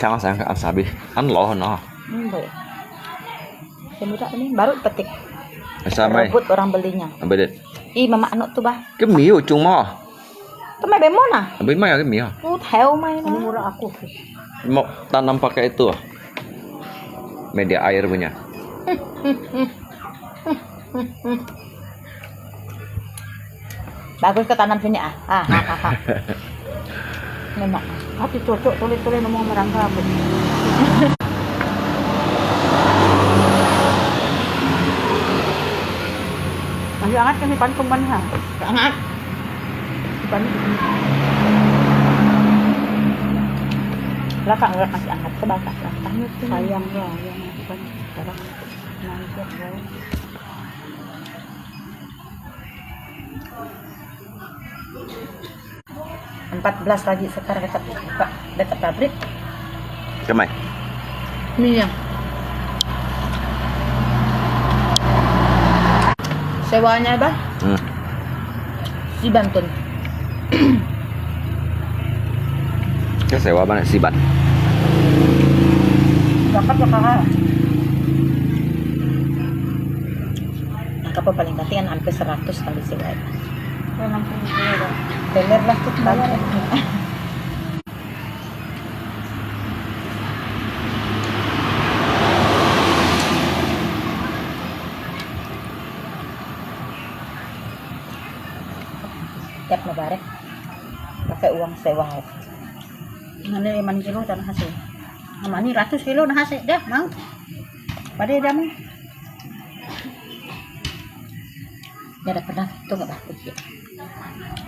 Kang sayang ke Asabi, kan loh no. Baik. Semudah ini baru petik. Sama. Rebut orang belinya. Ambil. Ih, mama anok tuh bah. Cái mì của chúng mò. Tuh mày bemo nah. Ambil mah ya cái mì ya. Theo mày. Ini murah aku. Mau tanam pakai itu. Media air punya. Bagus ke tanam sini ah. Memang. Tapi cocok tulis-tulis ngomong merangkap. Masih hangat kan ikan kumban ha? Hangat. Ikan belakang udah masih hangat ke batas. Sayang ya yang ikan sekarang nanti ya. 14 lagi sekarang dekat pabrik. Kemai. Mie yang sewanya bah? Si Bantun. Cái sewa banyak si ban. Dapat ya kakak. Angka paling gantian hampir 100 kali sewa. 60 kilo. Teler lah tuh banyak. Tiap lebaran pakai uang sewa. Mana 5 kilo tanah hasil. Sama ini 100 kilo nah hasil dah, mau. Pada dah mau. Dia ada pernah tuh enggak bagus ya.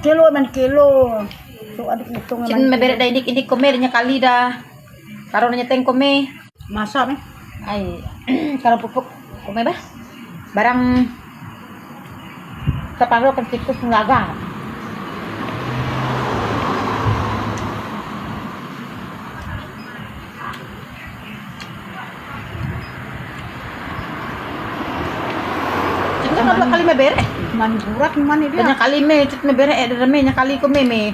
Kilo man kilo. So adik hitung man. Cin meberet dah ini komernya kali dah. Taruh nyeteng kome. Masa nih? Ai kalau pupuk kome bah. Barang separuh kan tikus ngagak. Berapa kali mebere? Man burat mana dia? Banyak kali cut mebere ada nya kali ko meme.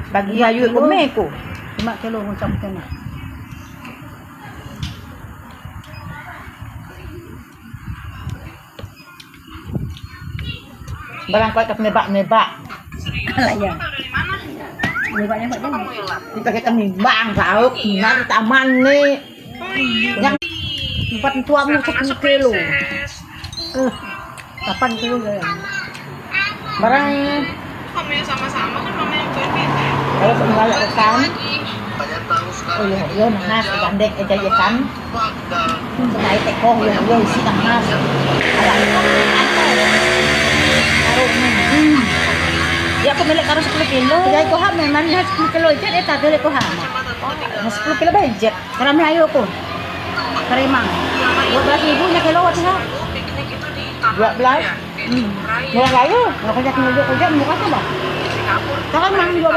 Bagi ayu ko me ko. 5 kilo mo sampai na. Barang kau kat nebak. Alah ya. Nebaknya Pak Jan. Kita kami bang sauk nang taman nih. Yang 4 tua mo 10 kilo. 8 kilo ya. Barang kami sama-sama kan mama yang berbeda. Kalau semua ikan. Oh iya, nahas gandeng aja ikan. Naik tekong yo isi nahas. Ada ikan. Ya aku milik karo 10 kilo. Ya ko ha memang 10 kilo aja eta dele ko ha. 10 kilo budget. Karami ayo ko. Karemang. 12.000 nya kilo atuh. 12. Bulan lalu, nggak kerja kerja muka tuh bang. Sekarang mang 12.000.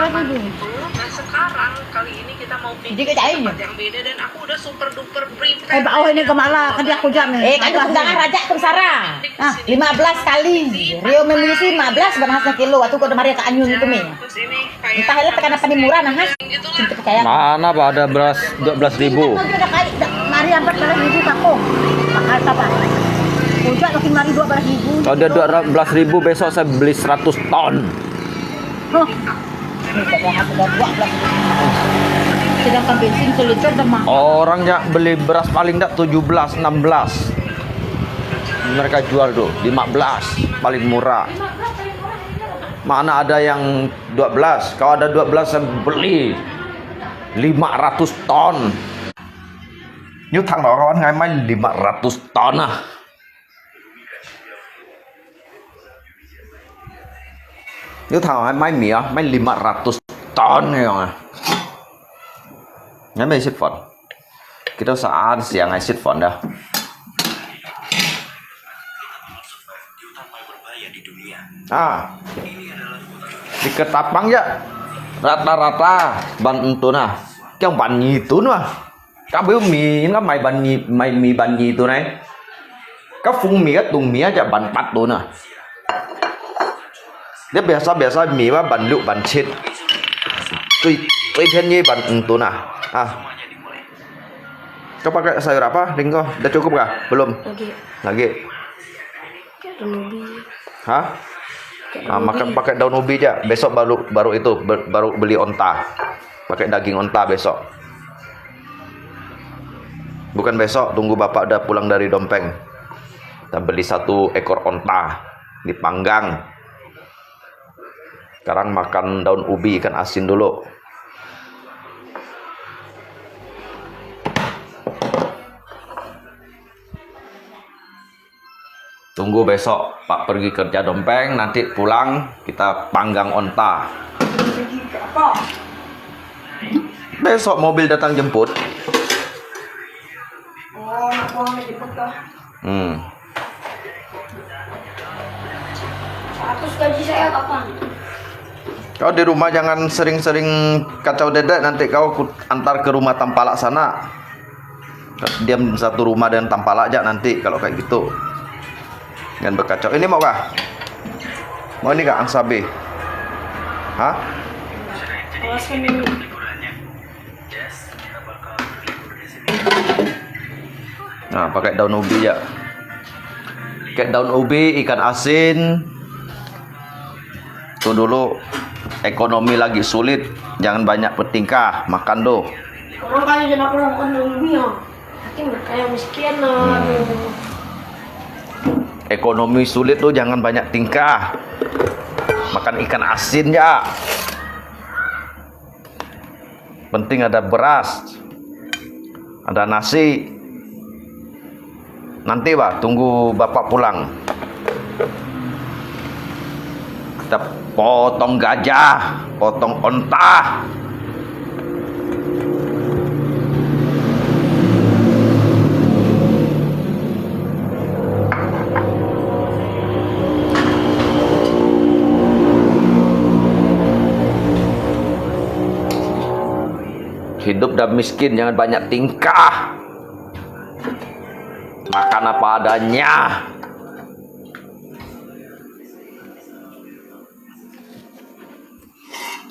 Nah sekarang kali ini kita mau Jadi kecain ya? yang beda dan aku udah super duper prepared. Bawah ini kemana? Kerja aku jam nih. Kan undangan raja ke Sara. 15 kali. Rio memiliki 15 bahasa kilo. Waktu kau kemarin ke Anyun itu nih. Terus ini kayak Entah lihat tekan apa nih murah nah. Cinta percaya. Mana Pak ada beras 12.000. Mari 14.000 kakung. Mahal apa? Ujak makin mari 12.000. Kalau ada 12.000 besok saya beli 100 ton. Huh. Ini sudah 12. Sedangkan bensin seliter udah mahal. Orangnya beli beras paling enggak 17, 16. Mereka jual tuh 15 paling murah. Mana ada yang 12? Kalau ada 12 saya beli 500 ton. Như thằng đó các bạn ngày mai 500 ton à. Nếu thằng hai máy mía máy 500 ton này à. Ngày mai ship phận. Kita saat siang ngai ship phận dah. Di Ketapang ya rata-rata ban itu nah, yang ban itu nah. Các bữa mì nó mì bánh mì tôi này. Các phung mì, các tung mì aja bánh pat tuh nah. Dia biasa mì mah bánh lựu bánh chết. Tui thiên nhi bánh tuh nah. Ah. Kau pakai sayur apa, Ringo? Udah cukup kah? Belum? Lagi. Hah? Ah, makan pakai daun ubi aja. Besok baru itu baru beli onta. Pakai daging onta besok. Bukan besok, tunggu bapak udah pulang dari Dompeng. Kita beli 1 ekor onta, dipanggang. Sekarang makan daun ubi ikan asin dulu. Tunggu besok Pak pergi kerja Dompeng, nanti pulang kita panggang onta. Besok mobil datang jemput. Oh, aku mau jemput kah? 100 gaji saya kapan? Kau di rumah jangan sering-sering kacau dedek, nanti kau antar ke rumah Tampalak sana. Diam satu rumah dengan Tampalak aja nanti kalau kayak gitu. Jangan berkacau. Ini mau kah? Mau ini kah angsa B? Hah? Alaskan dulu. Nah, pakai daun ubi ya. Pakai daun ubi, ikan asin. Tuh dulu, ekonomi lagi sulit, jangan banyak bertingkah, makan doh. Orang kaya jangan aku makan ubi ya. Nanti kayak miskin Ekonomi sulit tuh jangan banyak tingkah. Makan ikan asin ya. Penting ada beras, ada nasi. Nanti Pak, tunggu Bapak pulang. Kita potong gajah, potong onta. Hidup dan miskin, jangan banyak tingkah. Makan apa adanya.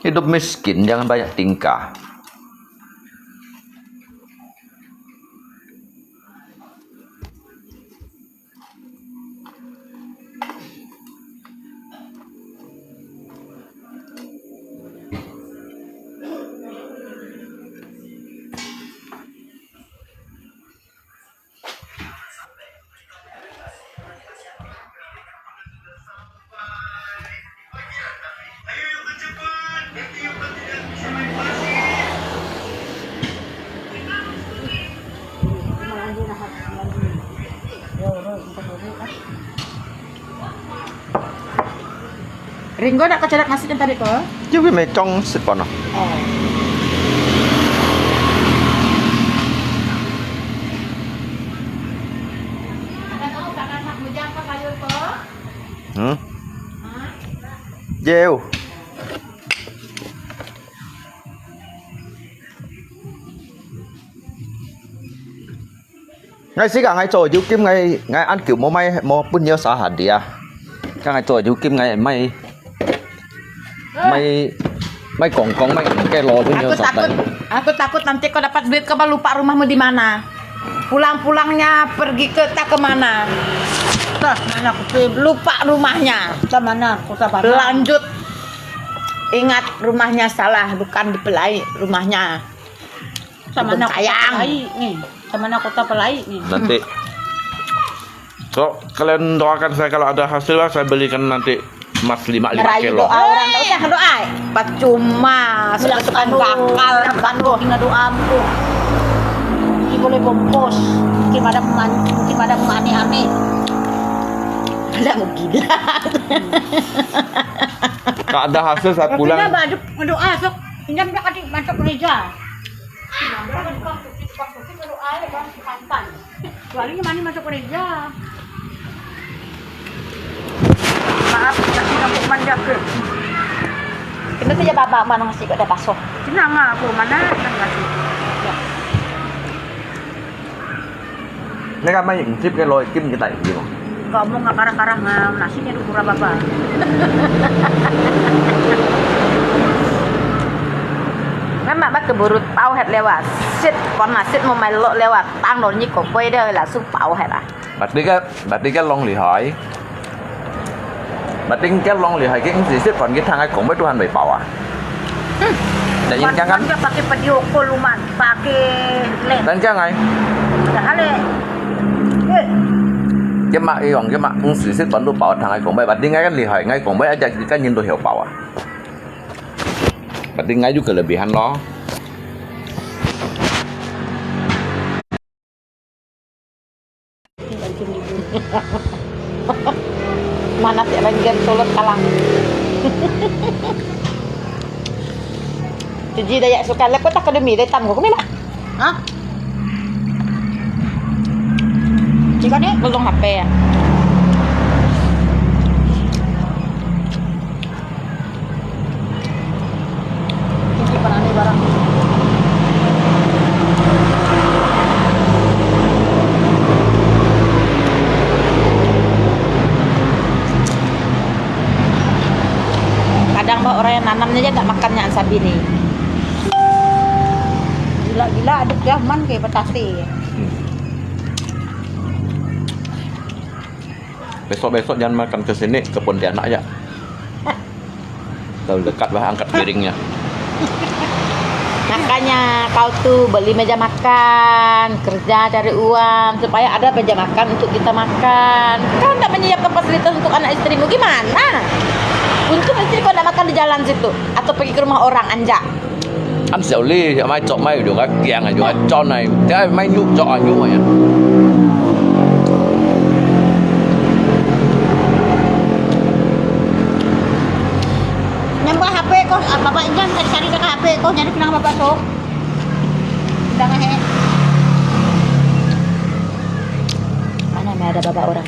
Hidup miskin, jangan banyak tingkah. Ringo nak kecedak nasi yang tadi kok? Jadi mecong sepono. Oh. Jauh. Ngay xí cả ngay trồi chú kim ngay ăn kiểu mô may mô bún nhiêu xã hạt đi à. Các ngay trồi chú kim ngay may kongkong may kayak lo bún nhiêu xã tadi. Aku takut nanti kau dapat duit kau lupa rumahmu di mana. Pulang-pulangnya pergi ke tak kemana. Mana aku lupa rumahnya. Mana aku lanjut. Ingat rumahnya salah, bukan dipelai rumahnya. Sama anak sayang nih. Sama anak kota pelai nih. Nanti. So, kalian doakan saya kalau ada hasil saya belikan nanti emas 5 kilo. Doa orang tak usah doa. Percuma sesuatu bakal bantu hingga doamu. Mungkin boleh bompos. Mungkin ada aneh-aneh. Tidak mungkin. Kalau ada hasil saat pulang. Kita berdoa sok. Pinjam tak adik masuk gereja. Kecuali mana masuk gereja. Maaf, tidak mau manja ke. Kita saja bapak mana ngasih ke ada pasoh. Senang aku mana ngasih. Ini kan main sip cái lôi kim kita gì mà. Kamu nggak karang-karang nasinya di pura bapak. Memang bác keburu tahu het lewat. Sit con là sit mau main lo lewat. Tang nol như cổ quay đây là sung tahu het à. Bà tí cái lông lì hỏi. Bà tính cái lông lì hỏi cái gì sip còn cái thằng ấy cũng biết tuhan bị bảo à. Để nhìn chẳng Kan pakai pedioko luman, pakai lem. Dan cái ngày. Dah le. Cái mặt y cái mặt gì sip còn tôi bảo thằng ấy cũng biết. Bà tính cái lì hỏi ngay cũng biết aja cái nhìn tôi hiểu bảo à. Bà tính ngay juga kelebihan lo. Mana sih lagi solot kalang. Jadi dayak suka lek tak akademi dai tam ko ni mak. Hah? Jika ni belum HP ya. Ini panani barang. Kadang bah orang yang nanamnya aja tak makannya sabi ni. Gila-gila aduk gaman kayak petasi. Besok-besok jangan makan ke sini ke Pontianak aja. Tahu dekat bah angkat piringnya. Makanya kau tuh beli meja makan, kerja cari uang supaya ada meja makan untuk kita makan. Kau tak menyiapkan fasilitas untuk anak istrimu gimana? Untung istri kau tak makan di jalan situ atau pergi ke rumah orang anjak. Ăn xẻo ly thì mai chọn mai được cái kèng này dùng cho này thế mai nhụ chọn nhụ vậy. Nyambah HP kau, bapak jangan cari ke HP kau nyari kenang bapak sok. Udah ngehe. Mana ada bapak orang?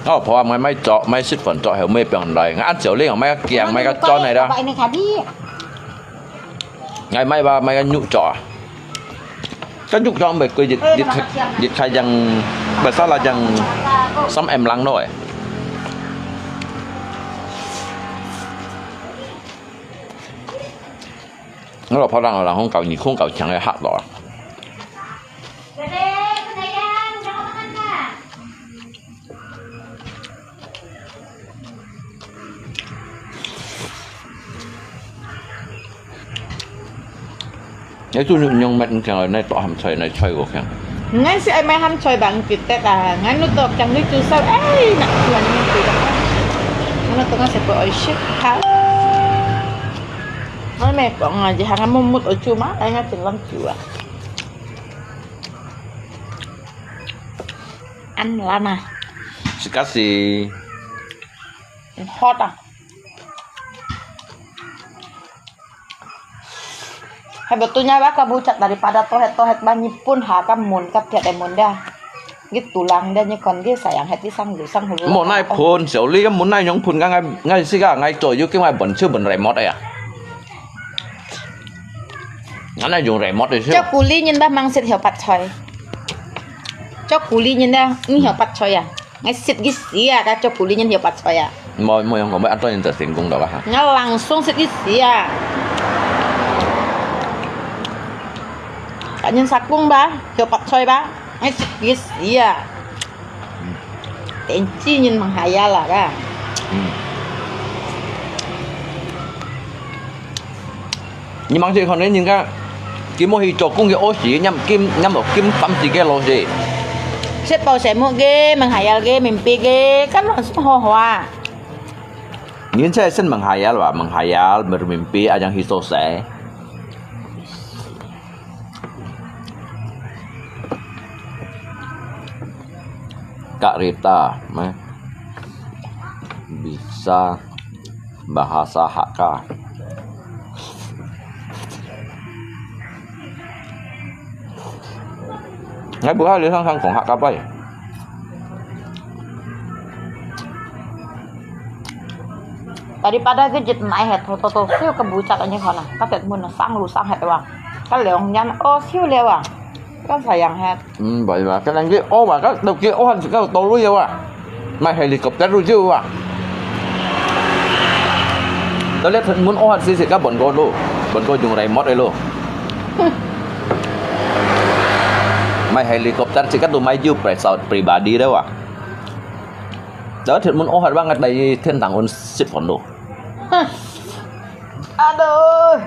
Đó,เพราะว่าไม่เจาะไม่ซิดฝนเจาะเหวไม่เป็นไรงั้นอันเสียวเลี่ยงไม่เกียงไม่ก็จอไหนได้ Bapak ini tadi. Ngày mai ba mai nhụ trọ cái nhụ trọ bởi cái dịch khai rằng bởi sao là rằng xóm em lăng thôi nó là phao rằng là không cầu chẳng ai hát rồi nếu tôi nhung mạnh cái này tọa hầm chơi này chơi của khen Ngan si ay may ham choy bang kita ta. Ngan nutok chang ni tu sao ay nak tuan ni tu dah. Ngan tu ngan sepo oi shit ha. Ngan me ko ngaji hang mumut o cuma ay nga telang chua. Ăn lana. Kasih Hot ah. Sebetulnya waka bucat daripada tohet-tohet banyi pun ha kamun kap tiat emun dah. Git tulang dah nyekon ge sayang hati sang lu sang hulu. một nay phun xỉu ly cái muốn nay nhóm phun ngay ngay xí cả ngay trời dưới cái ngoài bẩn chưa bẩn rẻ mót đây à ngắn này dùng rẻ mót đây chứ Cho kuli nhìn ba mang xịt hiểu bạch choy. Cho kuli nhìn dah ni hiểu bạch choy à. Ngay xịt git xí à cho kuli nhìn hiểu bạch choy à. mọi mọi người không biết ăn tôi nhìn thật tình cũng đâu à Nga langsung xịt git xí à. Nhìn sakung ba, hiểu bạch choy ba. Ngay xịt git xí à. Tên chi nhìn mang haya là ra. nhưng mà chị còn đến nhìn cái kim mô hi cho cung cái ô xí nhắm một kim tắm gì cái lô gì Xếp bầu xe mua ghê, mang haya ghê, mình pi ghê. Kan lo hoa hoa. nhìn saya sen menghayal lah menghayal bermimpi ajang hiso saya Kak Rita bisa bahasa Hakka ngay bữa hai sang sangของHakka bay Daripada gadget mai het foto siu kebucat aja kana. Kapet mun sang lu sang het wa. Ka leong nyan oh siu lewa. Kan sayang hat. Vậy mà cái anh kia ô mà cái đầu kia ô hành cái tổ luôn yêu à. Mày helicopter luôn chứ à. Tao lihat muốn ô hành sih cái bọn con dùng remote đây luôn. Mày helikopter sih kan tuh maju pesawat pribadi dah wah. Đó thì muốn ô hành banget dari thiên tàng un sit phone lo. Aduh.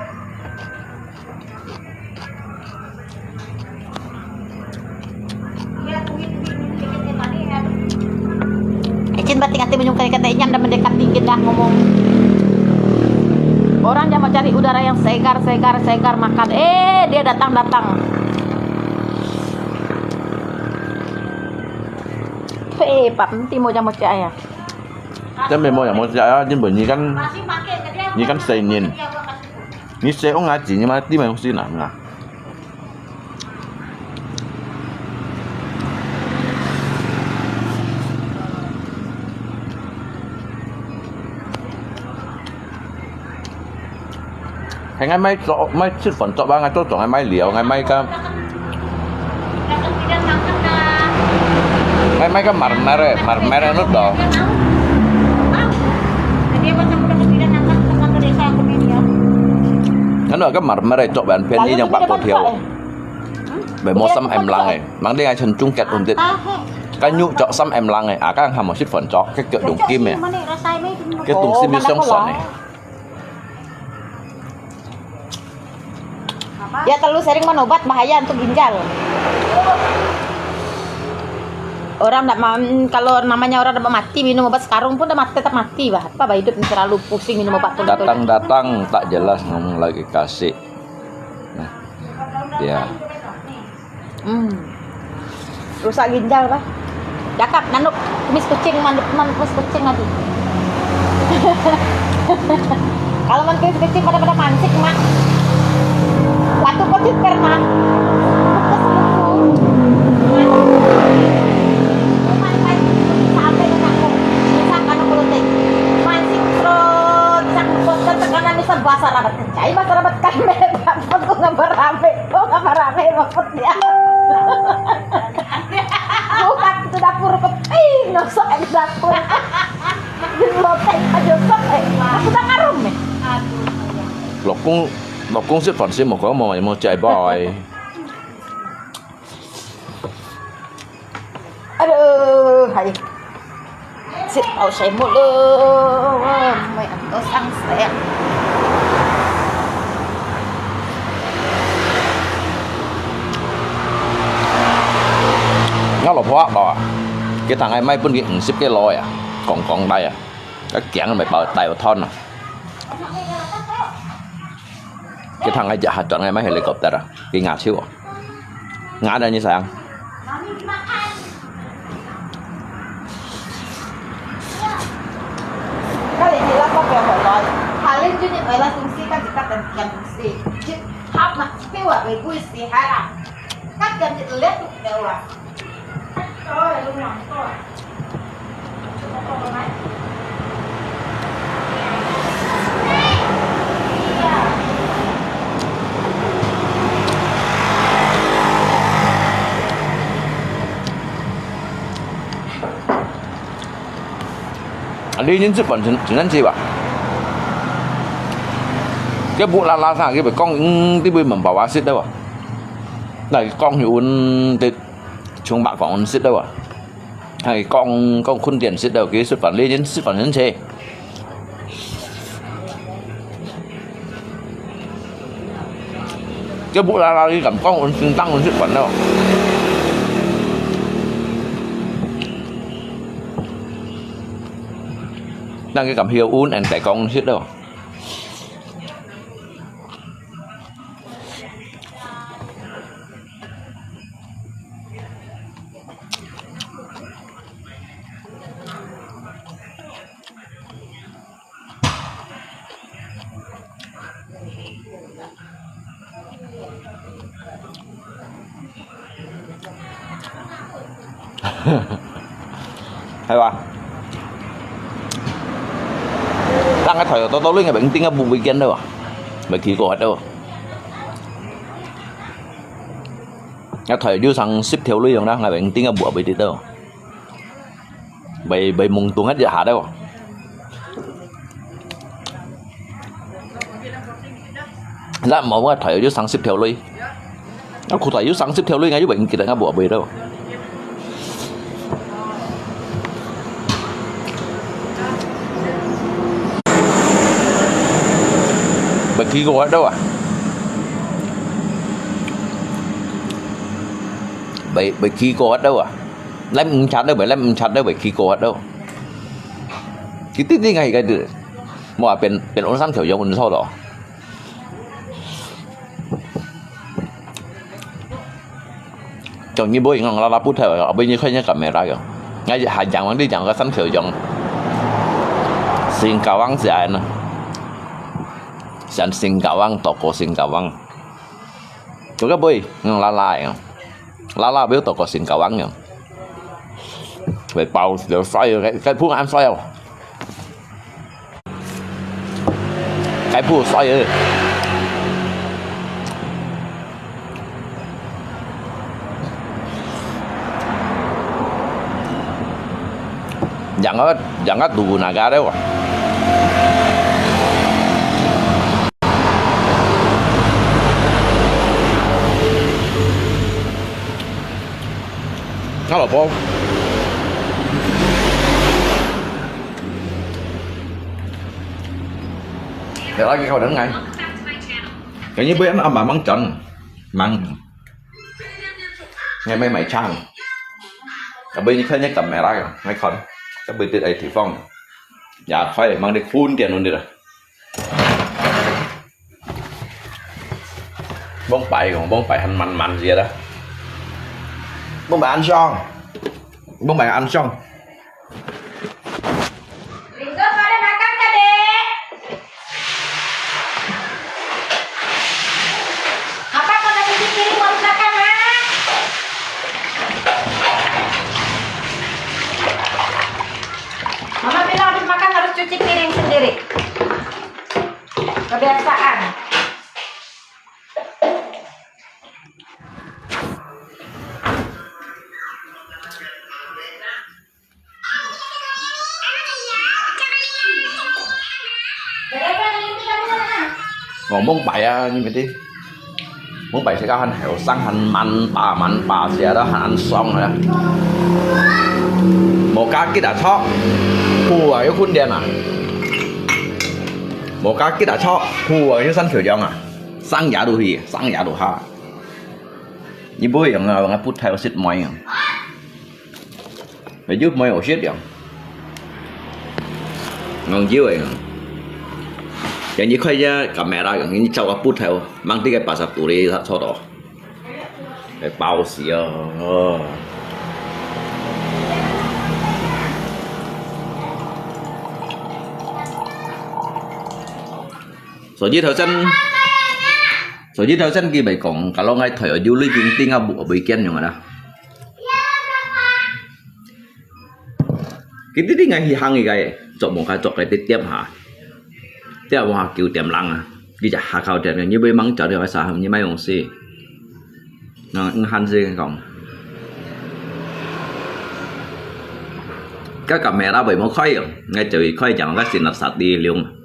Izin batik hati menyungkai katanya dan mendekat dikit dah ngomong. Orang yang mau cari udara yang segar makan. Dia datang. Pak nanti mau jamu cai ya. Chứ mày mua một trái nhưng bởi như căn xây nhìn như xe ông ngã chỉ nhưng mà tí mày không xin làm ngà hay ngày mai cho mai chút phần cho ba ngày cho ngày mai liều ngày mai cái marmer nó đỏ nó là cái marmer này cho bạn penny yang Pak Potiau bởi một xăm em lăng này mang đi ngay chân trung kẹt ổn định cái nhũ chọ xăm em lăng này các hàng một chiếc phần chọ cái kiểu đồng kim này cái tùng sim song sọn này. Ya terlalu sering menobat bahaya untuk ginjal. Orang kalau namanya orang udah mati minum obat sekarang pun udah tetap mati bah. Apa hidup terlalu pusing minum obat tuh. Datang tak jelas ngomong lagi kasih. Nah, ya. Rusak ginjal bah. Cakap nanuk kumis kucing kumis kucing lagi. Kalau kumis kucing pada mansik mak. Waktu kecil pernah sampai aku misalkan aku luting mancing terus sang tekanan bisa bahasa rabat kencai bahasa rabat kame dapat kok nggak berame maksud dia bukan itu dapur keting nosok di dapur di loteng aja sok aku udah ngarum nih Lộc cũng xếp phần xếp một có một chạy bòi. Aduh, hai. Sit tao say một luôn. Mày ăn có sang xe. Nó là hóa bò. Cái thằng ai may pun cái xếp cái lôi à, còn đây à. Cái kẹn mày bờ tay vào thon à. Cái thằng ấy chọn ngày máy helicopter à, cái ngã xíu à. Ngã đây như sao? Kali ini lah kok ya boleh. Halin jadi olah fungsi kan kita kan fungsi. Hap nak kewa be gue sih harap. Kan kan jadi lihat tuh dewa. Oh, lu nonton. Đi những chiếc phần chỉ nên gì bà cái bộ la sang cái phải con cái bên mầm bảo axit đâu à này con thì uống thì chúng bạn còn xít đâu à hay con khuôn tiền xít đâu cái xuất phản lên đến xuất phản nhân chê cái bộ la đi cầm con uống tăng uống xuất phản đâu đang cái cảm hiệu uống anh tại con xít đâu hay ba đang cái thời tôi lên ngày bệnh tinh ở vùng weekend đâu à mấy kỳ cổ đâu Cái thời đưa sang ship theo lưới đó, ngày bạn tiếng ở bữa bị đi đâu, bị mùng tuôn hết giờ hạ đâu. Là một cái thời đưa sang ship theo lưới, nó cụ thể đưa sang ship theo lưới ngay với bệnh kita nggak bữa bị đâu. Bệnh khí cô ở đâu à? Bệnh khí cô ở đâu à? Lem chặt đâu, lem chặt đâu, bệnh khí cô ở đâu? Cái tí ngay cái được, màเป็นองค์三条用องค์错的。仲要不用拉布頭，我俾你開一個咩嚟嘅？我係講啲講個三條用，先教灣字係呢，先教灣讀過先教灣，做個杯用拉嘅，拉表讀過先教灣嘅，嚟爆就衰嘅，cái鋪ăn衰，cái鋪衰嘅。Jangan tunggu naga deh wah. Kalau po. Để lagi kau dengar. Kayaknya bữa ăn bà măng trần, măng. Ngày mai mày chang. Ở bên như khơi nhắc cầm mẹ ra rồi, ngay con. Các bên tiết ấy thì phong dạ phải mang đi phun tiền luôn đi rồi bông bài hành mặn gì đó bông bài ăn xong Mama bilang habis makan harus cuci piring sendiri. Kebiasaan. Còn bông bảy như vậy đi bông bảy sẽ có hành heo xăng hành mặn bà sẽ đó hành ăn xong rồi một cái đã chó khu ở cái khuôn đen à một cái đã chó khu ở cái sân kiểu dòng à sang giá đồ ha như bữa yang ngay put theo xịt mày phải giúp mày ở xịt vậy ngon dữ vậyอย่างนี้ค่อยจะกับแม่ได้อย่างนี้เจ้าก็พูดแถวบางที่แกปาสับตุรีชอบต่อไปเป่าเสีย所以頭先佢咪講，kalau ngay thời ở du lịch kinh tế ngao bộ bị kiến rồi đó. Cái tí ngay hi hang cái chọn một cái chọn cái tiết hả? Thế là họ kêu tiệm lăng à, đi chả hạ khảo tiệm như bây mắng chợ được phải sao như mấy ông xí, nó han gì cái còn. Các cặp mẹ đã bị một khói rồi, ngay trời khói chẳng có xin là sạch đi luôn.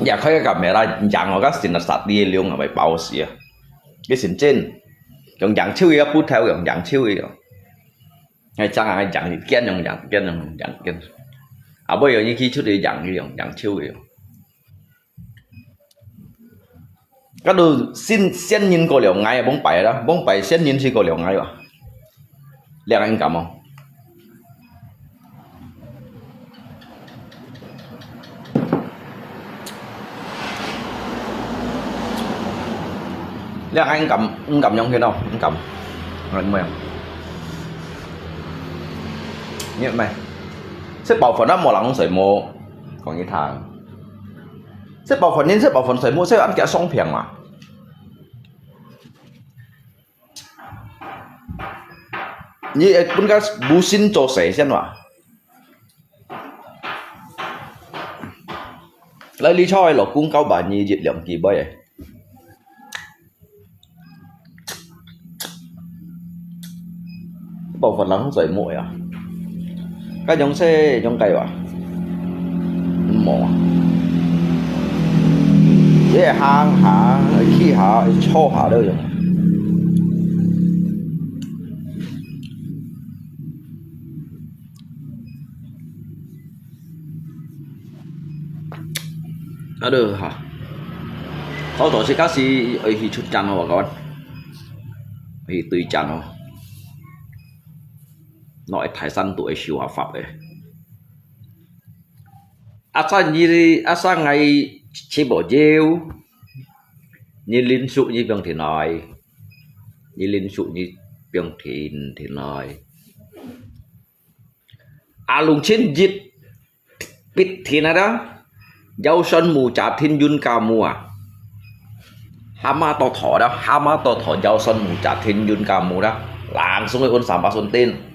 Dạ khói cặp mẹ đã chẳng có xin là sạch đi luôn là phải bao xì cái xin trên dùng dạng chiêu ý phút theo dùng dạng chiêu ý hay chắc là hay dạng kiên dùng dạng kiên à bây giờ như khi chút đi dạng như dạng chiêu ý cái đồ xin nhìn cô liệu ngay bóng bảy xin nhìn si cô liệu ngay rồi liền anh cảm không Liên anh cầm nhông thế đâu anh cầm rồi mày như mày xếp bảo phần đó một lần sợi mô còn như thằng xếp bảo phần sợi mô xếp ăn kẹo xong phiền mà như cũng cái bù xin cho sấy xem mà lấy lý cho là cũng cao bản nhị diệt lượng kỳ bây bộ phận lắng dậy muội à cái giống xe trong cây à mỏ dễ hang hả khi hả cho hả đâu rồi nó được hả sau đó sẽ các sĩ ở khi chút chăn rồi các bạn thì tùy chăn rồi nói thái san tuổi siêu hợp pháp đấy asa ngày chỉ bỏ dêu như linh sụ như 병 thì nói như linh sụ như 병 thì nói lùng trên dịch bít thì nào đó dâu sân mù chạp thiên yun ca mua hama to thọ đó hama to thọ dâu sân mù chạp thiên yun ca mua đó làng xuống cái con sám ba xuân tên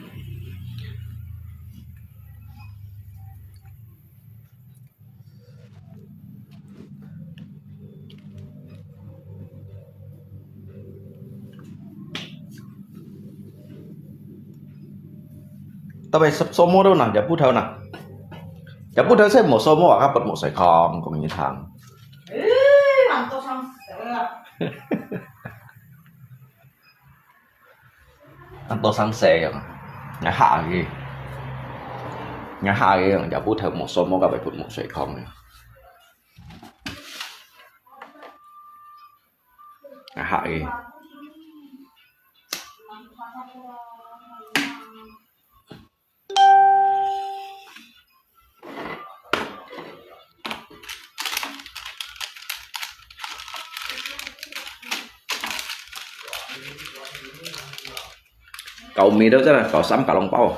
tao bây sắp số mô đâu nào giờ phút theo nào giờ phút theo xem một số mô à các bật một sợi khom còn như thằng ăn tô sang xe nhà hạ gì nhà hạ gì giờ phút theo một số mô các bật một sợi khom này nhà hạ gì cậu mì đó chắc là cậu sắm cả lông bao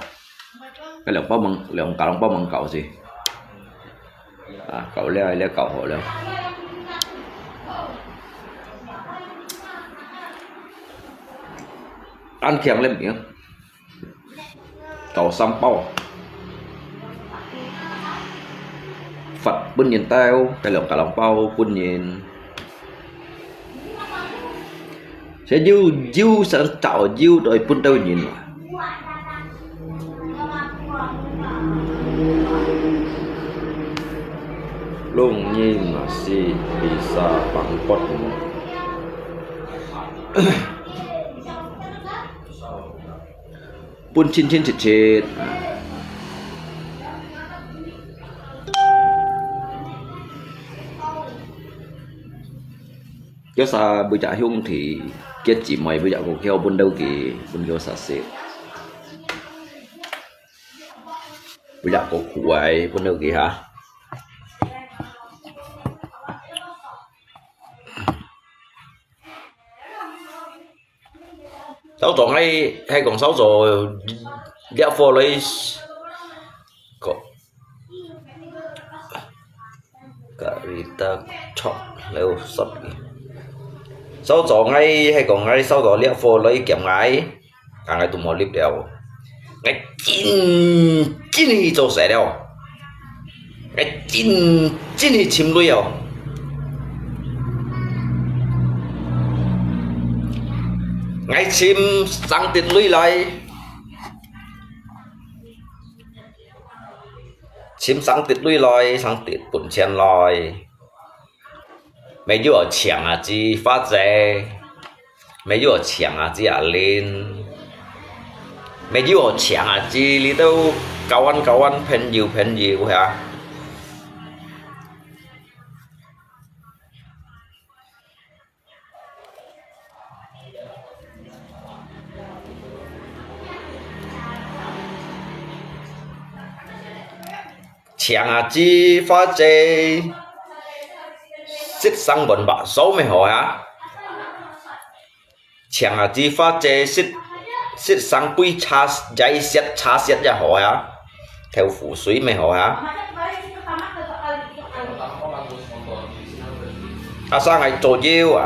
cái lông bao bằng cả lông bao bằng cậu gì cậu leo cậu hộ leo ăn kèm lên miếng cậu sắm bao Phật bún nhìn tao cái lông cả lông bao bún nhìn sẽ dư sáng tạo dư đôi bún đâu nhìn luôn nhìn mà si bisa bằng cốt bún chín chín chết cho sa bây giờ hung thì kết chỉ mày bây giờ cũng kêu bún đâu kì bún kêu sa xịt bây giờ có quậy bún đâu kì hả sáu tròn hay còn sáu rồi ghép vô lấy carita chọn leo sắp sáu tròn hay còn ngay sáu tròn ghép vô lấy kiểm ngái càng ngày tụi mò clip đeo cái chín thì cho sẽ đeo cái chín thì chìm lui rồi ngay chim sang tiệt lui lại chim sang tiệt lui lại sang tiệt bún chen lại mấy đứa ở chẳng à chi phát rẻ mấy đứa ở chẳng à chi à lên mấy đứa ở chẳng à chi lý đâu cầu ăn pen nhiều hả chẳng à chi phát chế xích sang bẩn bạ xấu mày hỏi hả chẳng à chi phát chế xích sang quy cha xét ra hỏi hả theo phủ suy mày hỏi hả sang ngày trò diêu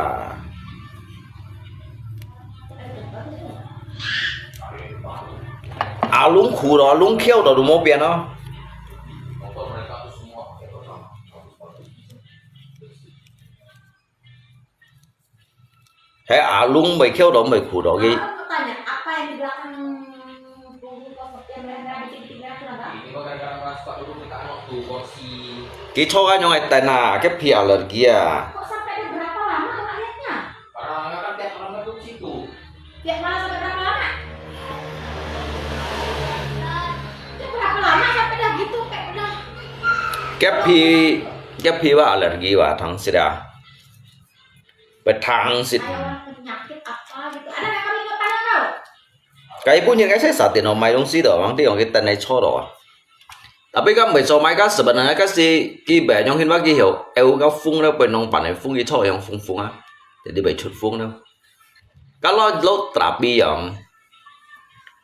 lúng khủ đó lúng khéo đó đủ một biển đó Kayak alung baik kau dong baik kudo gitu. Aku tanya apa yang di belakang bumbu kosong yang merah bikin aku nggak? Ini kok gara-gara ngerasa dulu kita waktu porsi. Kita kan yang itu na, kayak pi alergi ya. Kok sampai ada berapa lama rakyatnya? Karena kan tiap orang kan tuh situ. Tiap malam sampai berapa lama? Tiap berapa lama sampai dah gitu kayak udah. Kayak pi wa alergi wa thang sida. Betang sid. Kayak penyakit apa gitu. Ada yang kami nggak tahu. Cái punya cái sẽ sạch thì nó máy đông xí đó, mang tiếng cái tên này cho đó. Tapi kan bây giờ máy cái sebenarnya cái si cái bé yang hình cái hiểu, eo cái phun đó bên nông bản này phun cái cho yang phun á, jadi bị chụp phun đâu. Kalau lo terapi yang,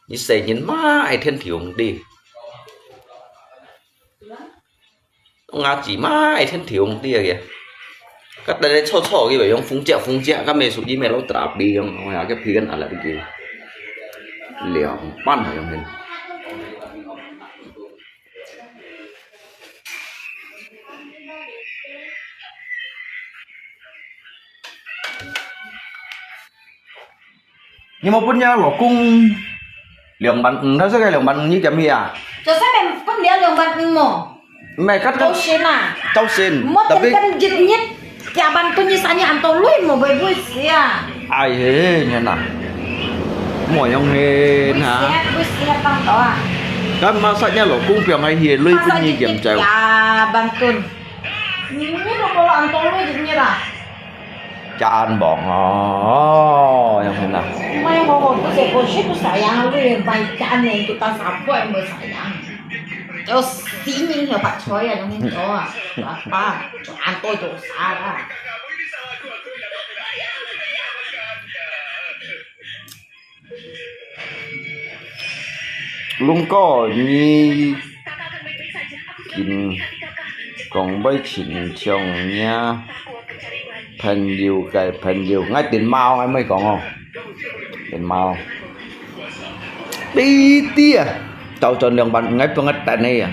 như sẽ nhìn mãi thiên thiểu đi. Ngã chỉ mãi thiên thiểu đi kìa. Cái tên này cho cái bé yang phun chẹo, cái mẹ số gì mẹ lo terapi yang, ngoài cái phi cái là cái gì. Liệu pan ở trong mình nhưng mà punya lo cung liang ban nó sẽ cái liang ban như chấm à Cho saya memang pun dia yang bantu mo. mày cắt Kau cắt sena. tao xin Mo tapi kan jitnyet. Kaya bantu nyisanya antolui mo boy sia. ai thế nhỉ nào mỏi yang hên hả Sia bang tau ah. kan masaknya lo cung piang ai hiền lui pun như kiểm treo Ya bantun. Ini lo kalau antolui jitnya lah. cha ăn bỏ ngó yang hên nào May ngomong tu saya kosip tu sayang lu yang baik yang kita sapu yang bersayang. Terus sini ya Pak Choi yang ini doa. Apa? Antoi tu salah. luôn có như kinh còn với chuyện chồng nha phần nhiều ngay tiền mau em mới còn không tiền mau đi tia tao cho lượng bạn ngay phương tại này à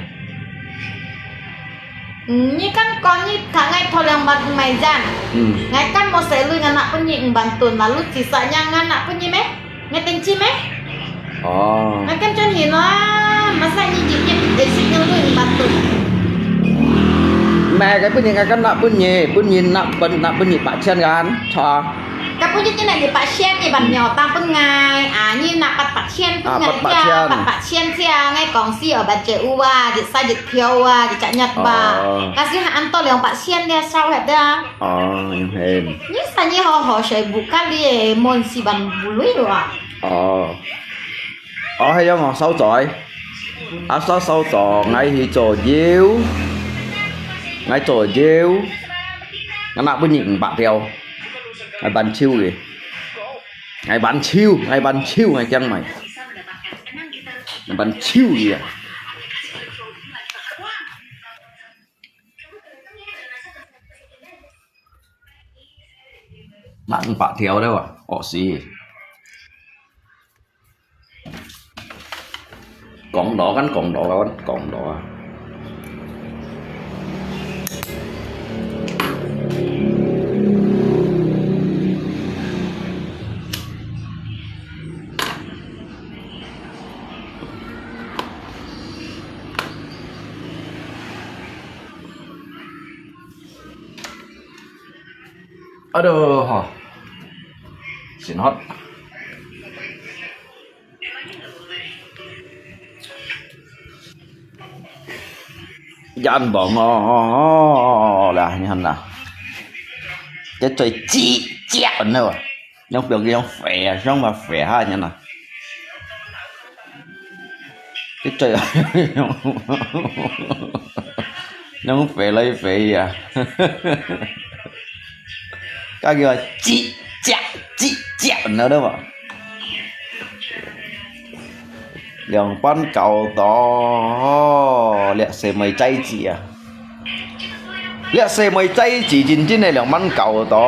Ini kan kau ni kangai tol yang bantu maijan. Ngai kan mau saya lu nganak penyik bantun lalu sisanya nganak penyik meh, ngetenci meh. Ngai kan con hin lah, masa nyicipnya desik lu bantun. mẹ cái punya cái nak punya nak punya pacian kan cho Cái punya ni nak di pasien ni ban nyaw tang pengai. Ni nak pat pasien tu ngai dia pat pasien sia ngai kong si ở ban che uwa, di sa di thiau wa, di cak nyat ba. Kasih antol yang pasien dia sao hết dah. yang hên Ni sanya ho saya buka dia mon si ban bului tu ah. hay không ngọt sâu chọi sâu chọi ngay thì chọi dêu ngay chọi dêu nó nặng với nhịn bạn theo ngày bán chiêu kì ngày bán chiêu ngày chăng mày ngày bán chiêu gì à bạn theo đâu à xì còn đỏ còn đỏ aduh xin hot Dàn bỏ ngò là như hẳn nào cái trời chi chẹo nữa nhưng biểu cái phẻ xong mà phẻ hai như nào cái trời nhưng phẻ lấy phẻ à cái kia chi chẹo nữa đó mà đường pan cầu to liệt xe mày chay chị à liệt xe mày chay chỉ trên này đường pan cầu to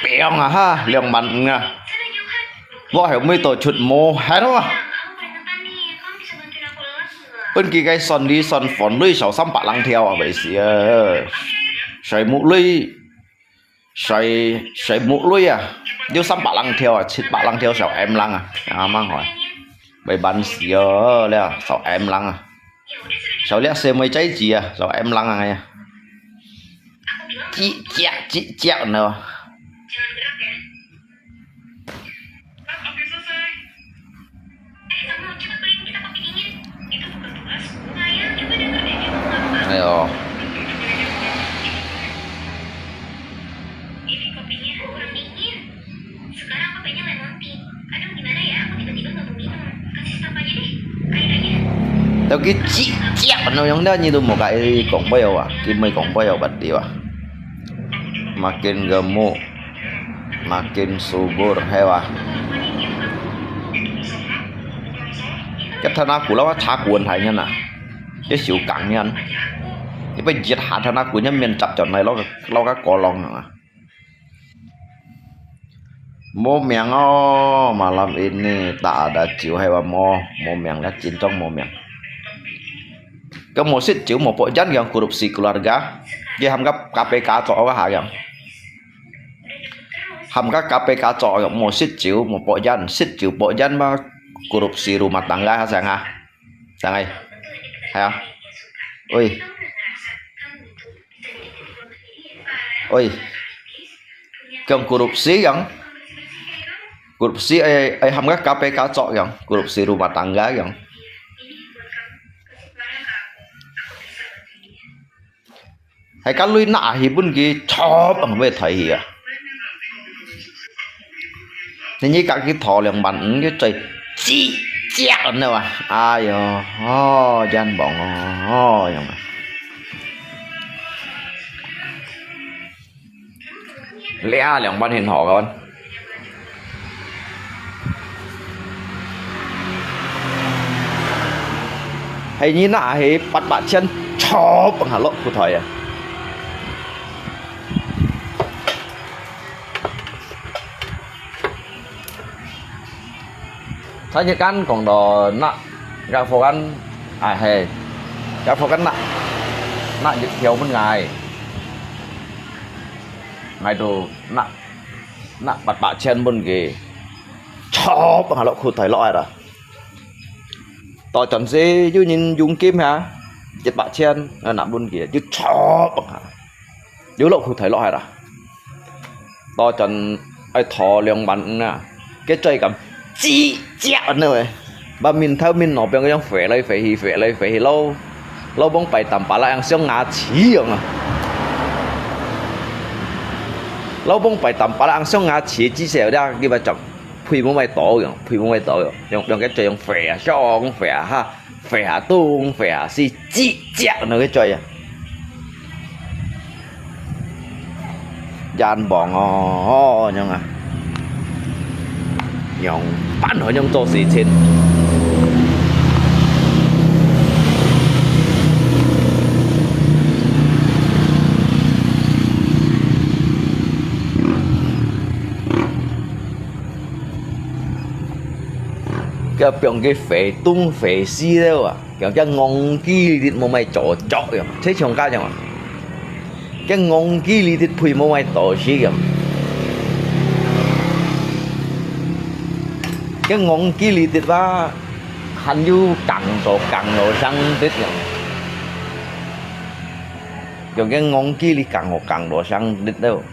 bèo à ha đường mặn à võ hiểu mấy tổ chuột mồ hết đúng không bên kia cái son đi son phòn nuôi sáu xăm bạc lăng theo à vậy xí sợi mũ lưới à nếu xăm bả lăng theo à xịt bả lăng theo sao em lăng à mang hỏi bày bắn giờ là sao em lăng à sao lẽ xe mới cháy gì à sao em lăng à ngay chị chẹo nữa ayo tao cái chị chẹo nó giống đó như tôi một cái cổng bao à cái mấy cổng bao bật đi à makin gemuk makin subur hewa cái thằng nào của nó thả cuốn hay nhân à cái xỉu cẳng nhân cái bây giờ hạ thằng nào của nhân miền chặt chọn này nó cái cò lòng nữa mô miệng malam ini tak ada chiều hay là mô miệng đã chín trong mô miệng kamu sit chiều một bộ dân yang korupsi keluarga dia hamka KPK cho cái hạ yang hamka KPK cho yang mau sit chiều một bộ dân mà korupsi rumah tangga ha sang ha sang ai hay không ôi yang korupsi yang korupsi ai hamka KPK cho yang korupsi rumah tangga yang hay cái lui nã thì bên kia chóp bằng về thầy à thế như các cái thọ liền bắn cái trời chi chẹo nữa à ai gian bọn vậy mà lẽ liền bắn hình họ con hay như nã thì bắt bạn chân chóp bằng hà lộ của thầy à saya kan còn đồ nặng gặp phố ăn hề gặp phố ăn nặng dịch thiếu bên ngày đồ nặng bật bạ chân bên kì chó bằng lộ khu thấy loại rồi tỏi chọn dê như nhìn dùng kim hả dịch bạ chân nặng bên kì chứ chó bằng dưới lộ khu thấy loại rồi tỏi chọn ai thò liền bắn nè cái chơi cầm chi chẹo nữa bà mình theo mình nó bên cái giống phê lấy lâu bóng bài tầm bà lại ăn xương ngã chỉ rồi lâu bóng bài tầm bà lại ăn xương ngã chỉ xèo ra cái bà chọc phi muốn mày tổ rồi dùng cái chơi dùng phê cho con phê ha phê hạ tung phê hạ si chi chẹo nữa cái chơi à gian bọn nhưng à nhong bán họ nhong做事情cái 병 cái phệ tung phệ si đâu à cái ngon kia thì một mày chỗ rồi thế chồng ca chẳng à cái ngon kia thì phi một mày tổ si rồi cái ngon kia li tiệt va hành du cẳng rồi sang tiết rồi cái ngon kia li cẳng rồi sang tiết đâu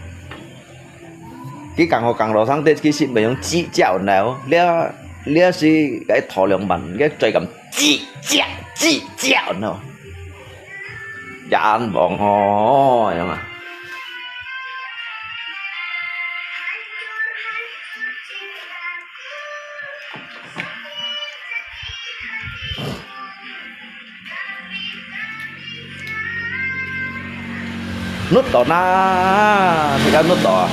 cái cẳng rồi sang tiết cái xin bởi những chi chảo nào lia si cái thọ lượng bẩn cái chơi cầm chi chảo nào dạ ăn bọn ho vậy mà nút tỏ na thì kan nút tỏ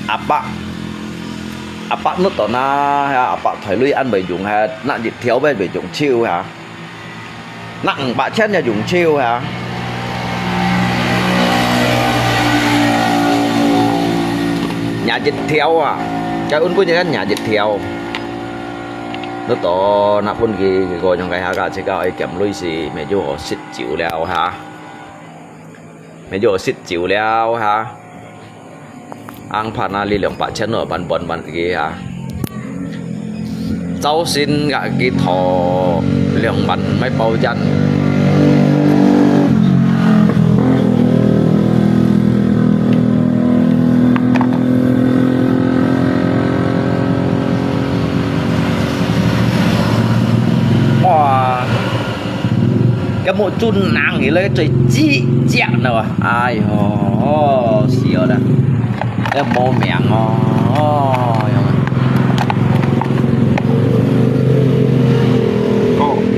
apa nút tỏ na ha apa thầy lui ăn bảy dùng ha nặng dịch thiếu bên bảy dùng chiêu hả nặng bạ chết nhà dùng chiêu hả nhà dịch thiếu à cái ôn của nhà dịch thiếu nút tỏ nạp ôn gì gọi trong cái ha cả chỉ có ai kèm lui gì mẹ vô họ xịt chịu leo ha ไม่โยสิจิ๋วแล้วฮะอังพานาลีเหลืองปะเชนเนอร์บันบอนบันกี้ฮะเจ้าสินกะกีทอเหลืองบันไม่เป่ายันcái mộ chun nàng thì lấy trời chi chẹo nào à ai hò xìu đó cái mộ mèn có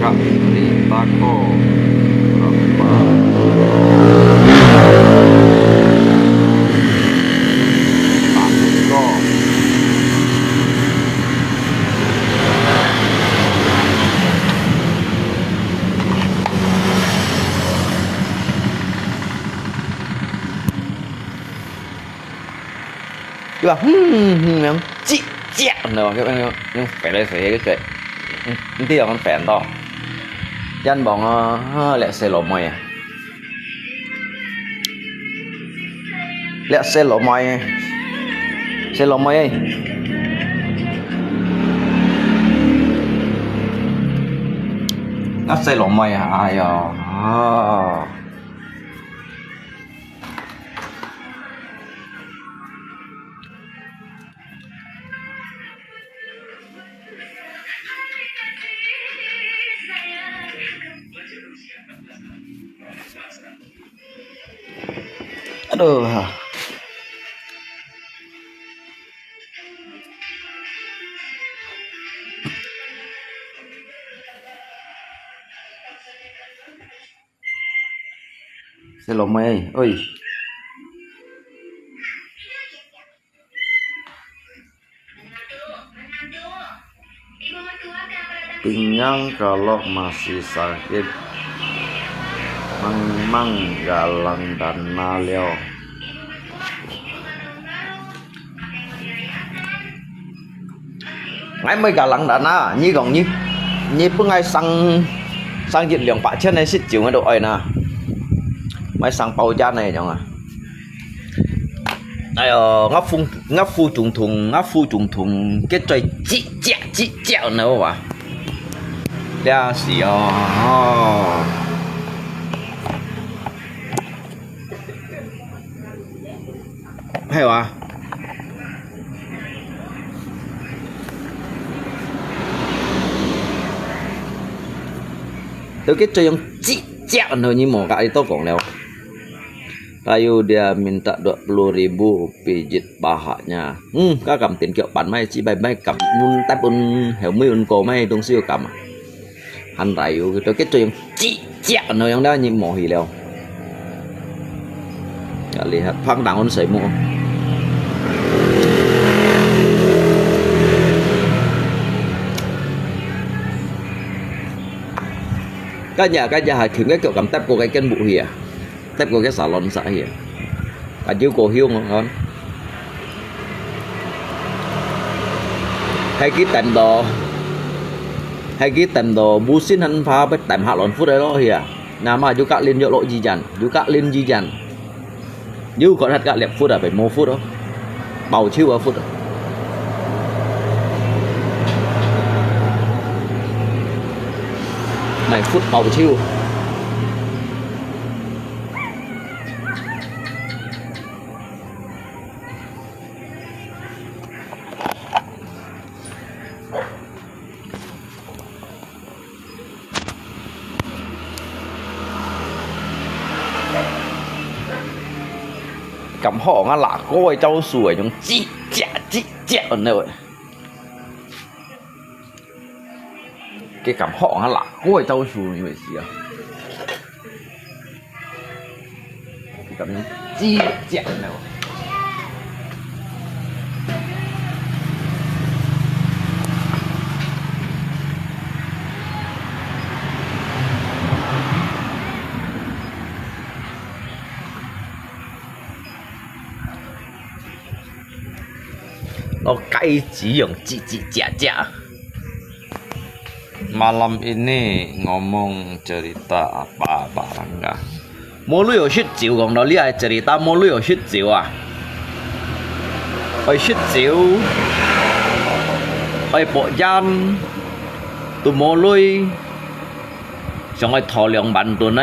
gặp đi ta có cái bảo chị chẹo nào các bạn nhưng phải đây phải cái chuyện những tí con phèn to dân bọn lẹ xe lỗ mày lẹ xe lỗ mày nó xe lỗ mày ai à aduh Salome ơi pinggang kalau masih sakit mang galang dana leo ngay mới galang dana như còn như bữa ngay sang diện lượng bạc trên này xích chịu cái độ ấy nè mấy sang bao cha này chẳng à đây ngắp phu trùng thùng cái trời chị chẹo nữa mà đa xì hay à từ cái chơi yang chị chẹo nữa như một cái tôi còn leo Ayo dia minta 20.000 pijit pahanya. Các cầm tiền kiệu bản may chỉ bài may cầm nun tép un hiểu mấy un cổ may đông siêu cầm. Hắn rayu cái chuyện chị chẹo nơi yang đó như mỏ hì leo. Ya lihat phang đẳng un sấy mua. Các nhà hãy thử cái kiểu cầm tép của cái kênh bụ hìa. Tép của cái salon xã hìa. Cả chiếu cổ hiêu ngon. Hay cái tầm đồ bu xin hắn phá với tầm hạ lon phút đấy đó hìa. Nào mà chú cạ lên nhựa lộ gì dàn. Như còn hạt cạ lẹp phút à phải mô phút đó. Bầu chiêu vào phút đó. Này phút bầu chiêu. Cầm họ ngã lạ coi trâu sủi trong chị chẹo ở nơi cái cầm họ ngã lạ coi trâu sủi như vậy gì à cái cầm chị chẹo này nó cay chỉ yang chị chả. Malam ini ngomong cerita apa barangga. 冇旅遊雪照講到呢係這裡打冇旅遊雪照啊，去雪照，去博恩，到冇旅，上去陀兩萬度呢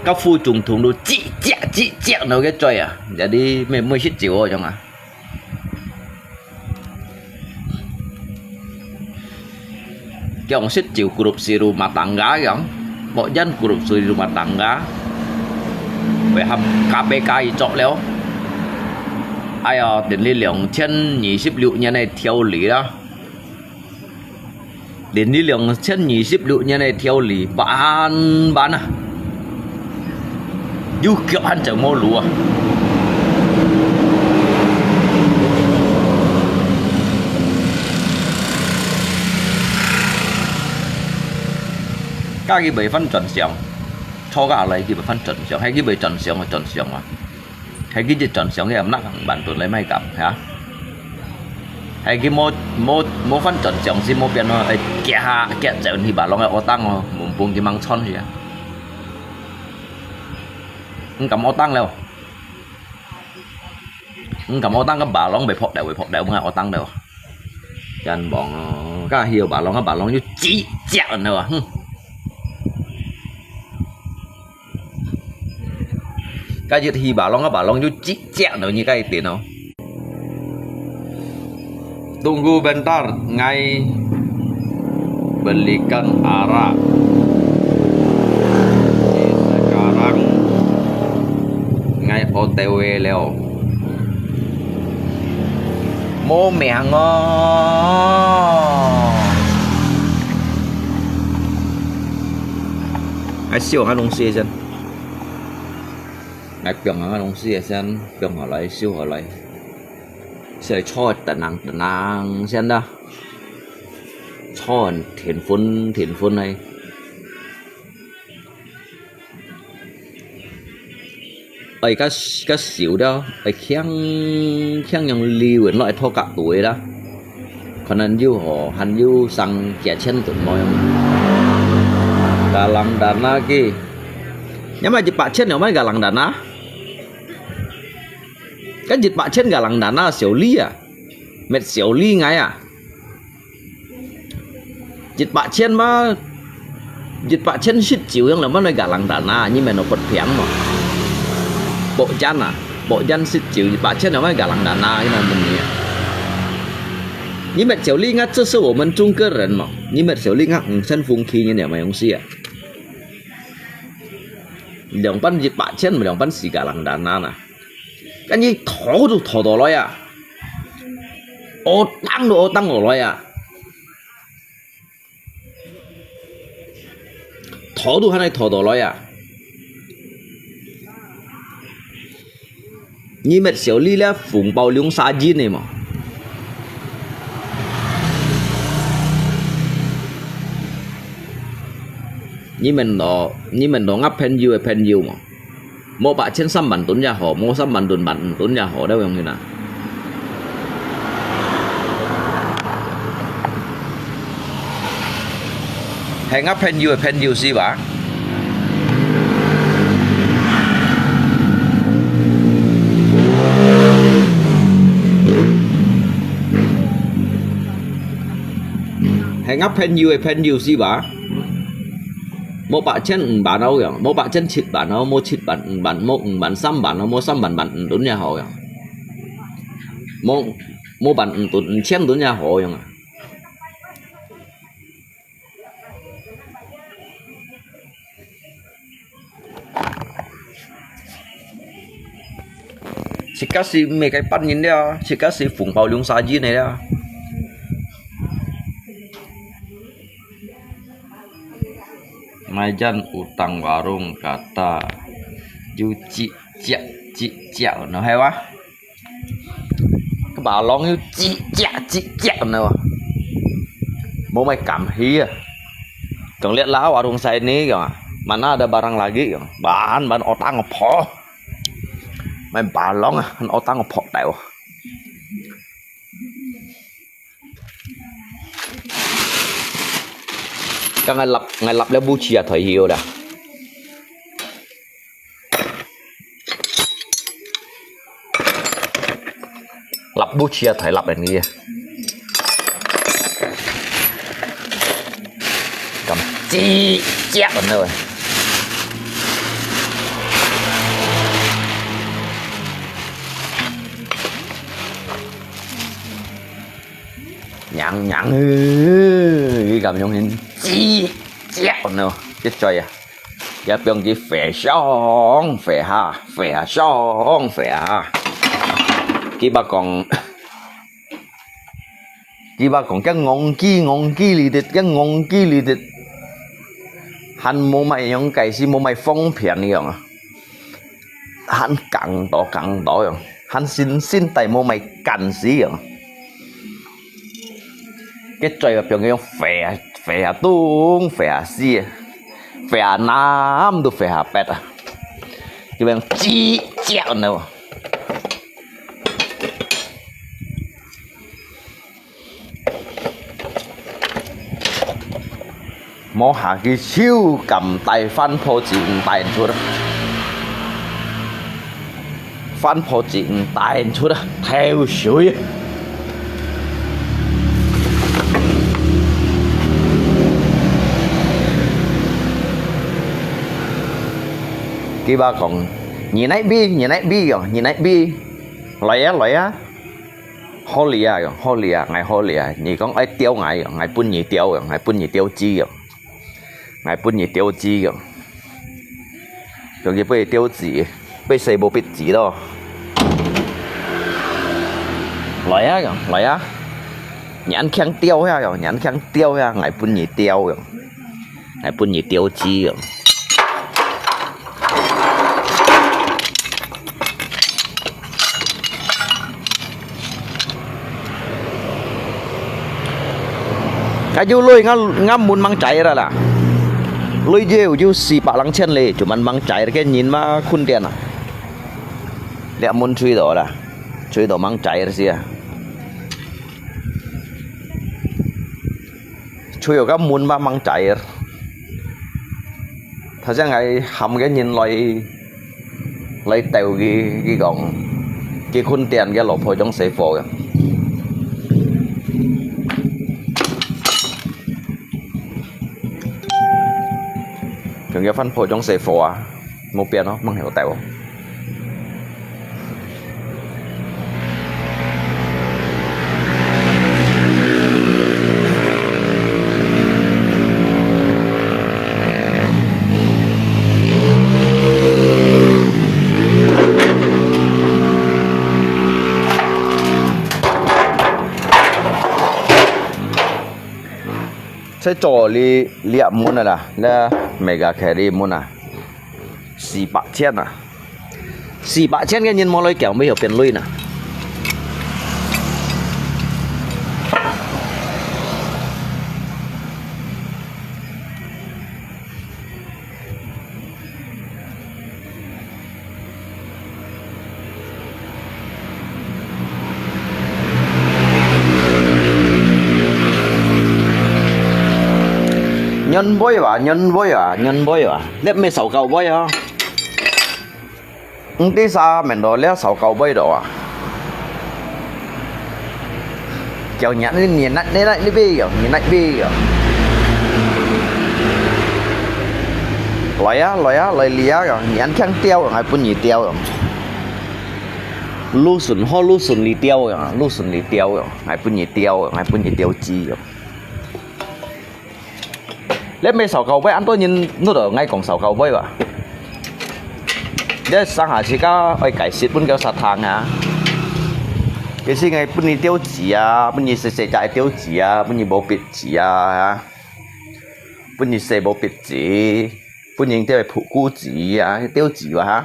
，các phu trùng thùng đồ chị chẹt đâu cái chơi à, giờ đi mình mới雪照rồi chẳng à. Cái ông xích chịu grup si rumah tangga yang, mọi dân grup si rumah tangga, phải học KPK chọn léo, ai à đến lý lượng trên 26 nhà này theo lý đó, đến lý lượng trên 26 nhà này theo lý bán à, du kiểu ăn chẳng mua lúa. Các cái bài phân chuẩn xưởng cho cả lấy cái bài phân chuẩn xưởng hay cái bài chuẩn xưởng là chuẩn xưởng à, hay cái gì chuẩn xưởng thì em nặng bản tuần lấy may cầm hả, hay cái mô phân chuẩn xưởng gì mô biến nó kẹt dẻo thì bảo nó ở tăng mà buông cái măng son gì à, không cầm ở tăng đâu, không cầm ở tăng cái bảo nó bị phọt đèo mà ở tăng đâu, chân bọn các hiểu bảo nó như chỉ chẹo nữa. Cái gì thì bảo long như chỉ chẹo nữa như cái tiền nào. Tunggu bentar, ngay belikan arak. Sekarang ngay OTW leo. Mô mẹ ngon. Ai siêu hả đông xe chân. Ngay 병 hả đông xe chân, 병 hả lại siêu hả lại. Sẽ cho tận năng xem đó, cho thiền phun này, ấy cái xíu đó, ấy khéng yang liu vẫn loại thô cả tuổi đó, còn anh yêu họ hắn yêu sang kẻ chân tụi mọi galang dana kia, nhưng mà chỉ bạn chân nào mới galang dana. Cái dịch bạn trên gà lăng đàn là xỉu ly à, mệt xỉu ly ngay à, dịch bạn trên mà dịch bạn trên xịt chịu yang là mất nơi gà lăng đàn à, nhưng mà nó bật phèn mà bộ chân xịt chịu dịch bạn trên nó mới gà lăng đàn à, cái này mình nhỉ, nhưng mà xỉu ly ngay这是我们中国人嘛，nhưng mà xỉu ly ngay chân phong khí như này mà không xí à,两班dịch bạn trên mà两班xì gà lăng đàn à nè. Cái gì thổ đồ nói à, ô tăng đồ nói à, thổ đồ hay thổ đồ nói à, như mệt xíu ly là phụng bao liông sa gì này mà, như mình nó ngắp pen yêu mà. Một bạn trên xăm bản tốn nhà họ, một xăm bản tốn nhà họ đâu không nào. Hãy ngắp pen you gì bà? Hãy ngắp pen you gì bà? Một bạn chân bạn đâu kìa, một bạn chân chít bạn đâu, một chít bạn xăm bạn đâu, một xăm bạn tốn nhà họ kìa, một bạn tốn chém tốn nhà họ kìa. Chỉ kasi mấy cái pan nhìn đó, chỉ kasi phụng bao lung sa gì này đó. Majan utang warung kata yu chị chẹo nó hay quá, cái bà lon yu chị chẹo nó mau mày cảm hí à, chẳng lẽ lá warung saya ini kìa, mana ada barang lagi kìa, bahan otang ngepok, mày bà lon à, otang ngepok đẻo. Các ngày lập là bu chia thời hiệu đã. lập bút chia thấy lập đến kia cầm chi chép vào nơi nhẵn nhẵn cái cầm trong hình chi chép vào nơi chết chơi à cái 병 gì phê xong phê xong phê ha cái bà còn cái ngon kia lì đít cái ngon kia lì đít hắn mua mày những cái gì mua mày phong phiền đi không hắn càng đỏ không hắn xin tay mua mày cắn gì không cái trời gặp những cái phê tung phê gì phê nam đồ phê pet à cái bằng chi chẹo nào摸下佢超撳大翻破字唔大人出啦，翻破字唔大人出啦，跳水啊！佢話講你那邊嚟啊！好利啊，嗌好利啊！你講愛釣嗌搬嘢釣嗌搬嘢釣紙嗌搬嘢釣紙仲要搬嘢釣紙，搬四部筆紙咯。嚟啊！nhãn khang tiêu ha rồi nhãn khang tiêu ha ngày pun nhị tiêu rồi ngày pun nhị tiêu chi rồi cái du lui ngắm muốn mang chạy ra là lui dêu du xì bạc lăng chân lì chúng mình mang chạy cái nhìn mà khun tiền à lẹ muốn truy đổ mang chạy ra gì à chui ở các muốn mang chạy thật ra ngày hầm cái nhìn lấy tàu cái gọng cái khun tiền cái lột hồi trong xe phổ kìa cái phân phối trong xe phổ à một biển nó mang hiểu tàuใช้จ่อเลียมุนน่ะล่ะแล้วเมกาแครีมุนน่ะ400,000น่ะ400,000cái nhìn mò lôi kéo mới hiểu tiền lui nè nhân bối à lép mấy sáu cầu bối ha tí xa mình đồ lép sáu cầu bối đồ à kiểu nhãn lên nhìn lại đi bi kiểu nhìn lại bi kiểu lấy lía kiểu nhãn khang tiêu rồi hay bún nhì tiêu rồi lu sùn lì tiêu rồi hay bún nhì tiêu chi rồi lấy mấy sáu cầu bơi ăn tôi nhìn nó ở ngay cổng sáu cầu bơi vậy để sang hà chỉ có ai cải xịt bún kéo sạt hàng à cái gì ngay bún đi tiêu chỉ à bún đi xe chạy tiêu chỉ à bún đi bộ bịt chỉ à bún đi xe bộ bịt chỉ bún đi tiêu phụ cú chỉ à tiêu chỉ vậy hả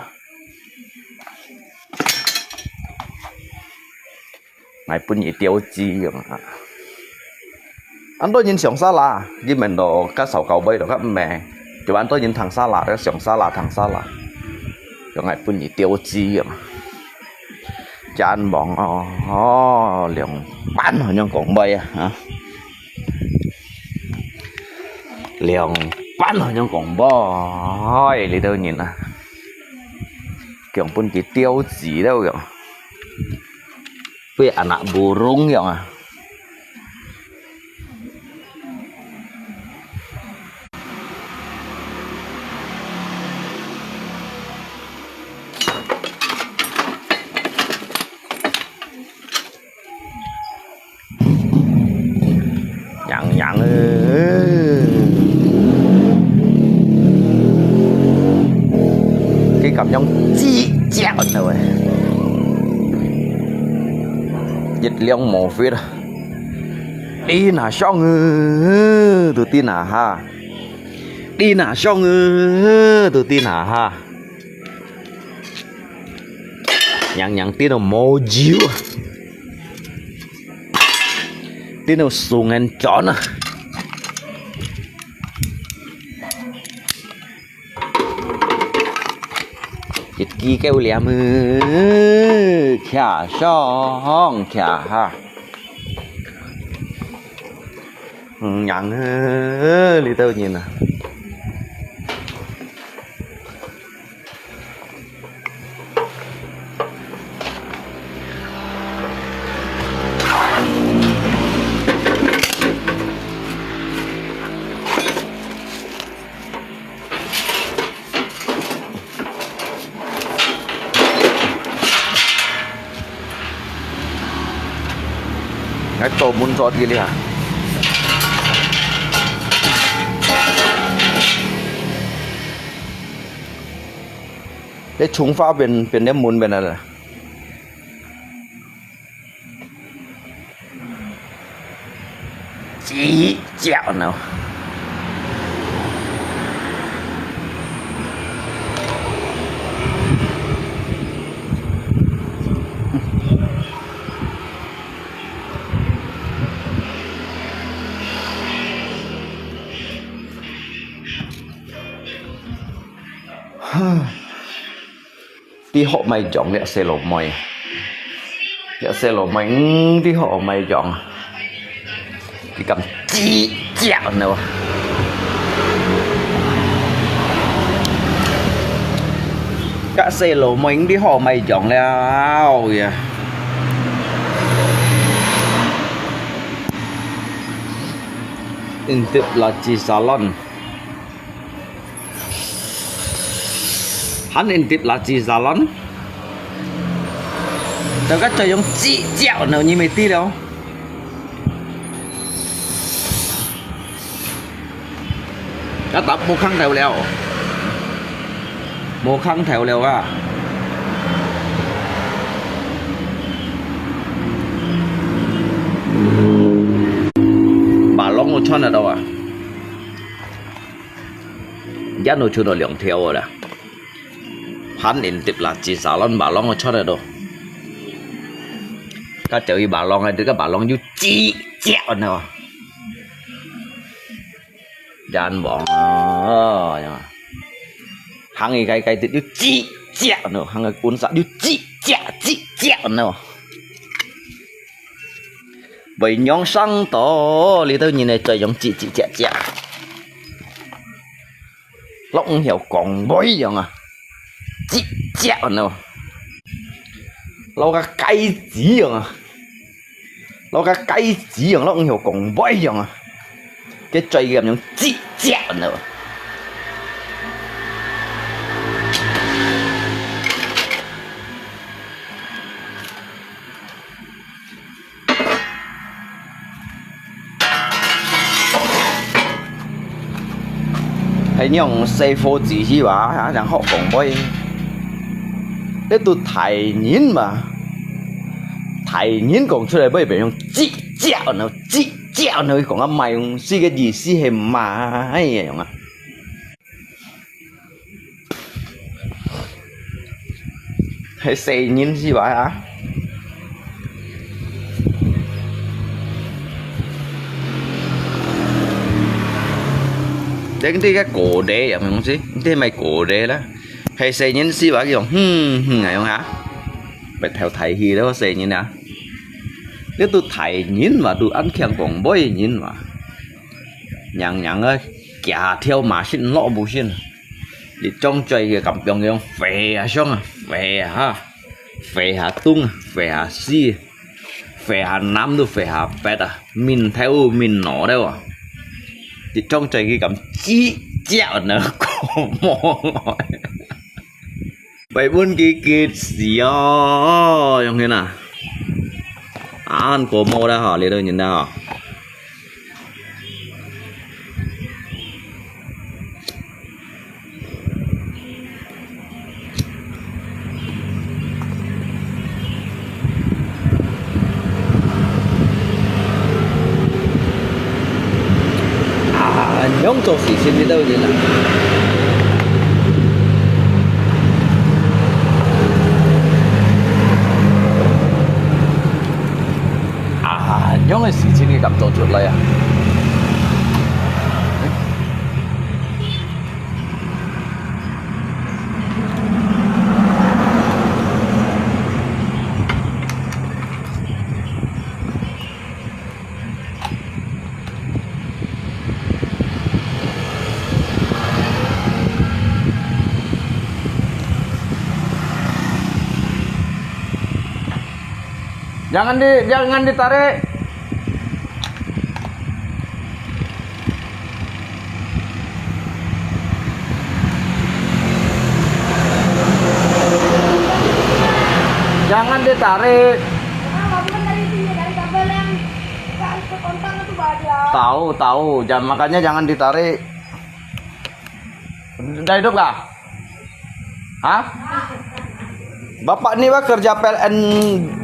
ngay bún đi tiêu chỉ vậy anh tôi nhìn sòng xa là với mình đồ cá sấu cầu bay đồ các mẹ cho anh tôi nhìn thằng xa là cái sòng xa là thằng xa là rồi ngày phun gì tiêu chi mà cha anh bọn liền bán họ nhân còn bay à hả liền bán họ nhân còn bay đi đâu nhìn à kiểu phun gì tiêu gì đâu kiểu anak burung ya nggak? Nhặng cái cặp nhông chi chẹo rồi dịch liông mổ phía đó đi nà xong từ tin nà ha đi nà xong từ tin nà ha nhặng tin nó mô diêu tin nó sùng anh chọn à dịch kia kêu liam khả xong khả ha nhận li tơ nhìn nè cái tổ muốn rót gini hả cái chúng pha bên em muốn bên này là chỉ chẹo nào đi họ mày chọn lẹ xe lột mày đi họ mày chọn cái cầm chi chẹo nào cả xe lột mình đi họ mày chọn leo kìa intip là chi salon hắn intip là chi salon tao có chơi giống chị chẹo nào như mày tí đâu đã tập một khăn thèo leo à bà long một chân ở đâu à giá nó chưa được lượng theo rồi đã hắn intip là chi salon bà long một chân ở đâu các chơi bà long này từ các bà long như chi chẹo nào dàn bọn hàng ngày cái từ như chi chẹo nào hàng ngày cuốn sẵn như chi chẹo nào vậy nhóm sang to lý tôi nhìn này trời giống chi chẹo lóc không hiểu còn bối rồi à chi chẹo nào lâu cái gì rồi à lâu cái gì rồi nó không hiểu còn bối rồi à cái chơi game những chi chẹo nữa hay nhung xây phố chỉ chi quá chẳng họ còn bối cái tôi thầy nhìn mà thầy nhìn còn出来bởi vì用chi chẹo nào còn âm mày xí cái gì xí hềm mà hay vậy không ạ hay xây nhìn gì vậy hả đến cái cổ đế vậy không xí thế mày cổ đế đó hay xây nhìn gì vậy kiểu này không hả phải theo thầy gì đó xây như nào nếu tôi thầy nhìn mà tôi ăn khen còn bối nhìn mà nhàng ơi cả theo mà xin lọ bù xin thì trong chơi cái cầm 병 cái phê à xong à phê ha tung phê à si phải hà nam đâu phải hà pet à mình theo mình nó đâu à thì trong trời cái cảm chi chẹo nữa có mò vậy buôn cái gì à trong thế nào ăn có mò đã hả lấy đâu nhìn đâu nhóm cho xỉ xin đi đâu vậy nè nhóm là xỉ xin đi cầm cho chuột lại à jangan ditarik. Jangan ditarik. Tahu, makanya jangan ditarik. Udah hidup gak? Hah? Bapak ini Pak kerja PLN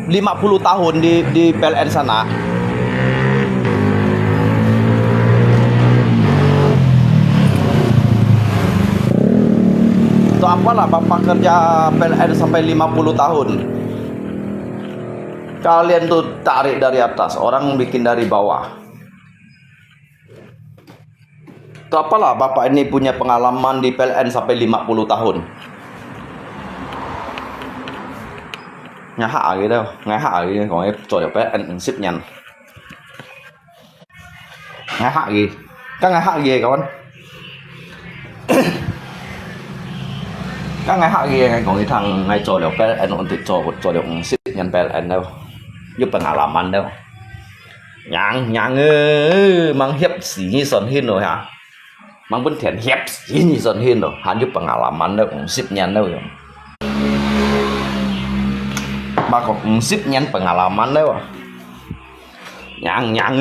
50 tahun di PLN sana. Itu apalah Bapak kerja PLN sampai 50 tahun. Kalian tuh tarik dari atas, orang bikin dari bawah. Itu apalah Bapak ini punya pengalaman di PLN sampai 50 tahun. Ngã hạ cái đâu, ngã hạ cái còn em cho được bé anh ship nhanh. Ngã hạ gì? Các ngã hạ gì các anh? Các ngã hạ gì ngay còn cái thằng ngay cho được bé anh ổn định cho được ship nhanh bé anh đâu, giúp bạn làm ăn đâu. Nhang ơi, mang hiệp xí như sần hin rồi hả? Mang vấn thiện hiệp xí như sần hin rồi, hắn giúp bạn làm ăn đâu, ship nhanh đâu rồi. Ba còn ship nhanh pengalaman đâu à nhang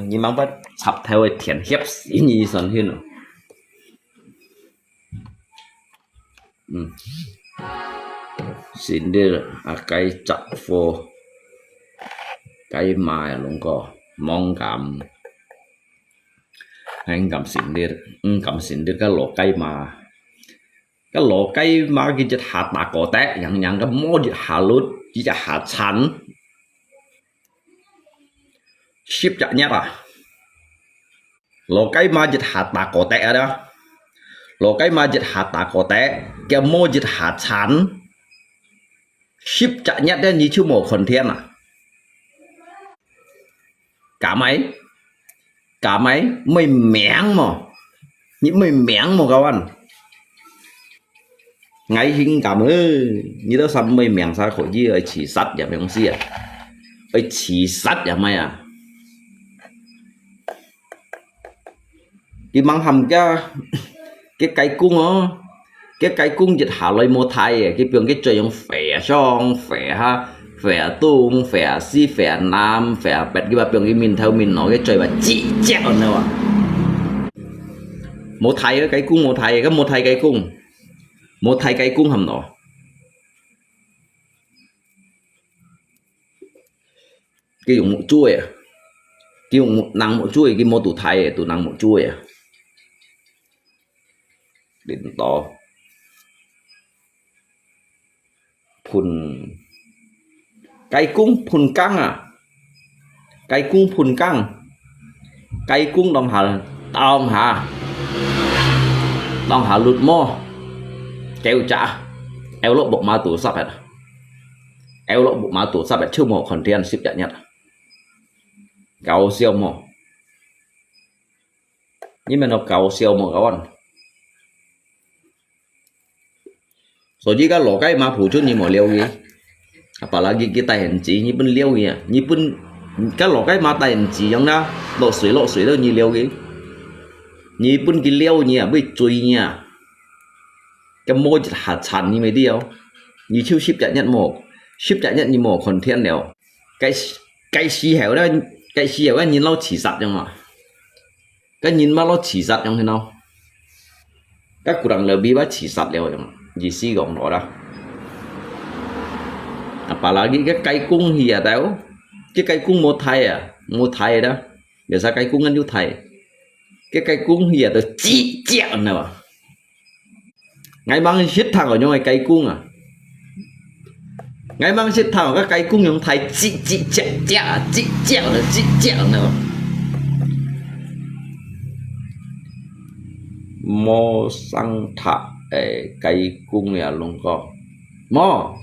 nhưng mà bắt sắp theo thiện hiệp sĩ như sân hin rồi xin đi cái chặt phô cái mai luôn có mong cảm anh cảm xin đi cái lỗ cái lỗ cây mà cái chất hạt bạc cổ té nhận cái mô dịch hạt lút chỉ là hạt sắn ship chặt nhất à lỗ cây mà dịch hạt bạc cổ té đó lỗ cây mà dịch hạt bạc cổ té cái mô dịch hạt sắn ship chặt nhất đấy như chú một phần thiên à cả mấy mày mẻng mà những mày mẻng mà các anh ngay hình cảm ơi như đó sao mày mèng sao khỏi gì ở chỉ sắt vậy mày không gì à ở chỉ sắt vậy mày à cái mang hầm cái cây cung á cái cây cung dịch hạ lấy một thay cái đường cái trời ông phẻ xong phẻ ha phẻ tung phẻ si phẻ nam phẻ bẹt cái bà đường cái mình theo mình nói cái trời bà chỉ chẹo nữa à một thay cái cung một thay cái cung một thay cây cung hầm nọ cái dùng một chuối à cái dùng một năng một chuối cái mô tủ thay tủ năng một chuối à đến to phun cây cung phun căng à cây cung phun căng cây cung đồng hà lụt mò kéo trả eo lộ bộ ma tủ sắp hết eo lộ bộ ma tủ sắp hết chưa một phần tiền ship chạy nhất cầu siêu một nhưng mà nó cầu siêu một các bạn rồi chỉ có lỗ cái mà phủ chút như một liều gì apalagi kita henci ni pun liau ya ni pun kalau cái mata henci yang na lộ水đâu ni liau cái ni pun cái liau ni à bị chui nha cái môi hạt chắn ni mới điêu ni chiêu ship chạy nhận ni mồ còn thiên liao cái xì hẻo đó cái nhìn lâu chỉ sạch trong mà cái nhìn mà lâu chỉ sạch trong thế nào các cụ đằng lờ bi bắt chỉ sạch liao trong gì xí gọng đó đó apalagi cái cây cung hìa tao cái cây cung một thầy đó để sao cây cung ăn vô thầy cái cây cung hìa tao chỉ chẹo nào ngay băng hít thằng ở trong cây cung à ngay băng hít thằng ở các cây cung trong thầy chỉ chẹo nào mô sang thạ cây cung này luôn có mô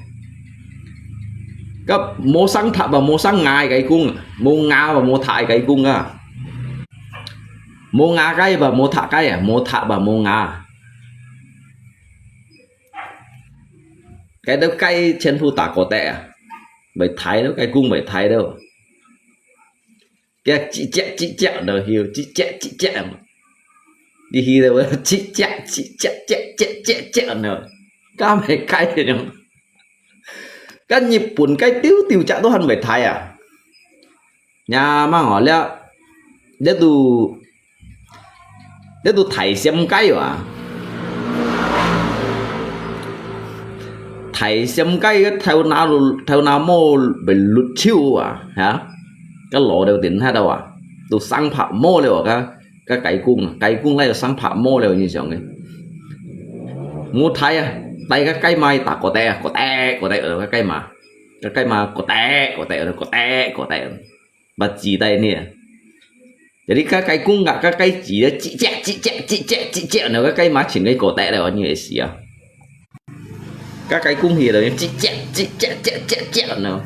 cái mô sang thạ và mô sang ngài cây cung mô ngà và mô thại cây cung à mô ngà cây và mô thạ cây à mô thạ và mô ngà cái đó cây trên phu tả cổ tệ à bởi thái đó cây cung bởi thái đâu cái chị chẹo đâu hiểu chị chẹo đi hi đâu chị chẹo nữa cá mày cây thì nhung cái nhịp buồn cái tiêu chả tốt hơn bởi thái à nhà mà hỏi là để tu thầy xem cái à thầy xem cái theo nào mô bị lụt chiêu à hả cái lỗ đều tỉnh hay đâu à tu sang phạm mô đều à cái cây cung này là sang phạm mô đều như vậy này mua thầy à tay cái mai tạc cổ tè ở cái cây mà cổ tè và chỉ tay nè jadi cái cung ngạ cái cây chỉ là chị chẹo nữa cái má chỉ cái cổ tè này như vậy xí à các cái cung hìa rồi chị chẹo nữa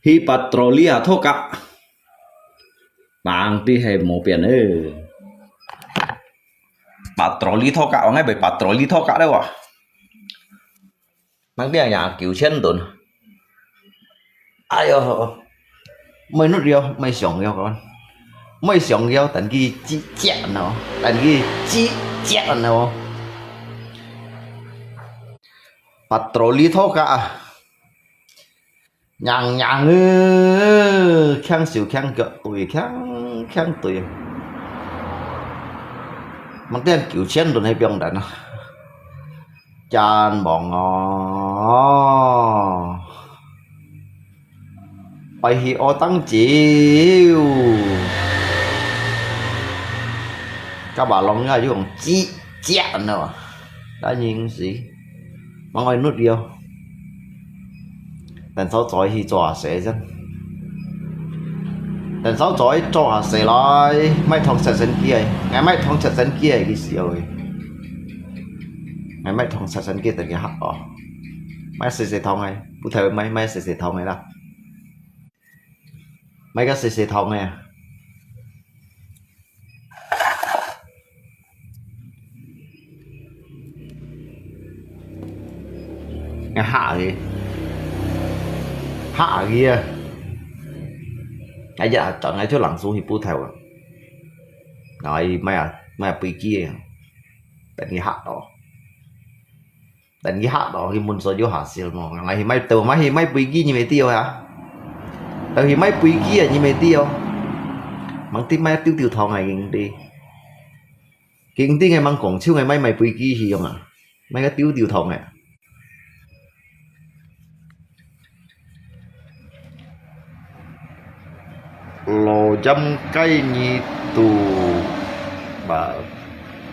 hi patroli à thô cạ bang ti hay một biển ơi patroli thọ cả ngay bị patroli thọ cả đâu à mang tiếng nhà cứu chân tụi ai ơ mày nút riêu mày sống riêu con mày sống riêu tận cái chi chẹt nào tận cái chi chẹt nào patroli thọ cả nhàng nhàng khang xỉu khang cỡ tuổi khang tuổi mang tiếng cứu chân tụi hay biong đàn chan bọn ngò bay hi ô tăng chiều các bà lòng ra chứ còn chi chẹt nào đã nhìn gì mang ai nút điêu đàn sáu chói hi cho sẽ dân đàn sáu chói cho sẽ lại mấy thằng sạch sân kia ngày mấy thằng sạch sân kia cái gì rồi ngày mấy thằng sạch sân kia từ cái hạt đó mấy sạch thằng này bữa thời mấy sạch thằng này đó mấy cái sạch thằng này ngày hạ kia ngày giờ chọn ngày thứ lặng xuống thì bữa theo rồi mấy bị kia đánh cái hạt đó thì muốn số vô hạt xíu mà ngày thì mấy từ mấy bị kia như mấy tiêu hả từ thì mấy bị kia như mấy tiêu mang tí mấy tiêu thòng này đi kinh tí ngày mang cổng chiếu ngày mấy bị kia gì không à mấy cái tiêu thòng này lò chăm cây nhị tù bà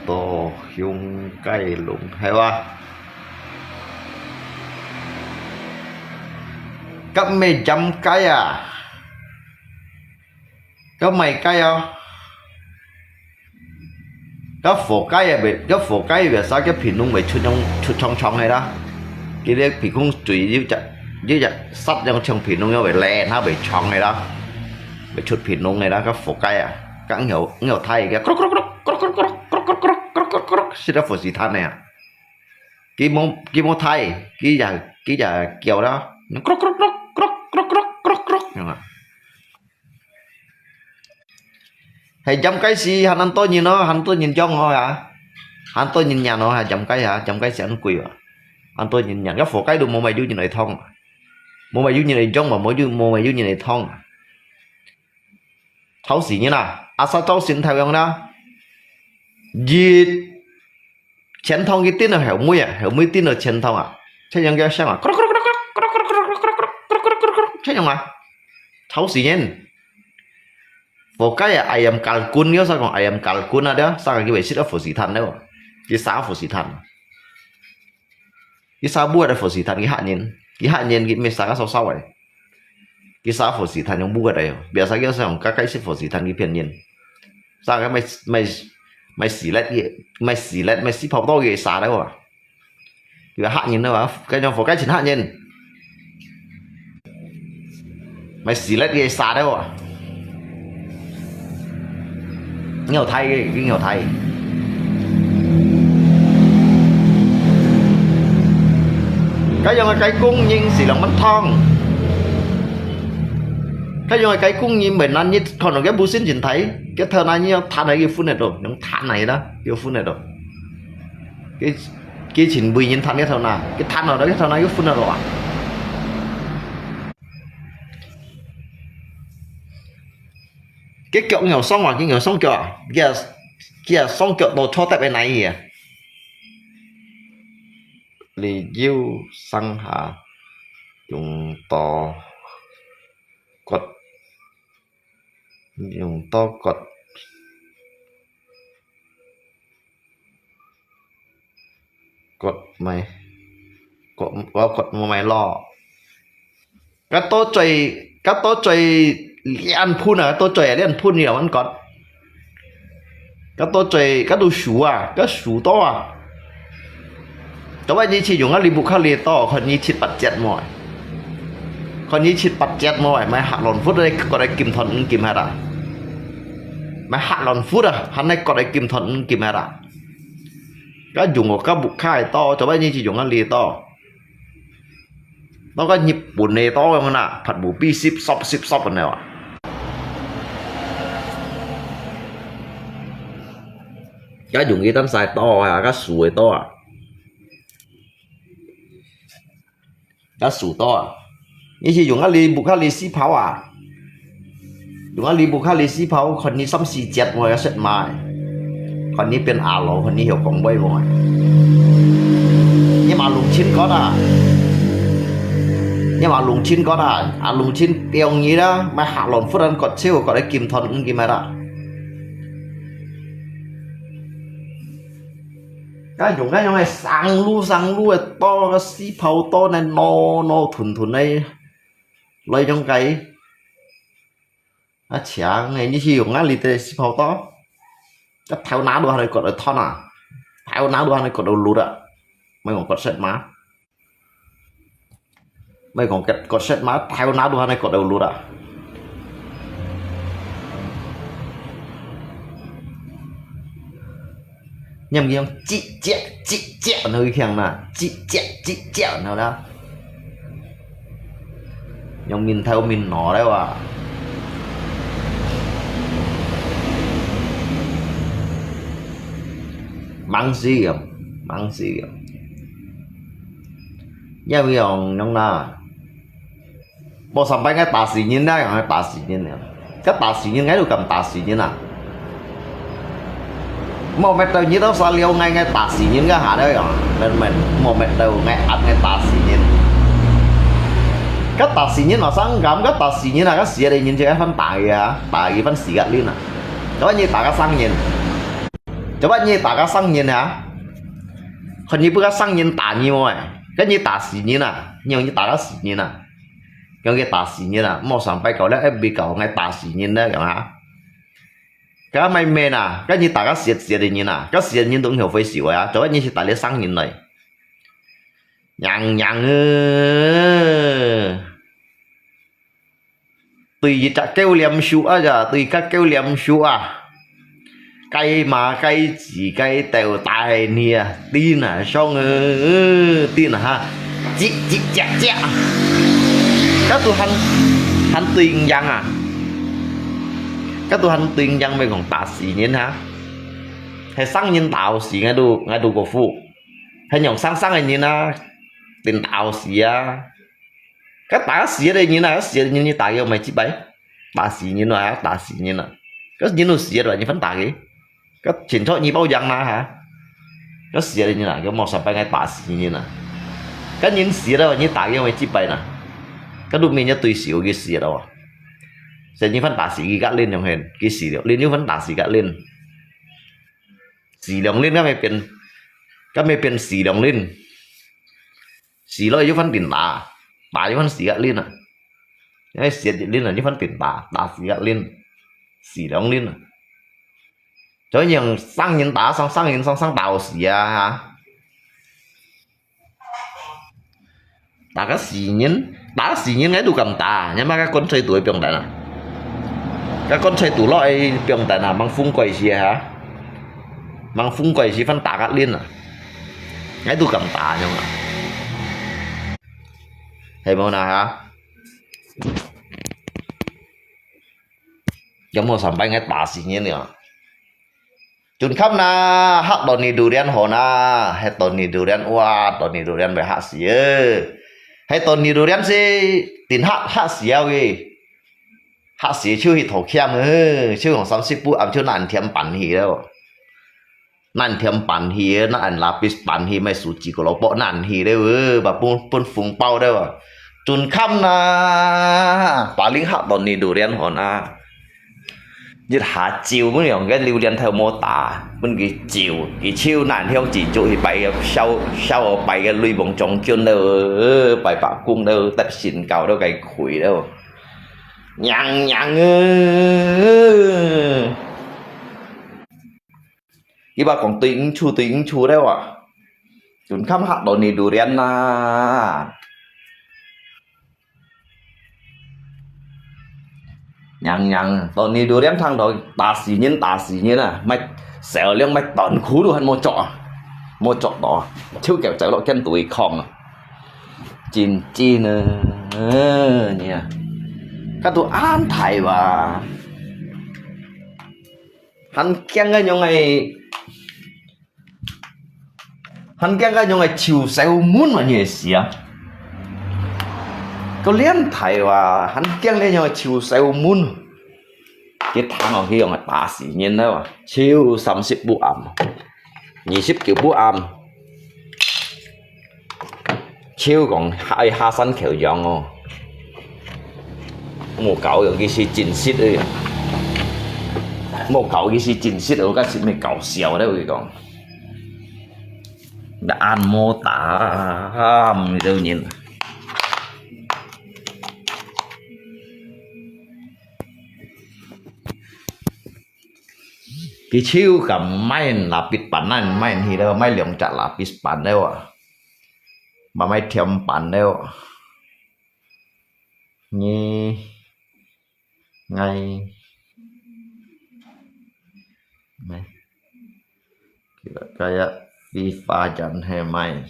tổ hiung cây lụng hay ba các mày chăm cây à các mày cây không các phổ cây à các phổ cây về sao cái phỉ nung mày chút trong này đó cái đấy phỉ không tùy dưới chặt sắt trong phỉ nung nó phải lè nó phải trong này đó bị chút phỉ nung này đó các phổ cây à các nhiều thay cái sẽ ra phổ xì than này à cái món thay cái giờ kiểu đó nó hay chấm cái gì hắn tôi nhìn nó hắn tôi nhìn trong thôi à hắn tôi nhìn nhà nó hả chấm cái sẽ ăn quỳ à hắn tôi nhìn nhà cái phổ cái đồ mua mày du như này thông mua mày du như này trong mà mua mày du như này thông thấu gì như nào à sao thấu xin theo ông đó gì chén thông cái tin là hiểu mũi tin là chén thông à thế nhưng cái sao à thế nhưng mà thấu gì nhỉ vô cái à ai em calcul nhớ sao còn ai em calcul à đó sao cái bài xích đó phổ sĩ thần đâu cái sáu phổ sĩ thần cái sáu bua là phổ sĩ thần cái hạ nhiên cái mấy sáu sau vậy cái sáu phổ sĩ thần trong bua đây bây giờ cái sao các cái xích phổ sĩ thần cái phiền nhiên sao cái mày xỉ lết mày xí pháo to cái sáu đấy à cái hạ nhiên đâu à cái trong phổ cái chính hạ nhiên mày xỉ lết cái sáu đấy à nhiều thay cái nhiều thay cái dòng cái cung nhưng xì lòng bánh thon cái dòng cái cung nhưng mình ăn như còn là cái bút xin nhìn thấy cái thơ này như than này cái phun này rồi những than này đó cái phun này rồi cái chỉnh bùi nhìn than cái thơ nào cái than nào đó cái thơ này cái phun này rồi cái kiểu nhỏ xong rồi cái nhỏ xong kiểu kia xong kiểu đồ cho tại bên này kìa lý yêu sang hạ dùng to cột mày cột mày lo cái tốt chơi ăn phun à tôi chơi ăn phun nhiều ăn còn cái tôi chơi cái đồ sủ à cái sủ to àแต่ว่านี่ชีอยู่งั้นรีบุคลีต่อคนนี้ชิดปัดเจ็ดหมอยคนนี้ชิดปัดเจ็ดหมอยไม่หักหล่นฟุตเลยก็ได้กิมทอนกิมฮะด่าไม่หักหล่นฟุตอ่ะฮันได้ก็ได้กิมทอนกิมฮะด่า cái dùng của các bục khai to cho bao nhiêu chỉ dùng ăn lì to nó có nhịp buồn này to không nè phật bù pi ship shop này ạ cái dùng cái tấm xài to à cái sủi to à cái sủi to à như chỉ dùng ăn lì bục khai lì ship pháo à dùng ăn lì bục khai lì ship pháoคนนี้ซ้ำสี่เจ็ดวันก็เสร็จมาคนนี้เป็นอาโลคนนี้เหี่ยวของใบบ่อยnhưng mà lùng chín có đó nhưng mà lùng chín có đó à lùng chín tiêu nhí đó mà hạ lồn phút ăn cọt siêu có đấy kim thon cũng kim mà đó cái dùng cái này sang lu to cái xí phao to này no thùn này lấy trong cái à chả ngày như chỉ dùng cái lít xí phao to cái thao ná đua này cọt ở thon à thao ná đua này cọt đầu lụt à mấy còn cọt set má mấy còn cọt set má theo ná đua này cọt đầu lụt à nhầm gì không chị chẹo nơi khiang nè chị chẹo nào đó nhầm mình theo mình nó đấy à mang gì không nhà bây giờ nông na bộ sampai cái tà xì nhìn đấy cái tà xì nhìn này cái tà xì nhìn cái đâu cầm tà xì nhìn à một mét đầu như đó sao liêu ngay tà xì nhìn cái hả đấy à nên mình một mét đầu ngay ăn ngay tà xì nhìn cái tà xì nhìn mà sáng cảm cái tà xì nhìn là cái xì đây nhìn cho cái phân tải à tải phân xì gạt lên à cho như tả cái sang nhìn cho như tả cái sang nhìn hả hình như bữa cái sang nhìn tả nhiều rồi cái như tả xì như nè nhiều như tả cái xì như nè cái tả xì như nè một sản bay cầu đấy em bị cầu ngay tả xì như đấy hả cái may mê nè cái như tả cái xì như nè cái xì như đúng hiểu phải xỉu à cho như tả lấy sang nhìn này nhằng tùy gì chả kêu liềm shu à giờ tùy các kêu liềm shu à cây mà cây chỉ cây tèo tài nè tin à xong tin à ha chị chẹt các tụi hắn tiền giang à các tụi hắn tiền giang mới còn tạ xỉ nhiên hả hay sang nhiên tạo xỉ ngay đủ cổ phụ hay nhỏng sang này như na tiền tạo xỉ à các tạ xỉ ở đây như na xỉ như tạ yêu mày chỉ bấy tạ xỉ như nào tạ xỉ như nào các như nó xỉ rồi như phấn tạ cái cái chuyển cho như bao giang na hả cái xì đây như nào cái một sản phẩm ngay tả xì như nào cái những xì đó như tả cái mấy chi bài nè cái đôi mình nhớ tùy xỉu cái xì đó sẽ như phân tả xì gạt lên trong hình cái xì được lên như phân tả xì gạt lên xì đồng lên các màyเป็นxì đồng lên xì lo như phân tiền tả như phân xì gạt lên à cái xì lên là như phân tiền tả xì gạt lên xì đồng lên à cho những sang nhân đá sang đào xì à hả đá cái xì nhân cái đủ cầm tà nhưng mà các con chơi tuổi 병 đại nè các con chơi tuổi loại 병 đại nè mang phun quẩy xì hả mang phun quẩy xì phân tà gạt liên à cái đủ cầm tà nhưng mà thấy không nào hả giống một sản phẩm cái tà xì nhân nữaจุดค่ำนะฮักตอนนี้ดูเรียนหอนะให้ตอนนี้ดูเรียนว่าตอนนี้ดูเรียนไปฮักเสียให้ตอนนี้ดูเรียนสิตินฮักเสียเว้ยฮักเสียชื่อหิถกเข้มชื่อของ30ปุ๊บชื่อนันเทียมปั่นหีแล้วนันเทียมปั่นหีนั่นลาปิสปั่นหีไม่สูจิก็เราเปาะนันหีได้แบบปุ่นฝุ่งเป้าได้ว่ะจุดค่ำนะปาลิงฮักตอนนี้ดูเรียนหอนะยึดหาจิวมันอย่างcái lưu liên theo mô tảมันcái chiêu nạn theo chỉ chỗ thì bài sau bài cái lui bóng trống chân đâu bài bạc cung đâu tập xỉn cầu đâu cái khủy đâu nhằng cái bà còn tính chú đâu à chúng khám hạt đồ này đủ đen à nhằng tอนนี้ดูเรียนทางดอกตาสีเงี้ยน่ะไม่แซวเรื่องไม่ตอนคูดูหันโมเจาะ mua chọn đó chưa kẹo chạy lộ chân tuổi không chín chín nè các tụi an thầy và hắn keng cái nhau ngày chiều sao muốn mà nhẹ xía có liên thầy và hắn keng lên nhau chiều sao muốn cái thằng ở kia mà ta xỉ nhiên đâu chiều 30 bộ ẩm 20 kiểu bộ ẩm chiều còn hai ha sân kiểu dòng哦một cậu cái gì chính xít ấy một cậu cái gì chính xít ở cái gì mới cậu xèo đấy cái con đã ăn mô tả người đâu nhìn cái chiêu cầm máy là bịt bản này máy thì đâu máy lượng trả là bịt bản đâu à mà máy thiểm bản đâu như ngay này cái FIFA chẳng hay mày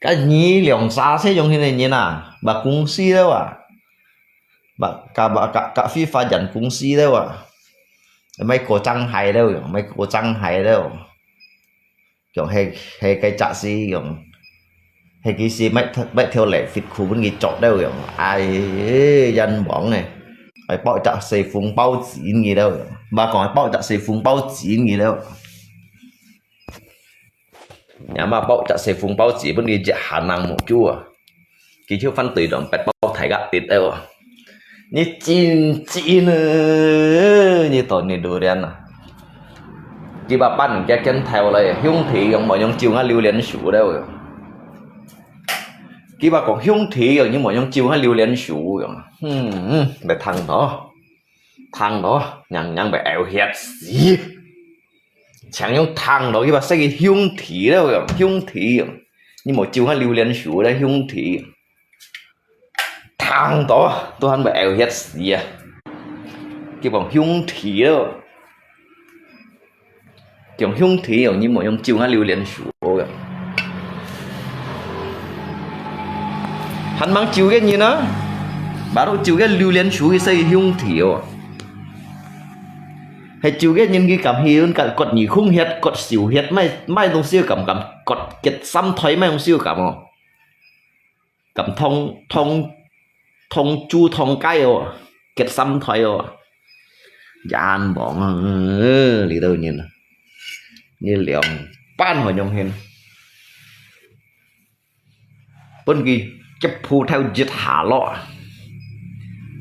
cái nhí lượng xa sẽ dùng thế này như nào bà công ty đâu à bà cả FIFA chẳng công ty đâu à mấy cô trăng hay đâu mấy cô trăng hay đâu kiểu hay cái chả gì kiểu hay cái gì mấy theo lệ fit khu bên cái chỗ đâu kiểu ai dân bóng này phải bao chặt xây phùng bao chín gì đâu bà còn bao chặt xây phùng bao chín gì đâu nhà mà bao chặt xây phùng bao chín bên cái hà năng một chút à cái chiếu phân tử đồng bẹt bao thải gạt tịt đâu như chín như tội này đồ đen à chỉ bà bắt cái chân theo lại hung thị giống mọi nhóm chiều ngã lưu liên sủ đâu khi bà còn hung thị rồi nhưng mọi nhóm chiều ngã lưu liên sủ để thằng đó nhằng bị eo hẹp gì chẳng những thằng đó khi bà sẽ cái hung thị đâu hung thị nhưng mọi chiều ngã lưu liên sủ đây hung thị thằng đó tôi hắn bị eo hết gì à cái bọn hung thị đó kiểu hung thị ở như một ông chiều hắn lưu liên số hắn mang chiều cái gì nó bà đâu chiều cái lưu liên số cái xây hung thị hay chiều cái nhân cái cảm hiền cả cột nhỉ không hết cột xỉu hết mai đông siêu cảm cột kết xăm thấy mai đông siêu cảm cảm thông chu thông cái kết xăm thôi gian bọn lì đâu nhìn như liệu ban vào nhông hiền bên kia chấp phu theo giết hạ lọ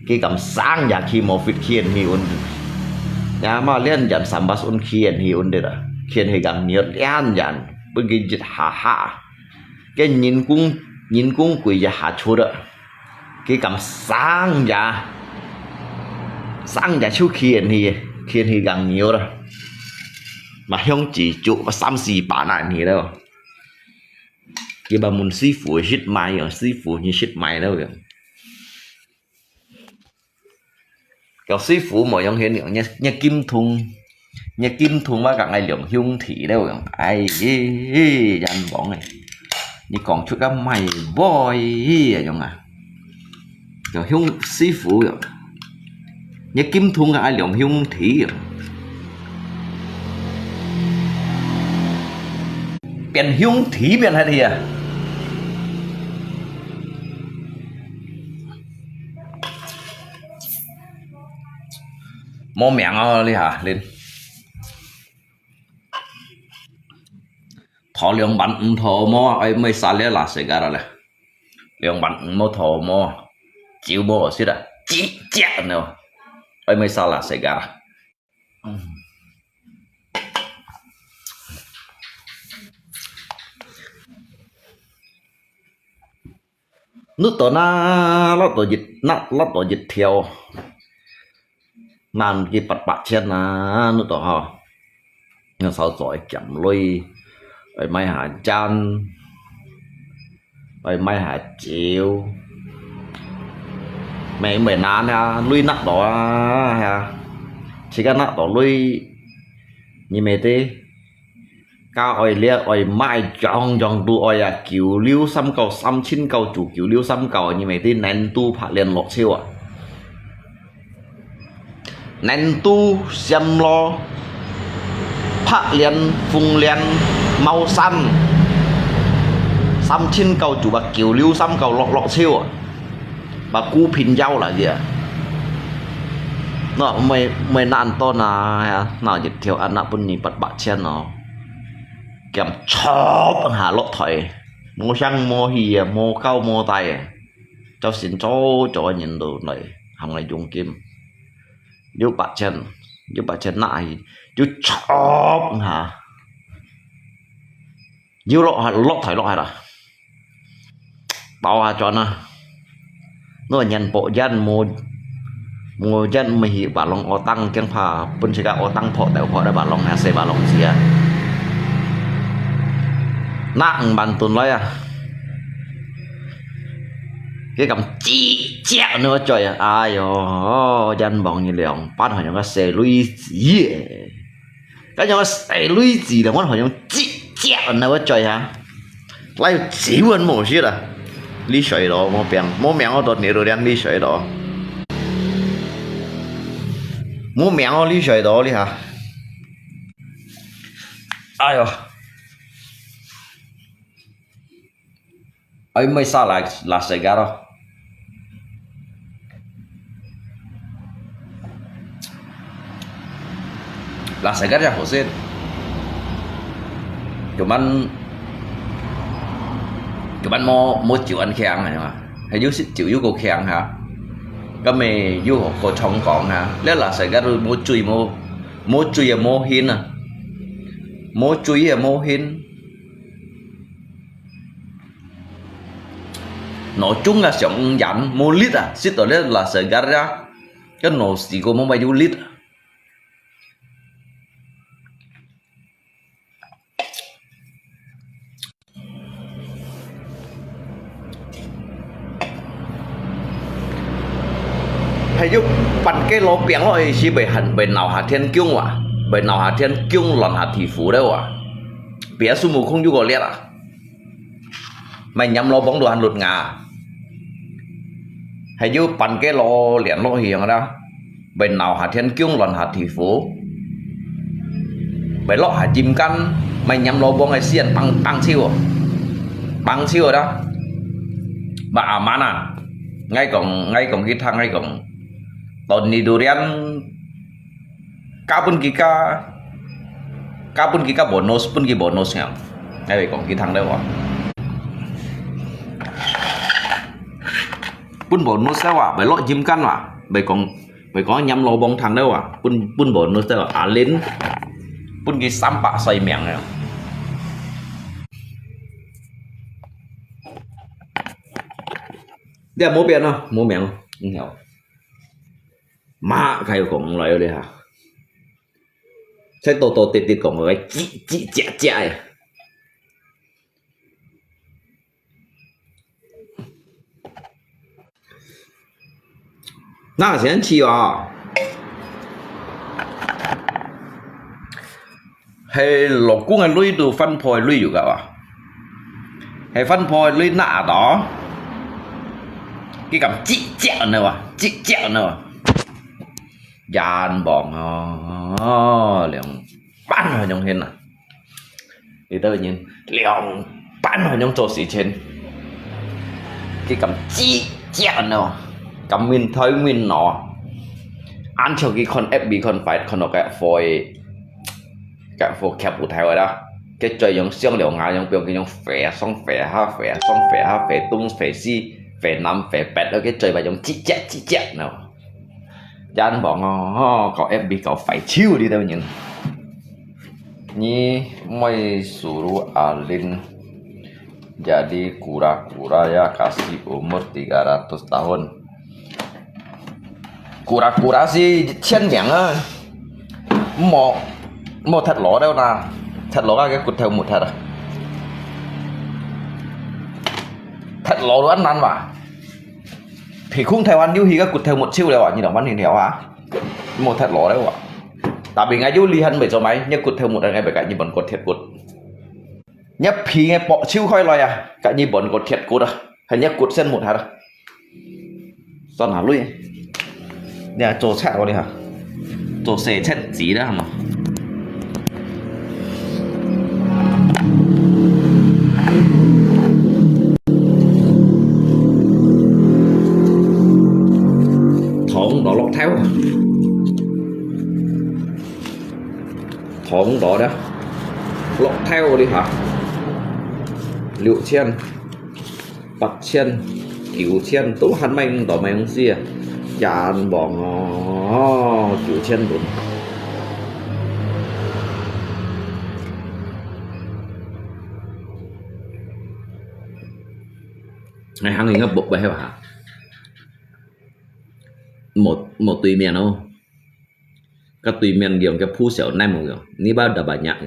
cái cảm sáng nhà khi một việc khiên hi ôn nhà mà liên dàn sắm bát ôn khiên hi ôn đây là khiên hi cảm nhiệt an dàn bên kia giết hạ cái nhìn cung quỷ nhà hạ chua đó cái cảm sáng chú khiên hi càng nhiều rồi mà không chỉ trụ và xăm xì bản này thì đâu cái bà muốn sư phụ shit mày ở sư phụ như shit mày đâu kìa kiểu sư phụ mọi giống hiện tượng nhà kim thùng mà cả ngày lượng hung thị đâu kìa ai dàn bóng này như còn chút các mày boy ở trong à kiểu hung sư phụ kìa nhà kim thùng cả ai lượng hung thị kìa biển hung thí biển hay gì à mò miệng đi hả lên thọ lượng bắn thọ mò ấy mới xa lẽ là sẽ ra rồi lượng bắn mò thọ mò chịu mò xí đã chỉ chết nào ấy mới xa là sẽ ra nước tổ na lót tổ dịch theo màn cái bạt trên na nước tổ họ nó sao giỏi chậm lui rồi mai hạ chan rồi mai hạ chiều mày nán nha lui nát đó ha chỉ cần nát đó lui như mày thế cao oi lia oi mai chong chong tu oi à kiểu liu xăm cầu xăm chín cầu chủ kiểu liu xăm cầu như mày tin nén tu phạt liền lọt siêu à nén tu xem lo phạt liền phung liền màu xanh xăm chín cầu chủ bạc kiểu liu xăm cầu lọt lọt siêu à bà cú pin dao là gì à nó mày nạn to na nào dịch theo anh nào bên nhìn bật bạc chen nó kèm chóp hà lót thầy mua xăng mua hì mua cao mua tay cho xin cho nhìn đồ này hàng ngày dùng kim giúp bạc chen lại giúp chóp hà giúp lót thầy là bảo hà cho nó nhận bộ dân mua dân mà hiểu bà lòng ở tăng kiên phà bên chỉ cả ở tăng thọ tại họ đã bà lòng hà xây bà lòng gì à nặng bàn tuần lấy à cái cầm chi chẹo nữa trời à ai yo dân bọn như liền bắt họ những cái xe lui gì cái những cái xe lui gì là bắt họ những chi chẹo nữa trời hả lấy chỉ quên một xíu là lý水咯冇名我到你度练lý水咯冇名我lý水咯你吓哎呦ấy mới sao là xảy ra đâu là xảy ra khổ xin chúng anh mua chịu ăn khen này mà hay dưới chịu dưới cô khen hả cái mày dưới cô trong còn hả nếu là xảy ra rồi mua chui mua hin à mua chui mua hin nói chung là sống dặn mua lít à xích ở đây là xảy ra cái nổ xì của mua bao nhiêu lít hay giúp bắn cái lỗ biển rồi chỉ bởi nào hà thiên kiêu à bởi nào hà thiên kiêu lòn hà thị phú đâu à bé số mù không giúp gọi liệt à mày nhắm lỗ bóng đồ hành lụt ngà hay giúp bắn cái lỗ liền lỗ hiền đó bởi nào hà thiên kiêu lòn hà thị phú bởi lỗ hà chim căn mày nhắm lỗ bóng hay xiên băng siêu đó bà à má à ngay cổng cái thang ngay cổng tòn ni durian kapun kika bonus pun ki bonus nha ngay về cổng cái thang đâu à pun bonus đâu à bởi loại chim căn à bởi có nhắm lô bông thang đâu à pun bonus đâu à lên pun ki sampak xoay miệng này để mua biển không mua miệng không hiểu mà cái cũng lại đây hả sẽ tổ tịt cũng cái chị chẹ那神奇啊hay lộc cũng là lui từ phân phối lui juga à hay phân phối lui nạ đó cái cầm chị chẹo nữa dàn bọn liền bán vào trong hình à thì tự nhiên liền bán vào trong chỗ xí trên cái cầm chị chẹo nữa cầm mình thấy mình nó ăn cho cái con FB con phải con nó cái phôi kẹp của thầy rồi đó cái chơi giống xương liều ngà giống biểu cái giống phẻ xong phẻ tung phẻ si phẻ năm phẻ bẹt ở cái chơi và giống chị chẹt nào jangan bohong kau FB kau phải chill đi đâu nhìn ni mai suruh Alin jadi kura-kura ya kasih umur 300 tahun kura-kura sih chen miệng á một thật lỗ đâu nè thật lỗ cái cụt theo một thật à thật lỗ đồ ăn mà thì không theo ăn như thì các cụt theo một siêu đâu ạ như đó bán hình theo hả một thật lỗ đấy ạ tại vì ngay du li hân bởi cho máy nhưng cụt theo một ngày bởi cả như bọn cụt thiệt cụt nhấp phí nghe bỏ chiêu khơi loài à cả như bọn cột thiệt cột à hay nhấp cột sen một hả đâu son hả lui nè chỗ chạy vào đi hả chỗ xe chết gì đó mà thỏng đó lọt theo thỏng đó đó lọt theo đi hả liệu chen bật chen kiểu chen tú hắn mình đỏ mày không gì à dàn bỏ ngó kiểu chen đúng này hàng người ngấp bụng vậy hả một tùy miền không các tùy miền kiểu cái phu xẻo này một kiểu ní bao đập bà nhạc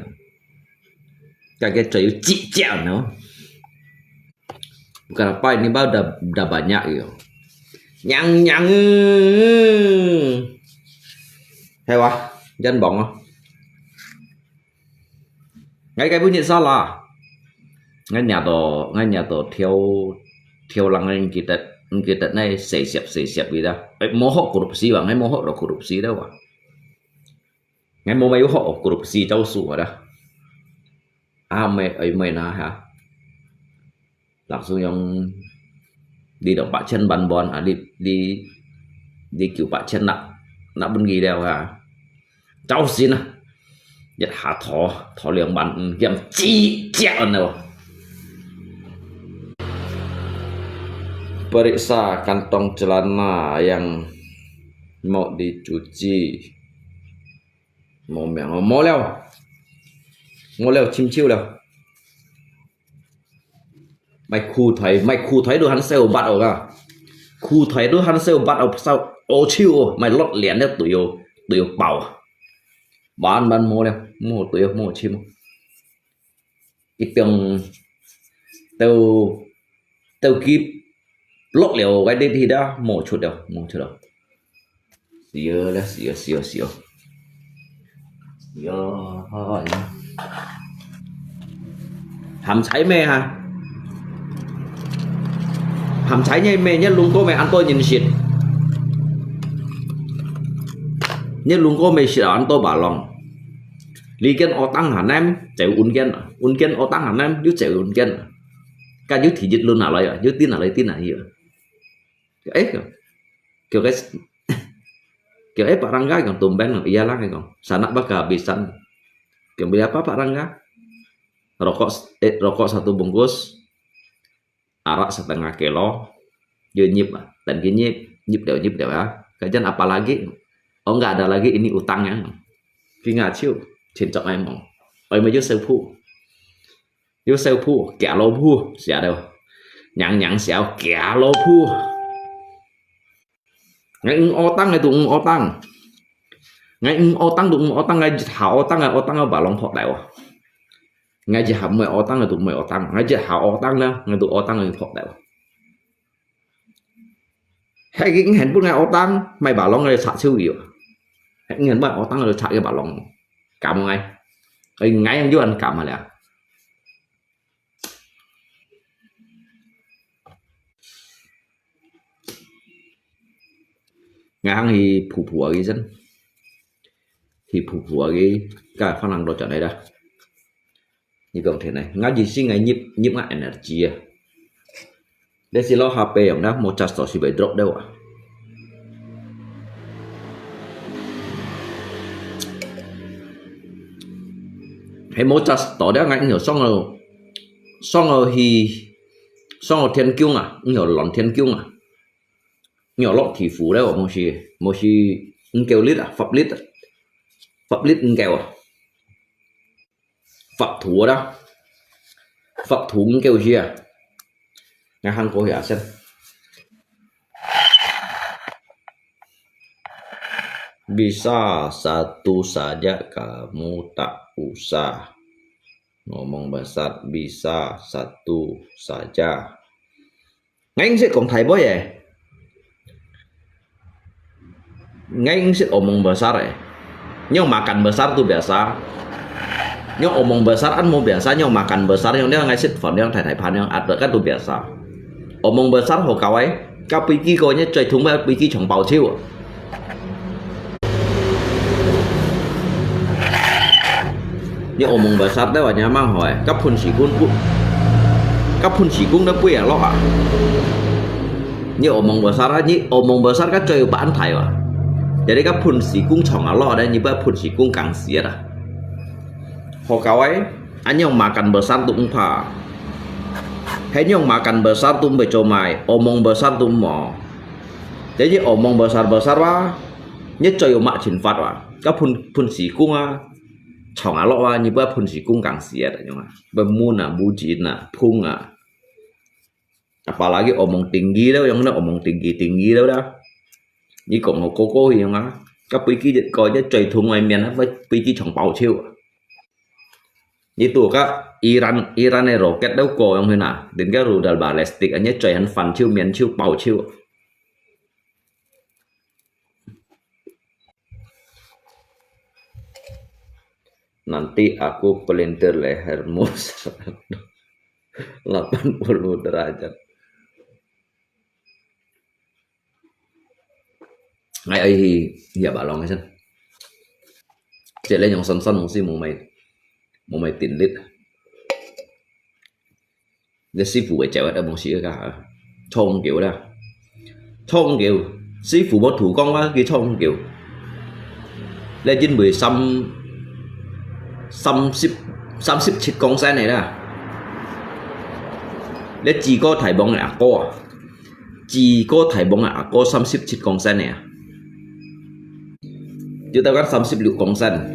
cái trời chị chẹo nó cái bay ní bao đập bà nhạc kiểu nhang nhang hay quá dân bóng không ngay cái bữa nhị sao là ngay nhà tổ theo lăng anh kita này xây xẹp gì đó mô hộ korupsi và ngay mô hộ là korupsi đâu à ngay mô mấy hộ korupsi châu sủa đó mày na hả langsung yang đi động bạc chân bàn bòn à đi kiểu bạc chân nặng bên gì đâu hả châu xin à giật hạ thọ liền bàn game chi chẹo nào periksa kantong celana yang mau dicuci mau leo chim chiêu leo mày khu thấy đồ hắn sale bắt ở cả khu thấy đồ hắn sale bắt ở sao ô chiêu mày lót liền đấy tụi yêu bảo bán mua leo mua tụi yêu mua chim ít tiếng tao kịp lót liều cái đây thì đã mua chút đâu xíu hàm cháy mê ha hàm cháy nhây mê nhất luôn cô mày ăn tôi nhìn xịt nhất luôn cô mày xịt ăn tôi bảo lòng lý kiến ở tăng hẳn em chạy un kiến ở tăng hẳn em chứ chạy un kiến cái chứ thì dịch luôn nào lại chứ tin nào gì ấy kiểu cái kiểu ấy parangga yang tumben yang iyalah kan sanak baka bisan kiểu beli apa parangga rokok satu bungkus arak setengah kilo dia nyip dan gini nyip deh ya kajian apa lagi oh nggak ada lagi ini utangnya khi chiêu trên trọng em ơi mấy chú sale phu kẻ lô phu xẻ đâu nhặng xẻo kẻ lô phu ngay ô tăng này tụng ô tăng ngay ô tăng tụng ô tăng ngay hảo ô tăng ở bà long thọ đại ngay chỉ hảo mười ô tăng là tụng mười ô tăng ngay chỉ hảo ô tăng đó ngay tụng ô tăng là thọ đại hay cái hẹn bữa ngày ô tăng mày bà long này sạ siêu nhiều hẹn hẹn bà ô tăng là sạ cái bà long cảm ngay ngay anh vô anh cảm mà lẽ ngang thì phủ ở cái dân thì phủ ở cái khả năng đồ chọn này đó như công thể này ngang gì xin ngày nhịp ngại energy đây xin lo HP ông đó một chặt si bị drop đâu à hay một chặt tỏ đó ngay hiểu xong rồi thì xong rồi thiên kiêu à hiểu lòn thiên kiêu à nhỏ lọt thì phủ đấy một si kêu lít à phập lít kêu à phập thủ đó phập thủ kêu gì à nhà hàng cô hiểu xem bisa satu saja kamu tak usah ngomong besar bisa satu saja ngay sẽ còn thầy bố vậy ngay sih omong besar ya. Yang makan besar tuh biasa. Yang omong besar kan mau biasa, yang makan besar, yang dia ngasih phone, yang thải pan, yang ada kan tuh biasa. Omong besar hồ cậu ấy, các bí kí coi nhé, chơi thúng với bí kí chồng bào chiêu. Nhưng omong besar đấy, nhà mang hỏi, các phun sĩ quân đã quê lo à? Nhưng omong besar các chơi bán thải à? Jadi các phun sĩ quân chồng lo đấy, như vậy phun sĩ quân càng xía à? Hồ cậu ấy, anh yang makan besar tuh umpa. Hanya yang makan besar tuh becomai, omong besar tuh mau. Jadi omong besar wah, nhất chơi mak chính phát wah. Các phun sĩ cung à, chồng á lọ wah, như vậy phun sĩ cung càng xía đấy nhung à. Bemun à, bujin à, phung à. Apalagi omong tinggi đó, yang omong tinggi đó dah. Như cộng hồ cô thì nhung à. Các bí kí coi nhất chơi thùng ngoài miền với bí kí chồng bào chiêu. Itu kak Iran roket đâu có yang hina đến cái rudal ballistic anh chơi hắn phản chiêu miền chiêu bào chiêu. Nanti aku pelintir lehermu 80 derajat. Ngày ấy thì giờ bảo lòng hay sao? Chạy lên những sân một xí một mày tiền lít. Để sư phụ phải chạy ở một xí cả thông kiểu đó. Thông kiểu sư phụ bó thủ công á cái thông kiểu. Lên trên 10 xăm chít con xe này đó. Để chỉ có thải bóng là cô. Chỉ có thải bóng là cô xăm chít con xe này. Chúng ta có 30 liệu con xe này.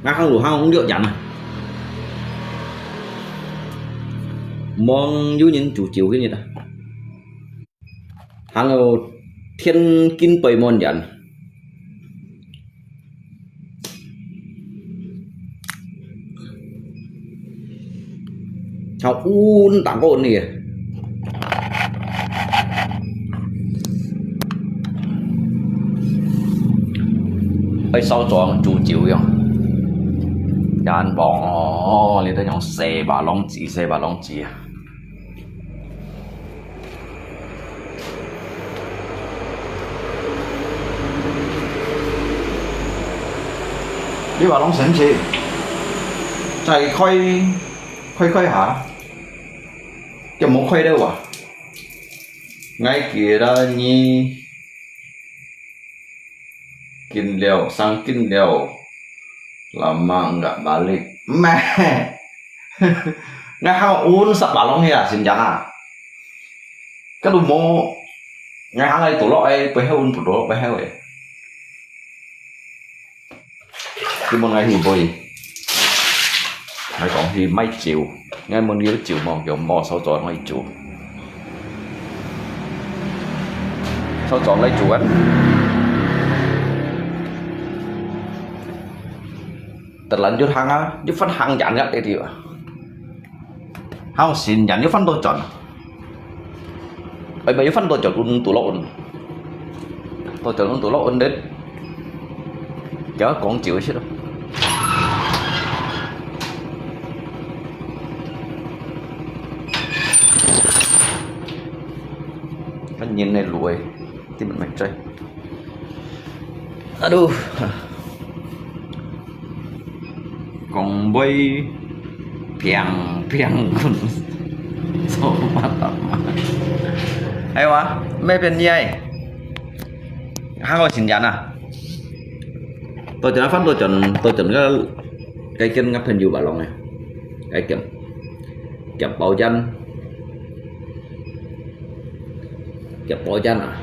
Ngã không đủ không được dặn à mong du những chủ chiếu cái gì đó hàng thiên kinh bầy mòn dặn học un tặng con nè bây sau chọn chủ chiếu không dàn bỏ lên tới nhóm xe bà long chỉ đi bà long sẵn chị chạy khoai hả cái món khoai đâu à ngay kia đó nhi kinh liều sang kinh liều lama nggak balik meh nggak hao un sắp bà long ya xin chào à cái đồ mô ngay hàng này tổ lọi phải heo un tổ lọi phải heo ấy cái món ngày thì vui hay còn thì mấy triệu ngay món yếu triệu mò kiểu mò sau tròn mấy triệu sau tròn lấy chủ ăn terlanjur hanga di fan hang jangan itu ya hang sin jangan di fan to chọn bây giờ fan to chọn un tụ lộn to chọn un tụ lộn đến chớ còn chịu chứ đâu cái nhìn này lùi thì mình mạch chơi aduh còn bay piang kun so mata hay quá mấy bên như vậy hai con xin dặn à tôi chọn phát tôi chọn cái chân ngắp hình dù bà lòng này cái kẹp bảo danh à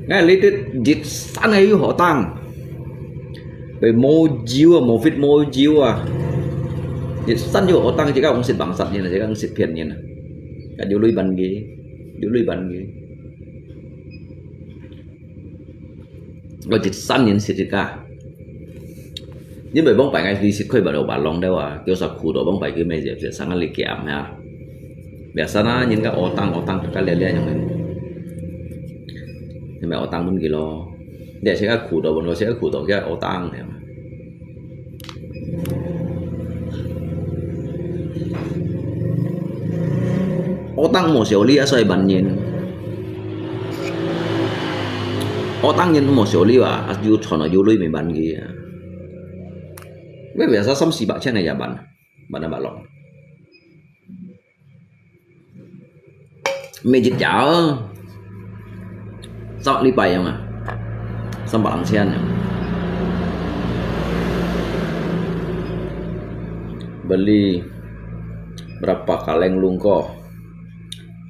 ngay lấy cái dịch sẵn ấy họ tăng về mô diêu mô vịt mô diêu à dịch sẵn cho họ tăng chỉ các ông xịt bằng sạch như là chỉ các ông xịt phiền như này cả điều lui bàn ghế rồi dịch sẵn như xịt cả nhưng bởi bóng bảy ngày đi xịt khơi bắt đầu bản lòng đâu à kiểu sạc khu đó bóng bảy cái mấy giờ sẽ sáng ăn lịch kiểm ha biasanya những cái otang cái lele yang ini mẹ otang pun gila dia sẽ khu đó bọn nó sẽ khu đó cái otang này otang một số ly ở xoay bàn nhìn otang nhìn một số ly à du thon ở du lui mình bàn gì bây giờ sao xí bạc trên này ya bàn là bà lòng mày dịch chảo sao đi bay không à sao bạn xem nhỉ beli berapa kaleng lungko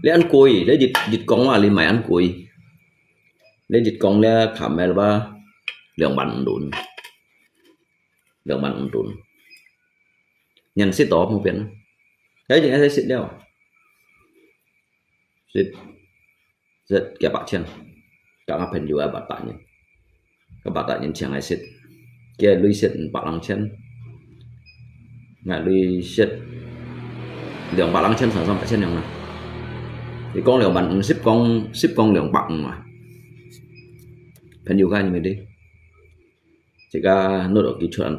le ăn cùi le dịch con là mày ăn cùi le dịch con le khảm mẹ là ba lượng bắn đồn nhận xếp tỏ không biết đấy thì em sẽ xếp đeo rất kayak Pak Chen gak ngapain juga bapaknya ke bapaknya jangan sit kia lui sit Pak Lang Chen nggak lui sit 2 bạc lăng trên sản phẩm trên này thì con liều bạn ship con liều bạc mà phần nhiều cái như đi chỉ cả nốt ở kỹ thuật ăn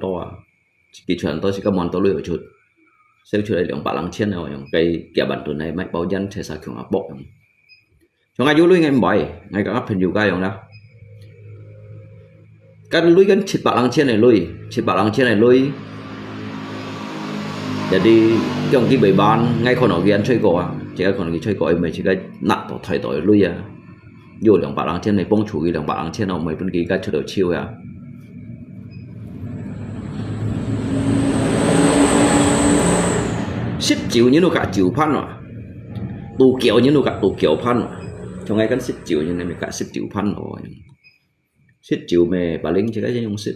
to chỉ có món to lưỡi ở chút sẽ chuyện liều bạc lăng trên nào cái kia bản tuần này máy bao dân sẽ sao kiểu bộ cho ngay vô lưỡi ngay bảy ngay cả phần nhiều cái đó cái lưỡi cái chít bạc lăng trên này lưỡi jadi trong cái bể ban ngay còn ở cái ăn chơi cỏ chỉ có còn cái chơi cỏ mình chỉ cái nặng tổ thay đổi lui à vô两百两千này bông chủ cái 2 bạc lăng trên nào mấy bên kia cái chơi đầu chiêu à ship chiều như nó cả chiều pan rồi tù kiểu như nó cả tù kiểu pan rồi trong ngay cái ship chiều như này mình cả ship chiều pan rồi ship chiều mẹ bà lính chỉ cái dùng ship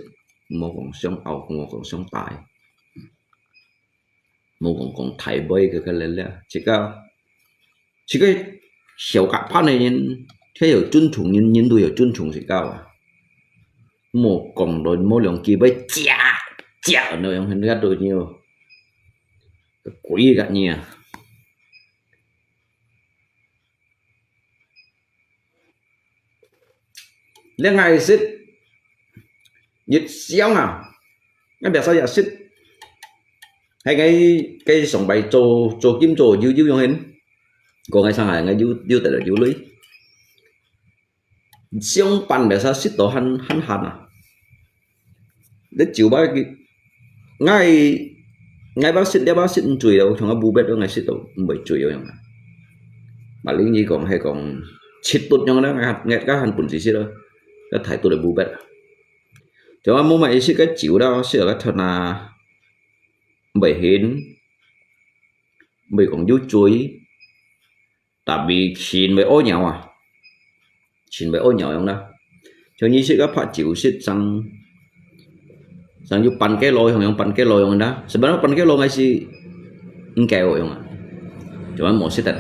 một con sông ảo một con sông tài một con thải bơi cái lên là chỉ cái小cả pan này nhìn thấy ở尊重nhìn đuôi ở尊重gì cao à một con đôi mỗi lượng kia bơi chả nơi ông hình gắt đôi nhiều quý gắt nhiều lên ngày xích nhiệt xéo nào cái bè sao giờ xích hay cái sòng bài trồ kim trồ dư dư hình còn ngay sang hải ngay dư tại là dư lưới xiông pan bè sao xích tổ hắn à để chịu ba cái ngay bác xích chửi đâu thằng abu bet đó ngay xích tổ bởi chửi đâu mà lính gì còn hay còn xích tốt nhau đó nghe các hành quần gì xích đó cái thải tôi là bu bet cho anh mua mày xích cái chịu đó xích cái thằng là bởi hến bởi còn dút chuối tại vì xin bởi ô nhau không đó cho như xích các phát chịu xích sang giúp pan cái lôi không đó sebenarnya pan cái lôi ngay si kèo không ạ cuma mau xích thật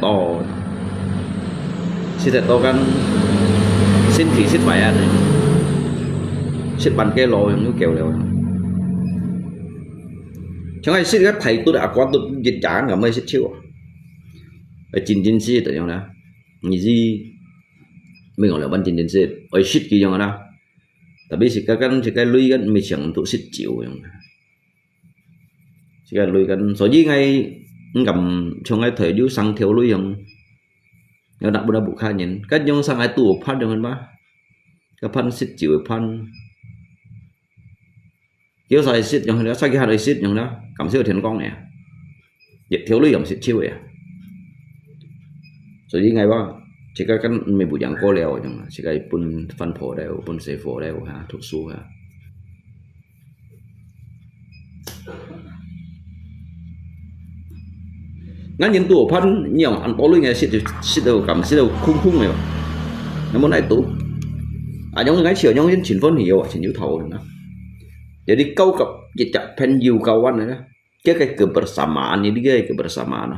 to kan xin thì xích phải ăn xích pan cái lôi không kèo đều chẳng ai xích các thầy tôi đã qua tôi dịch trả cả mấy xích chiêu ở chín xích tại đó như gì mình gọi là ban chín xích ở xích kia trong đó tapi si cái lui kan mình chẳng tụ xích chịu si cái lui kan so với ngay cầm trong ngay thời du sang theo lui không nó đặt bữa khai nhìn cái nhông sang ai tụ phát được hơn ba cái pan xích chịu pan kiểu sai xích trong đó sai cái hai xích trong đó cầm siêu thiền con này dịch thiếu lui cầm xích chiêu vậy so với ngay ba chỉ cái mình buổi dạng cô leo chẳng chỉ cái pun phân phổ đều pun xe phổ đều ha thuộc số ha ngắn những tuổi phân nhiều ăn tối luôn ngày xịt đầu cầm xịt đầu khung này nó muốn này tụ giống cái chiều giống những chuyển phân nhiều chỉ như thầu nữa jadi kau cặp dịch chặt pen nhiều kawan này đó cái kebersamaan ini dia kebersamaan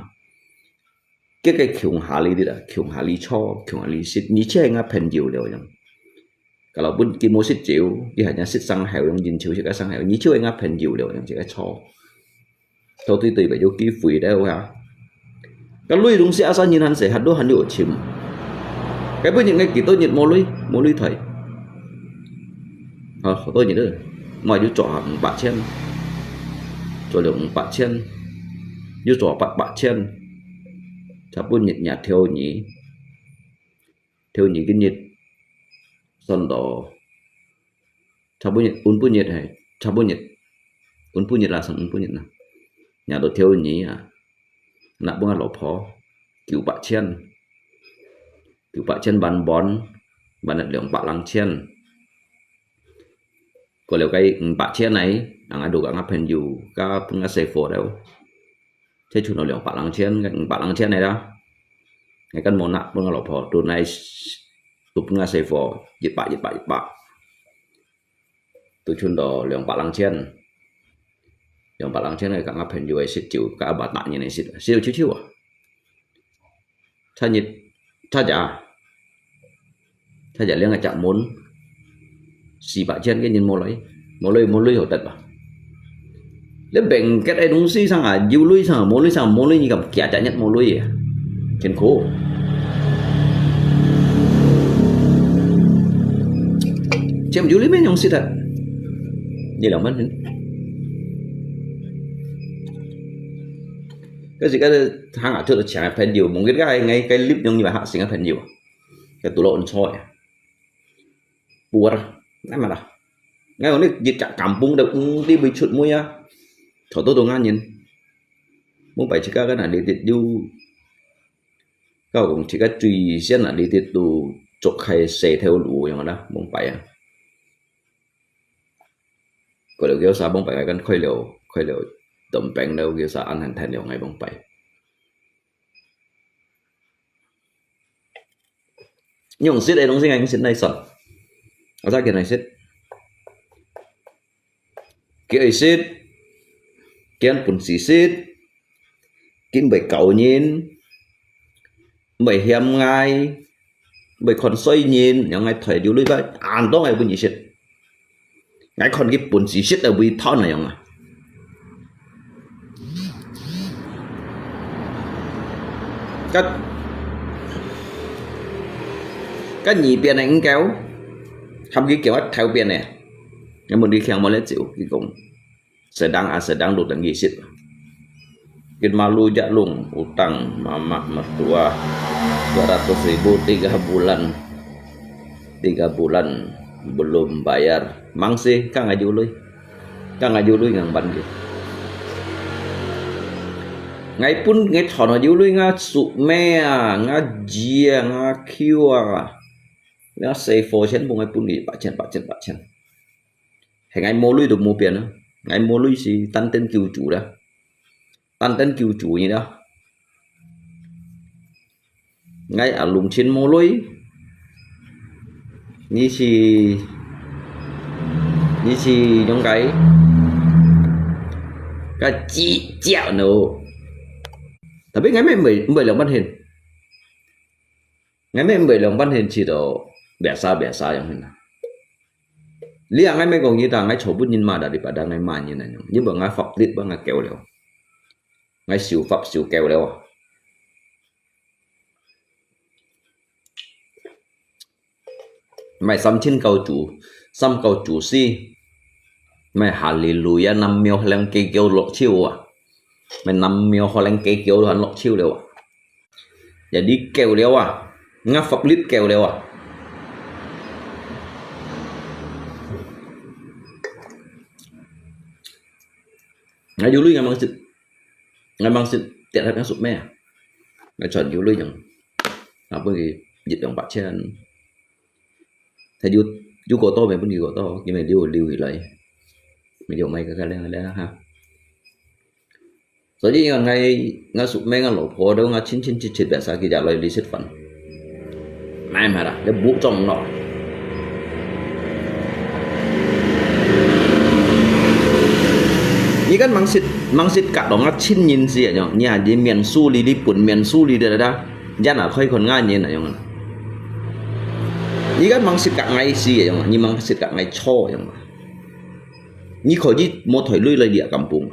cái khiung hali đi đã khiung hali xịt như thế ngay pen nhiều đều nhá kalau pun kimo xịt chịu cái hanya xịt sang heo yang nhìn chịu chỉ cái sang heo như thế ngay pen nhiều đều nhá chỉ cái cho thôi tùy phải vô ký phủi đâu hả cái lui đúng sẽ sao nhìn hắn sẽ hắn đổ chìm cái với những cái kỳ tôi nhận mua lui thầy tôi nhận được mọi đứa trọ bạc chen rồi được bạc chen đứa trọ bạc chen chả buôn nhiệt nhà theo nhỉ cái nhiệt son đỏ chả buôn nhiệt này chả buôn nhiệt là son buôn nhiệt nào nhà đồ theo nhỉ à nạp buôn lẩu phó cứu bạc chen bàn bón bàn đặt lượng bạc lăng chen còn liệu cái bạc chen này đang đủ các pen dù các phương xe phổ đâu thế chủ nó lượng bạc lăng chen này đó ngày căn món nạp buôn lẩu phó từ này tụt phương xe phổ dịch bạc từ chuyên đồ lượng bạc lăng chen này các pen dù ấy sẽ chịu các bạc bạn như này sẽ chịu à cha giả liên là chạm muốn xì bạc chen cái nhìn mua lấy hổ tật à Lấy bệnh cái đồng si sang à yêu lui sang mô lui như gặp kẻ chạy nhất mô lui à trên khổ chém yêu lui mấy nhông si thật như là mất cái gì cái hàng ở trước là chả phải nhiều một cái ngay cái clip nhông như vậy hạ sinh phải nhiều cái tủ lộn soi buồn nãy mà là ngay hôm nay dịch cả kampung đâu cũng đi bị chuột mũi á thở tôi ngang nhìn muốn phải chỉ cái này đi tiệt du các cũng chỉ cái truy xét là đi tiệt du chụp hay xe theo lũอย่างđó muốn phải à có được kiểu sao muốn phải cái khơi liệu tầm bèn đâu kiểu sao ăn hành thành liệu ngày muốn phải nhưng xích đây đúng sinh anh xích này sẵn ở ra cái này xích cái xích kiến bún xì xít kiến bảy cậu nhìn bảy hiểm ngay bảy con xoay nhìn những ngày thời điều lý vậy ăn đó ngày bún xì xít ngày con cái bún xì xít là bị thon này không à cái nhị biển này cũng kéo không cái kiểu theo biển này nhưng mình đi khéo mà lấy chịu cái cũng sẽ đang đột đang nghỉ xịt kita malu jalung utang mama mertua 200.000 3 bulan belum bayar mangsi kang ngaju lui ngang ban gitu ngai pun ngai thon ngaju lui nga su me nga jia nga kiwa nga say for chen bung ngai pun ni pak chen ngai mo lui được mua tiền nữa ngày mua lui gì tăng tên kiều chủ như đó ngay ở lùng trên mua lui như gì trong cái chị chẹo nữa tapi ngày mấy lòng ban hình chỉ đồ bẻ xa yang hình liang ngay mấy con như ta ngay chỗ bút nhìn mà đã đi pada ngay mà như này nhưng mà ngay phật lít bằng ngay kéo leo ngay siêu phật siêu kéo leo mày xăm trên cầu chủ si mày hallelujah năm miêu lên cây kéo lọ chiêu à mày năm miêu họ lên cây kéo hắn lọ chiêu leo à jadi kéo leo à ngay phật lít kéo leo à ngay dulu ngay mang sit tiện hay sụp mẹ ngay chọn dulu yang apa cái dịch động bạc trên thầy du cổ to về vấn đề cổ to nhưng mà lưu gì lại mình dùng mấy cái lên ha所以ngay sụp mẹ ngay lỗ phô đâu ngay chín bẻ sa kia trả lời lý xét phần mai mà đã để buộc trong nó ini kan mangsit cả đó ngắt chín nhìn gì à nhở nhà gì miền su đi bún miền su đi đây đó gia nào khơi còn ngay nhìn này nhở ini kan mangsit cả ngay gì à nhở nhưng mangsit cả ngay cho nhở ini khỏi gì một thời lui lại địa kampung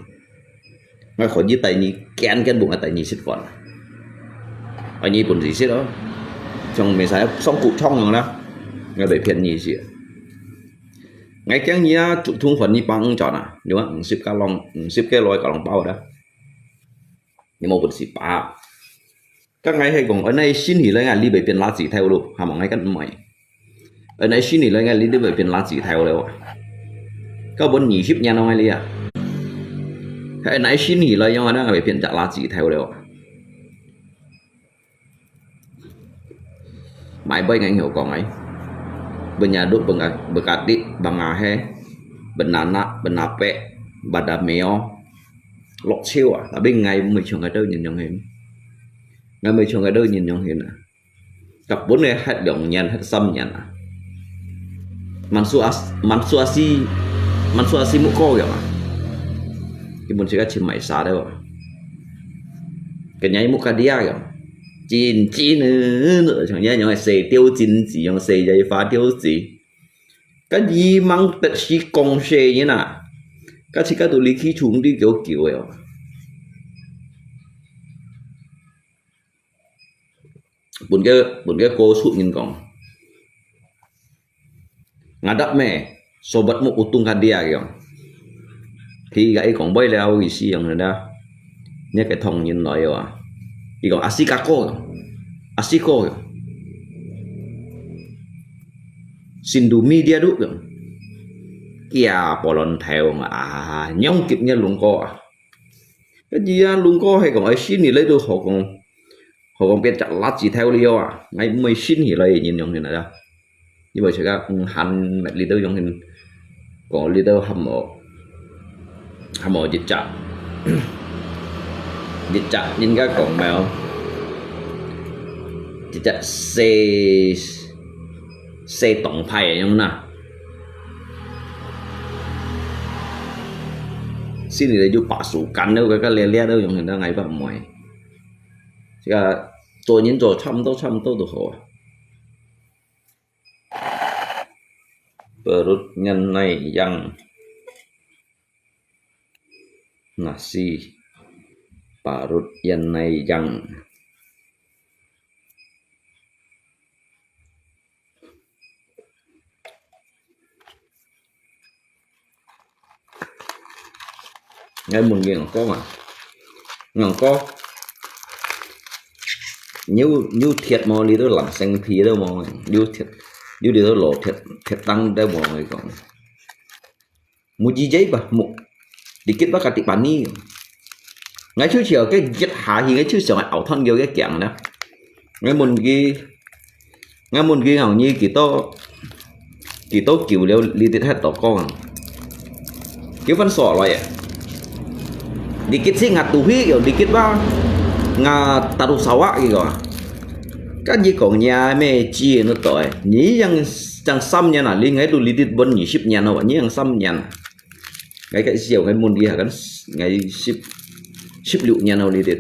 ngay khỏi gì tại ni ken bụng tại ni xịt còn anh ni bún gì xịt đó trong mấy sai xong cụ trong rồi đó ngay bị phiền gì gì ngay cái nhia trụ thung phần như bằng chọn à đúng không ship cái lối cả lòng bao đó nhưng mà vẫn ship ba các ngày hay còn ở đây xin thì lấy ngày đi về biển lá chỉ theo luôn hàm ngay cái mày ở đây xin thì lấy ngày đi về biển lá chỉ theo rồi các bốn nhị ship nha nó ngay đi à cái này xin thì lấy nhau đó về biển trả lá chỉ theo rồi mãi bay ngày hiểu còn ấy benyaduk bekati bangahe benana benape badameo lọt siêu à là bên ngày mình chọn cái đơn nhìn nhận hiện ngày mình chọn cái đơn nhìn nhận hiện à cặp bốn này hết đồng nhàn hết xăm nhàn à mansuasi mu co vậy mà cái muốn chỉ có chim mày xả đâu cái nháy mu cadia vậy chín nữa chẳng nhớ những cái tiêu chín gì những cái giấy phá tiêu gì cái gì mang tất sĩ công xe như nào các chị các tụi lý khí chúng đi kiểu kiểu ấy buồn cái cô sụt nhìn còn ngadap mẹ sobat mo utung kadia kiểu thì gãy còn bay leo gì xí yang đó nhớ cái thòng nhìn nói à thì còn asiko Sindumi dia đúc rồi kia bỏ lần theo mà nhông kịp nha luôn co cái gì luôn co hay còn ấy xin thì lấy được họ còn biết chặt lát gì theo liêu ngay mới xin thì lấy nhìn nhông thế này đâu như vậy sẽ các hành mẹ leader trong hình còn leader hâm mộ dịch chặt nhìn các còn mèo dịch chặt xe tổng phải không nào xin để giúp bảo số cắn đâu cái lẻ đâu dùng người ta ngày vào mỏi thì tôi nhìn rồi chăm tôi được rồi perut nhân này yang nasi perut nhân này yang ngay một nghìn có mà ngon có như thiệt mà đi đó làm xanh phí đâu mà như đi đó lộ thiệt tăng đâu mọi người còn một gì giấy bà một đi kết bắt cả tiệm bán đi ngay trước chiều cái giật hạ thì ngay trước chiều ảo thân vô cái kẹng đó ngay một ghi hầu như kỳ tô kiểu leo đi tới hết tổ con cái văn sọ loại dikit sih ngatuhi kiểu dikit ba taruh sawah gitu kan gì còn nhà mẹ chi nó tội nhí chẳng xăm nhà nào liên ngay tụi lidit bên nhí ship nhà nào nhí chẳng xăm nhà cái siêu cái môn đi hả cái ngày ship liệu nhà nào lidit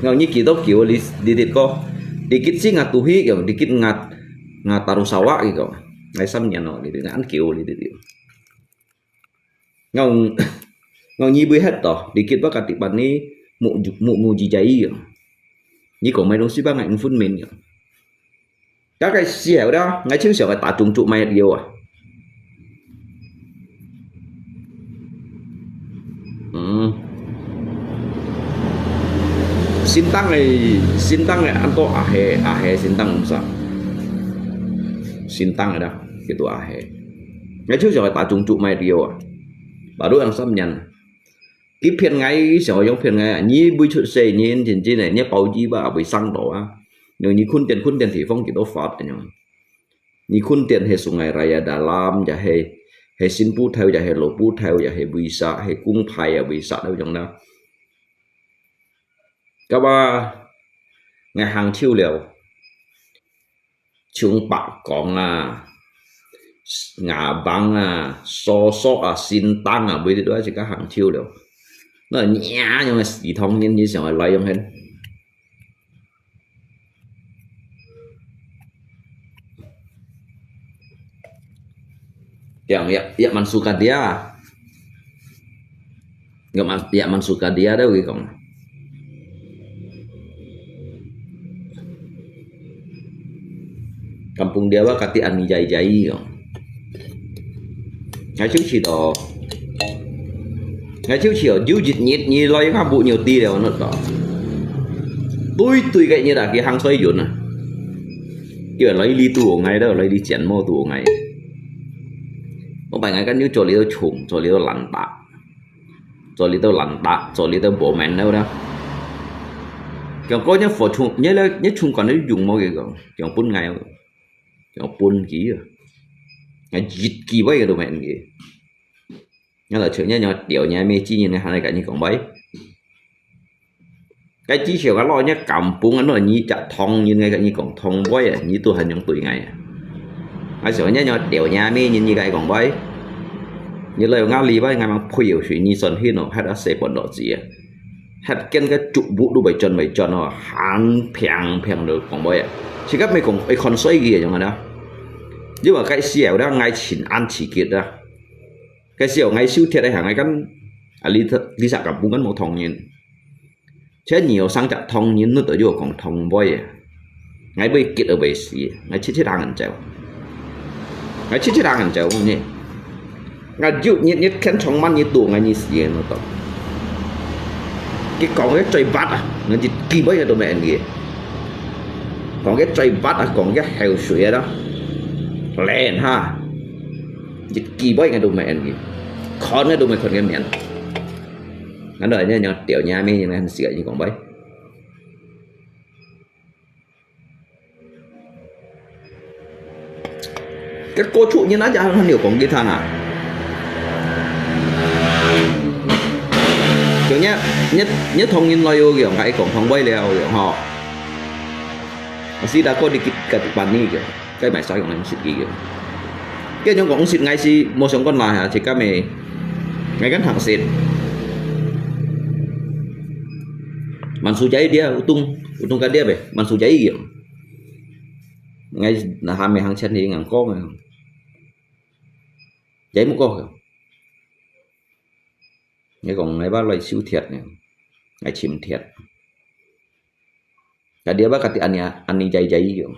ngầu như kiểu đó kiểu lidit có dikit sih ngatuhi kiểu dikit taruh sawah gitu ngày xăm nhà nào lidit ăn kiểu lidit ngầu như bơi hết tỏ đi kết bắt cả tiệm bán ní mụ gì cháy như của mày đông xí ba ngày phun mình các cái xẻo đó ngay trước xẻo phải tả trùng trụ mày nhiều xin tăng này ăn to hè xin tăng không sao xin tăng này đó cái tổ hè ngay trước xẻo phải tả trùng trụ mày nhiều bà đối ăn xăm nhằn cái phiền ngay sợ giống phiền ngay như bui chuột xe như trên trên này nhé bảo chi bà bị xăng đổ nếu như khuôn tiền thì phong kiểu đó phát nhở như khuôn tiền hệ số ngày raya dalam ya hệ xin pu theo ya hệ lộ pu theo ya hệ bisa hệ cung phai ya bisa đâu trong đó các ba ngày hàng chiêu liều chúng bạc còn ngả băng so xin tăng bây giờ chỉ các hàng chiêu liều nó nhẹ nhưng mà chỉ thông như sao lại trong hết yang man suka dia yang man suka dia đâu cái còn kampung dia wa kati ani jai ngay trước chỉ đó ngay trước chiều dữ dịch nhiệt như lo các bộ nhiều ti đều nó đó tôi cái như là cái hàng xoay dồn kiểu lấy đi tù ngày đó lấy đi chén mô tù ngày một bài ngày cái như chỗ lý tao trùng chỗ lý tao lặn tạ chỗ lý tao bộ mẹn đâu đó kiểu có nhớ phổ trùng nhớ trùng còn nó dùng mô cái kiểu pun ngày kiểu pun ký ngày dịch kỳ vậy cái đồ mẹn kì nhớ là chuyện nhớ điều nhà mê chi như này hàng này cả như còn bấy cái chi chiều cái lo nhá cầm bún nó là như chặt thong như ngay cả như còn thong bấy như tôi hình những tuổi ngày ai sợ nhớ điều nhà mê như cái còn bấy như lời ngao lì bấy ngày mà phui hiểu chuyện như sần hi nó hay đã xếp bọn đó gì hết cái trụ vũ đu bảy chân nó hắn phèn được còn bấy chỉ các mấy còn ấy còn xoay gì ở trong đó nhưng mà cái xẻo đó ngay chỉnh ăn chỉ kiệt đó cái siêu ngay siêu thiệt đây hàng ngày kan lý xã kampung kan mau thong nhìn chế nhiều sang chặt thong nhìn nó tới vô còn thong boy ngay bây kiệt ở bể xí ngay chết hàng ăn chéo ngay chết hàng ăn chéo nhỉ ngay dụ nhiệt khen trong man nhiệt tụ ngay như xí nó to cái còn cái trời bát à nó chỉ kỳ bấy đồ mẹ gì còn cái trời bát à còn cái heo sủi đó lẹn ha chỉ kỳ bấy cái đồ mẹ gì khó cái đồ mẹ còn cái miệng nó đợi nha tiểu nhà mi như này sửa như còn bấy cái cô trụ như nó chả nhiều còn cái thằng à kiểu nhất thông nhìn loyo kiểu ngay còn thông bay leo kiểu họ si đã có đi cả tụ bàn đi kiểu cái máy soi của mình xịt kiểu cái nhóm cũng xịt ngay si một số con lại thì các mày ngay gắn thẳng xịt màn su cháy dia utung cái dia về màn su cháy kiểu ngay là hai mày hàng chân thì ngang có mà cháy một con kiểu ngay còn ngay bác loại siêu thiệt này ngay chìm thiệt cả dia bác cái anh đi cháy kiểu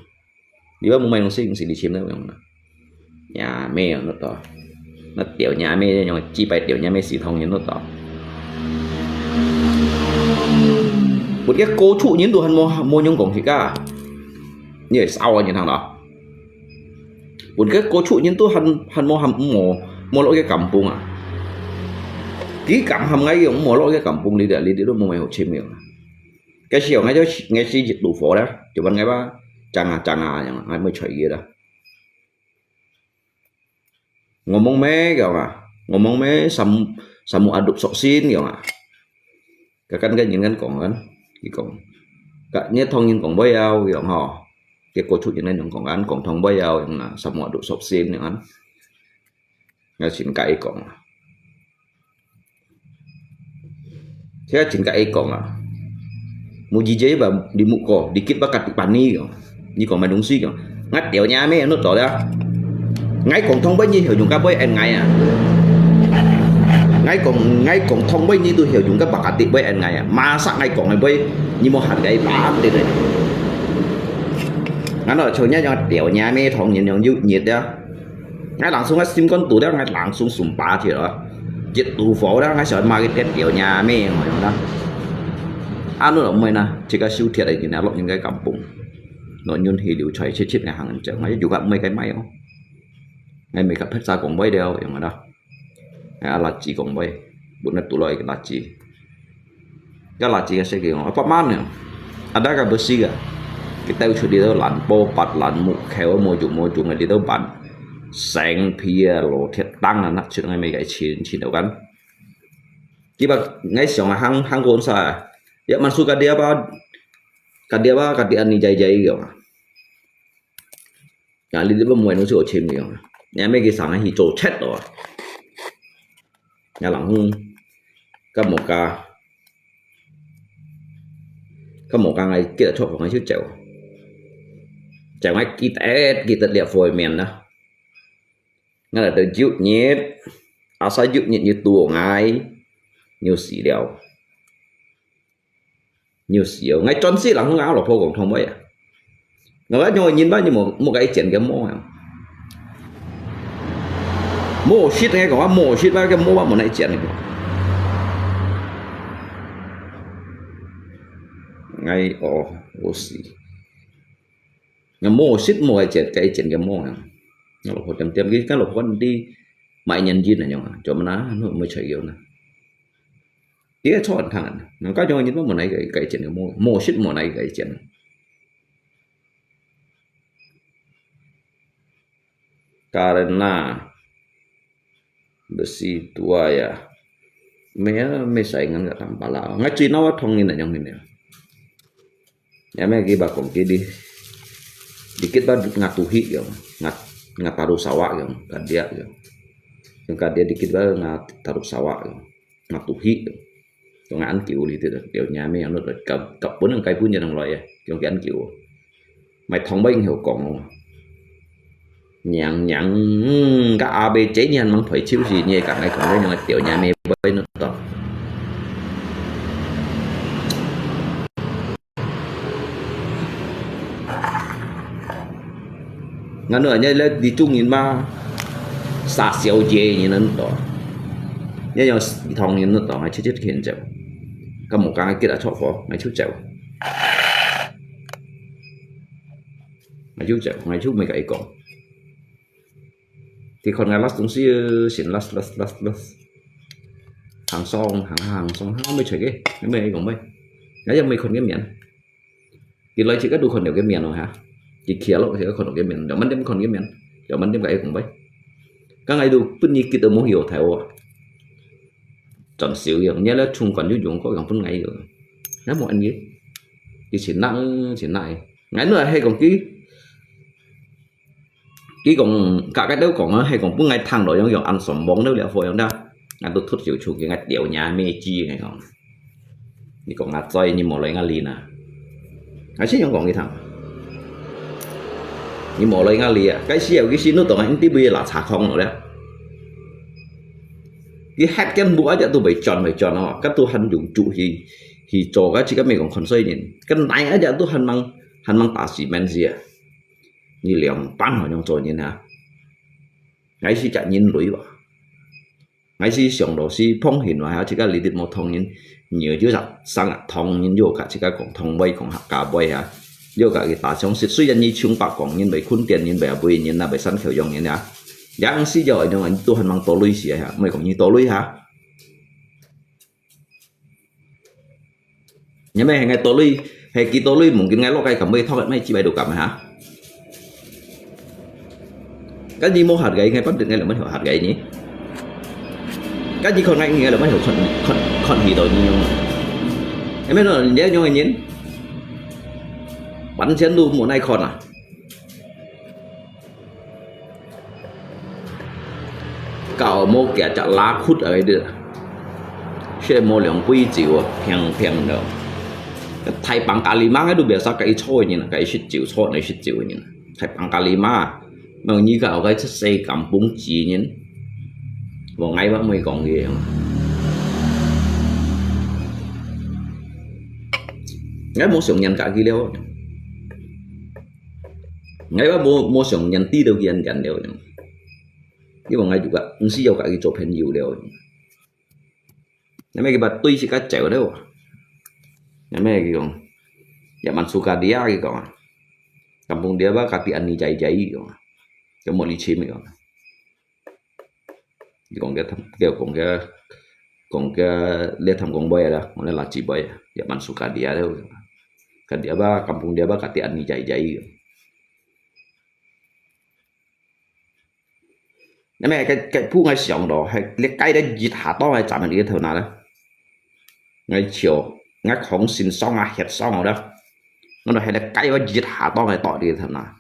đi bác mày nó xí đi chìm đấy không nhà mẹ nó to nó tiểu nhà mẹ nhưng mà chỉ phải tiểu nhà mẹ xì thông như nó to một cái cố trụ những đồ hắn mua nhung cổng thì cả như sao như thằng đó một cái cố trụ những đồ hắn mua lỗi cái cầm bung à ký cầm hầm ngay cũng mua lỗi cái cầm bung đi để đó mua mày hột chim miệng cái chiều ngay cho nghe si dịch đủ phổ đó chỉ bằng ngay ba chẳng à ngay mới chơi kia đó ngomong me kiểu à ngomong me samu aduk sok sin kiểu à cái những cái còn cái còn cả nhất thông những còn bây ao kiểu họ cái cô chú những cái những còn ăn còn thông bây ao là samu aduk sok sin những ăn ngay chính cái còn thế chính cái còn à mua gì chế và đi mũ cỏ đi kết bắt cắt bản ni kiểu như còn mày đúng suy kiểu ngắt tiểu nhà mấy nó tỏ ra ngay còn thông bấy nhiêu hiểu dùng các bấy anh ngay à ngay còn thông bấy nhiêu tôi hiểu dùng các bạc hạt bấy anh ngay à mà sáng ngay còn ngày bấy như một hạt cái bám đây này nó nói cho nhá cho tiểu nhà mấy thằng nhìn nhung nhiệt đó ngay lặng xuống ngay sim con tủ đó ngay lặng xuống sùng bá thì đó chết tủ phổ đó ngay sợ mà cái tiểu nhà mấy người đó ăn nó mày nè chỉ có siêu thiệt này thì nào lộn những cái cặp bụng nó nhún thì điều chạy chết ngày hàng chợ máy dù gặp mấy cái máy không ngay mấy cặp hết ra còn bay đeoอย่างđó là chỉ còn bay bữa nay tụi loại cái là chỉ sẽ kiểu apa mana ada cái besi cả cái tàu chơi đi đâu lặn po bạt lặn mục khéo môi chủ ngày đi đâu bạn sáng pia lộ thiệt tăng là nát chuyện ngay mấy cái chín đầu gắn chỉ bằng ngay xong là hang gôn sao ya masuk ke dia anh jai kiểu nhà đi đến mùi nó sửa chìm kiểu nhà mấy cái sáng thì trổ chết rồi nhà lặng có một ca ngày kia là chọn ngày trước chèo ngay kỳ tật địa phổi miền đó ngay là từ chịu nhét sao chịu nhét như tù ngay nhiều xỉ đèo nhiều xíu ngay tròn xí là không áo là phô còn không vậy à nó nói nhồi nhìn bao nhiêu một cái chuyện cái mô shit nghe còn mô shit bao cái mô bao một này chuyện này ngay ô xí mô shit mô cái chuyện cái mô này nó là một tem cái lộc con đi mãi nhân viên này nhở cho nó mới chơi kiểu này dia chọn thằng nó có cho những một này cái chuyện cái mô shit một này cái chuyện karena besi tua ya me saingan nggak tambah lah ngaji nawa thongin aja yang ini ya me lagi bakong kidi dikit banget ngatuhi ya ngataruh sawah ya kan dia ya yang kan dia dikit banget ngataruh sawah ya ngatuhi còn ăn kiểu thì kiểu nhà mấy nó được cặp bốn thằng cây punya thằng loại kiểu cái ăn kiểu mày thông minh hiểu còn nhàng nhàng các ABC nha mang phải chiếu gì nhé cả ngày còn đây nhưng mà tiểu nhà mẹ bơi nữa to ngắn nữa nhé lên đi chung nhìn mà xa xeo dê như nó to nhé nhưng thằng nhìn nó to hay chết hiện chịu có một cái kia đã cho phó ngày chút chịu ngày chút mấy cái còn thì còn ngày last cũng xin last hàng xong hàng mới chơi cái mấy còn mấy nãy giờ mấyคนcái miệng thì lấy chỉ có đủคนเดียวcái miệng rồi hả chỉ kia lo chỉ cóคนเดียวcái miệngเดี๋ยวมันđemคนcái miệngเดี๋ยวมันđem cái còn mấy các ngày đủ phân nhị kita mau hiểu theo à chọn xíuอย่างnhớ là chung còn dùng có phân ngày rồi nếu một anh gì thì chỉ nặng ngày nữa hay còn cái còn cả cái đâu còn hay còn ngày thằng đó giống ăn sầm bóng đâu liệu phổi không đó anh tôi thốt chịu chủ cái ngày điệu nhà mê chi này không thì còn ngặt roi như một loại ngà lì nè anh sẽ không còn cái thằng như một loại ngà lì à cái xí nó tổng anh tí bây là xả không rồi đấy cái hát cái búa cho tôi bị tròn nó các tôi hành dụng trụ thì cho cái chỉ cái mình còn còn xây nên cái này á giờ tôi hành mang tả xí men gì à như liềm bán họ trong trò như nào ngay khi chạy nhìn lưỡi vào ngay khi sòng đồ si phong hình và chỉ cái lý lịch một thông nhìn nhiều chứ rằng sang là thông nhìn vô cả chỉ cái còn thông bay còn hạt cả bay hả vô cả cái tả trong sự suy dân như chúng bạc còn nhìn bị khuôn tiền nhìn bè bùi nhìn là bị săn khởi dòng như nào giá ăn xí rồi nhưng mà tôi hành mang tổ lưỡi xì hả mày còn như tổ lưỡi hả nhưng mà ngày tổ lưỡi hay kí tổ lưỡi mungkin ngay lúc cái cầm bay thoát mấy chỉ bay được cầm hả cái gì mua hạt gậy ngay bắt được ngay là mới hiểu hạt gậy nhỉ cái gì còn ngay nghe là mới hiểu khẩn gì rồi nhưng em biết rồi nhớ nhau nhỉ bắn chén luôn một nay còn à cào mua kẻ chặt lá khút ở đây được xe mua lượng quy chịu phèn được thay bằng cà lì má cái đồ biệt sao cái trôi như là cái shit chịu trôi này shit chịu như thay bằng cà lì má mà như cái chất xây cầm bún chỉ nhỉ vào ngay bác mới còn gì ngay mua sủng nhận cả kia đâu ngay bác mua sủng nhận tí đâu kia nhận đều nhưng mà ngay juga ứng dầu cả cái chỗ phèn nhiều đều mấy cái bà tuy chỉ cá chèo đâu mấy cái còn zaman suka dia cái còn kampung dia bác kati ani jai còn cái một ly chim rồi còn cái kiểu còn cái liệt thầm còn bay đó còn là chỉ bay ya man suka dia đâu cái dia ba kampung dia ba kati ani jai nhưng mà cái phu ngay sòng đó hay liệt cái đấy giết hạ to hay chạm cái thằng nào đó ngay chiều ngay không xin xong à hết xong rồi đó nó hay là cái và giết hạ to hay tỏ đi thằng nào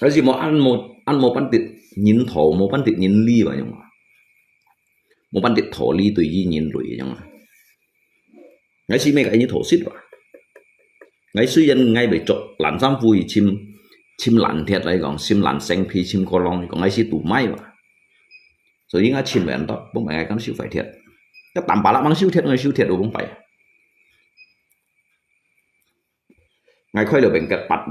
cái gì mà ăn một bánh thịt nhìn thổ một bánh thịt nhìn ly vậy nhưng mà một bánh thịt thổ ly tùy ý nhìn lụi nhưng mà ngay khi mấy cái như thổ xít vậy ngay suy dân ngay bị trộn lặn giam vui chim lặn thiệt lại còn chim lặn xanh phi chim co long còn ngay khi tủ may vậy rồi những cái chim bèn đó bông phải ngay cắm siêu phải thiệt cái tạm bảo là bằng siêu thiệt đồ bông phải ngay khơi được bệnh cật bạch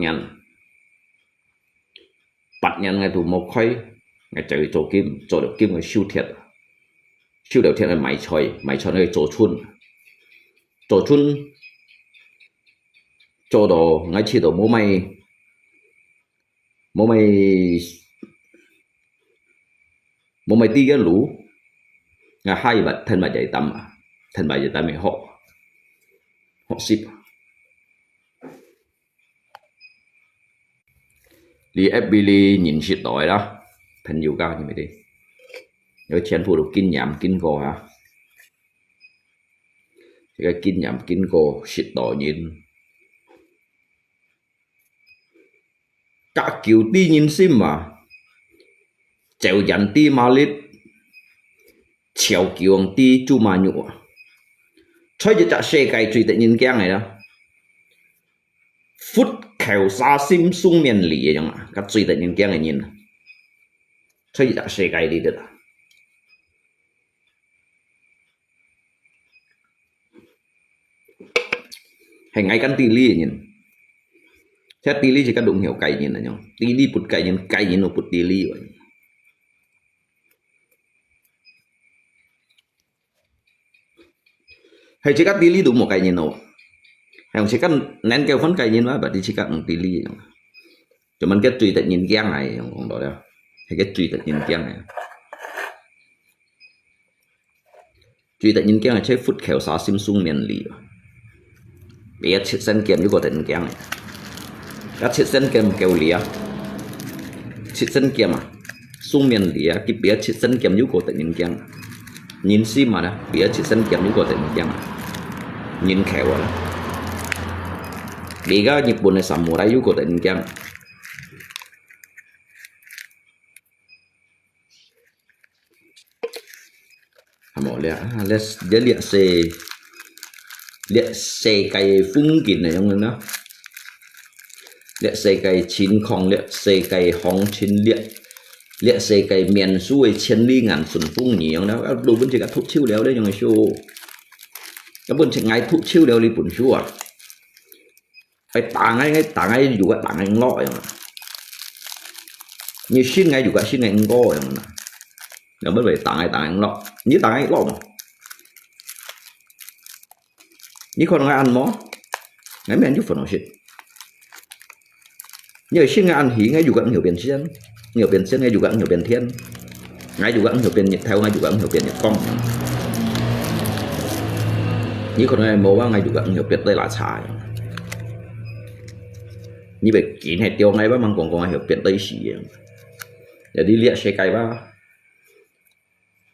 nhận ngay tủ một khơi ngay chạy chỗ được kim người siêu đều thiệt là máy choi ngay chỗ chun chỗ đồ ngay chỉ đồ mô mày tí cái lũ ngay hai bạch thân bài dạy tâm mày họ ship đi FB nhìn shit đói đó thành nhiều cao như vậy đi nhớ chén phụ được kinh nhảm kinh gò hả cái kinh nhảm kinh gò shit đói nhìn cả kiểu đi nhìn sim mà chèo dặn ti mà lít chèo kiểu ti chu mà nhụ thôi chỉ trả xe cái truy tự nhìn cái này đó phút khéo xa sim sung miền lì vậy mà các truy tại nhìn kia này nhìn thấy đã xe cái đi được hay ngay căn tì ly nhìn thế tì ly chỉ các đụng hiểu cái nhìn là nhau tì ly bụt cái nhìn nó bụt tì ly vậy hay chỉ các tì ly đủ một cái nhìn nào hay chỉ các nén kêu phấn cái nhìn quá bởi chỉ các tì ly cho mình cái truy tại nhìn kia này còn đó đâu hay cái truy tại nhìn kia này truy tại nhìn kia này chơi phút khéo xa sim sung miền lì bây giờ chết sen kiếm như có tình kia này các chết sen kiếm kêu lìa chết sen kiếm à sung miền lìa cái bây giờ chết sen kiếm như có tình kia nhìn xí mà đó bây giờ chết sen kiếm như có tình kia nhìn khéo rồi bây giờ nhịp buồn này sắm một đại như có tình kia một lẽ để liệt xe cái phun kín này không nữa liệt xe cái chín không liệt xe cái hong chín liệt xe cái miền xuôi千里ngàn xuân phun nhiều đó đồ bên chỉ cả thuốc chiêu đéo đấy trong ngày show các bên chỉ ngay thuốc chiêu đéo đi bún chua phải tàng ngay juga tàng ngay lọ như xin ngay juga xin ngay ngô rồi mới về tàng ngay lọ như tàng ngay lọ mà như con ngay ăn mó ngay men chút phần nào shit như xin ngay ăn hí ngay juga nhiều biển xiên ngay juga nhiều biển thiên ngay juga nhiều biển nhiệt theo ngay juga nhiều biển nhiệt con như con ngay mó ngay juga nhiều biển đây là xài như vậy kín hay tiêu ngay ba mang còn có hiểu biển tây xỉ để đi liệt xe cây ba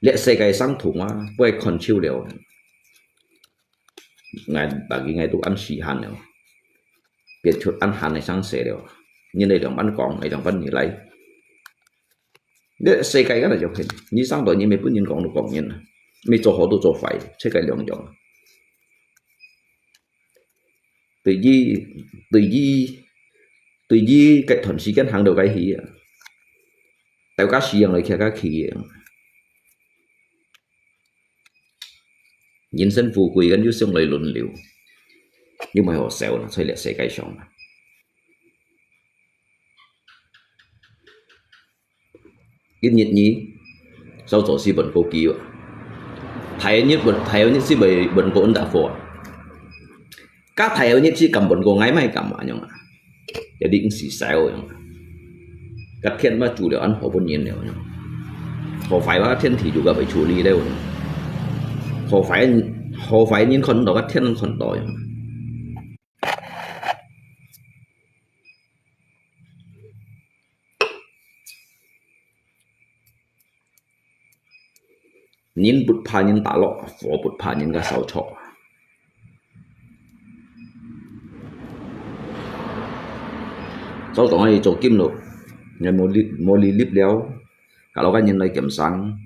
liệt xe cây sang thùng á với còn chiêu đều ngày bà cái ngày tụ ăn xỉ hàn đều biệt chuột ăn hàn này sang xe đều như đây đồng ăn còn này đồng vẫn như lấy liệt xe cây cái là chụp hình như sang tuổi như mấy bữa nhìn còn được còn nhìn mấy chỗ họ tụ chỗ phải xe cây lượng chọn từ gì cái thuần sĩ cái hàng đầu cái gì tại các sĩ này kia các khí nhìn sân phù quỳ gần như xong lời luận liều nhưng mà họ xẻo là xoay lại xe cái xong ít nhiệt nhí sau chỗ si bẩn cô kêu thấy nhất si bẩn cô ấn đã phổ các thầy nhất si cầm bẩn cô ngay mai cầm mà nhung để định xì xèo các thiên mà chủ liệu ăn họ bốn nhiên đều họ phải ba thiên thì juga phải chủ lý đều họ phải những con đó các thiên con đó nhìn bút phá nhìn tạ lọ phổ bút phá nhìn cái sao chọ sau đó thì chỗ kim lộ ngày mua ly lip léo cả nó cái nhìn này kiểm sáng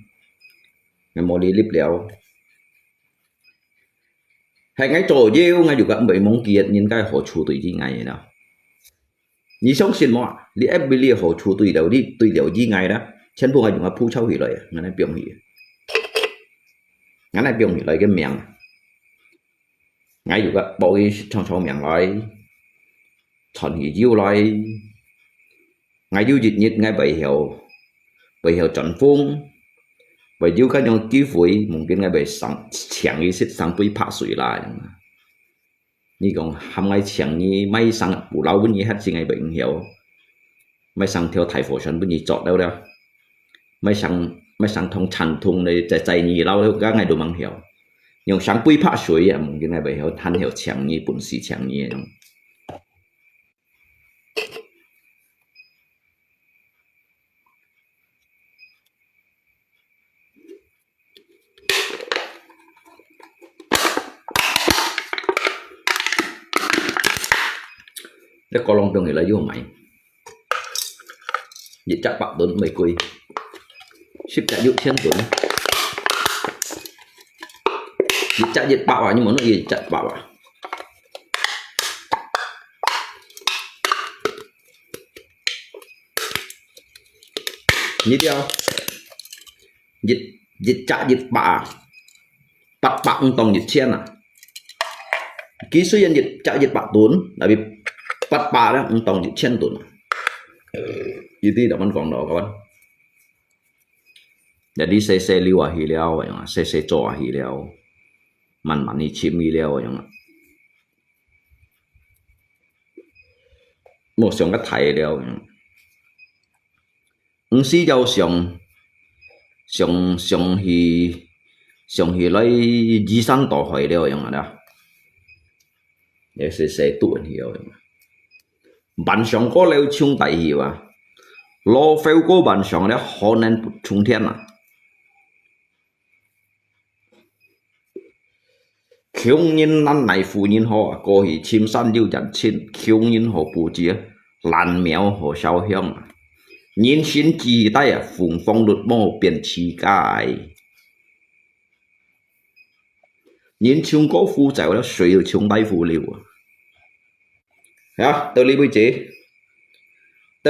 ngày mua ly lip léo hay ngay chỗ dêu ngay juga bị mong kiệt nhìn cái họ chủ tùy gì ngày nào như sống xin mọ li ép bị họ chủ tùy đều gì ngày đó chân buông ngay juga phu châu hỉ lời ngày này biểu hỉ ngày này biểu hỉ lời cái miệng ngay juga bỏ cái trong miệng lại thọn hỉ diêu lại ngay diêu dịch nhiệt ngay bảy hiệu trần phong bảy diêu cái nhau ký phối mong cái ngay bảy sang chẳng ý xích sang bơi phá suy lại như còn hàm ngay chẳng như may sang bù lâu bên như hết gì ngay bệnh hiểu may sang theo thầy phổ sân bên như chọn đâu đâu may sang thông tràn thùng này chạy như lâu đâu các ngày đồ mang hiểu nhưng sang bơi phá suy à mong cái ngay bảy hiểu than hiểu chẳng như bún xì chẳng như để có lòng đường thì lấy vô mày dịch chắc bạn tuấn mày quỳ ship chạy dụ thiên tuấn dịch chạy dịch bạo à nhưng mà nó gì chạy bạo à như theo dịch chạ dịch bạ bắt bạ tông dịch chen à kỹ sư dân dịch chạ dịch bạ tốn là bị bắt bạ đó tông dịch chen tốn như tí đó vẫn còn đó các bạn jadi saya liu à hi liao vậy mà saya cho à hi liao man đi chim hi liao vậy mà một sòng cái thầy liao ứng sĩ giao sòng hi lấy di sản tổ hội liao vậy mà đó để saya tuần hiểu bản sòng có liao chung đại hi à lo phèo có bản sòng đấy họ nên trung thiên à khiếu nhân năn này phụ nhân họ có hi chim san yêu dặn trên khiếu nhân họ bù chia lan mèo họ sao hiểm nhân xin chỉ tay à phùng phong đột mô biển chi cái nhân chung có phụ trợ đó suy yếu chung tay phụ liều ya tao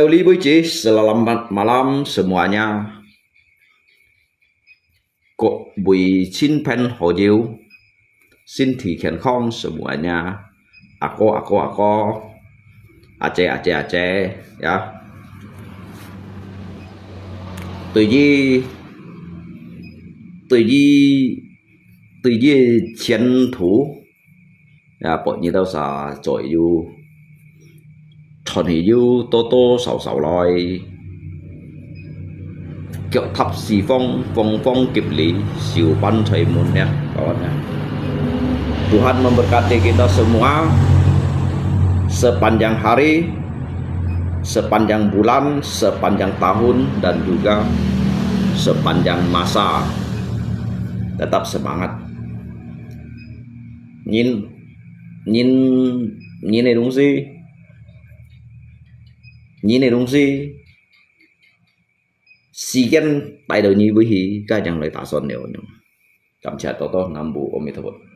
li bơi chế selamat malam semuanya kok bùi xin pen hồ diêu xin thị khiển khong semuanya ako Aceh ya tự gì chiến thủ ya bọn như tao sa chọi yêu thằng thì yêu tô sầu lòi kiểu thập xì phong kịp lý siêu ban thầy môn nha kawan ya Tuhan memberkati kita semua sepanjang hari, sepanjang bulan, sepanjang tahun dan juga sepanjang masa. Tetap semangat. Nhìn này đúng gì? Nhìn này đúng gì? Sekian pada ini bagi kajang lai tak son neo. Kamcha toto nambu omitobot.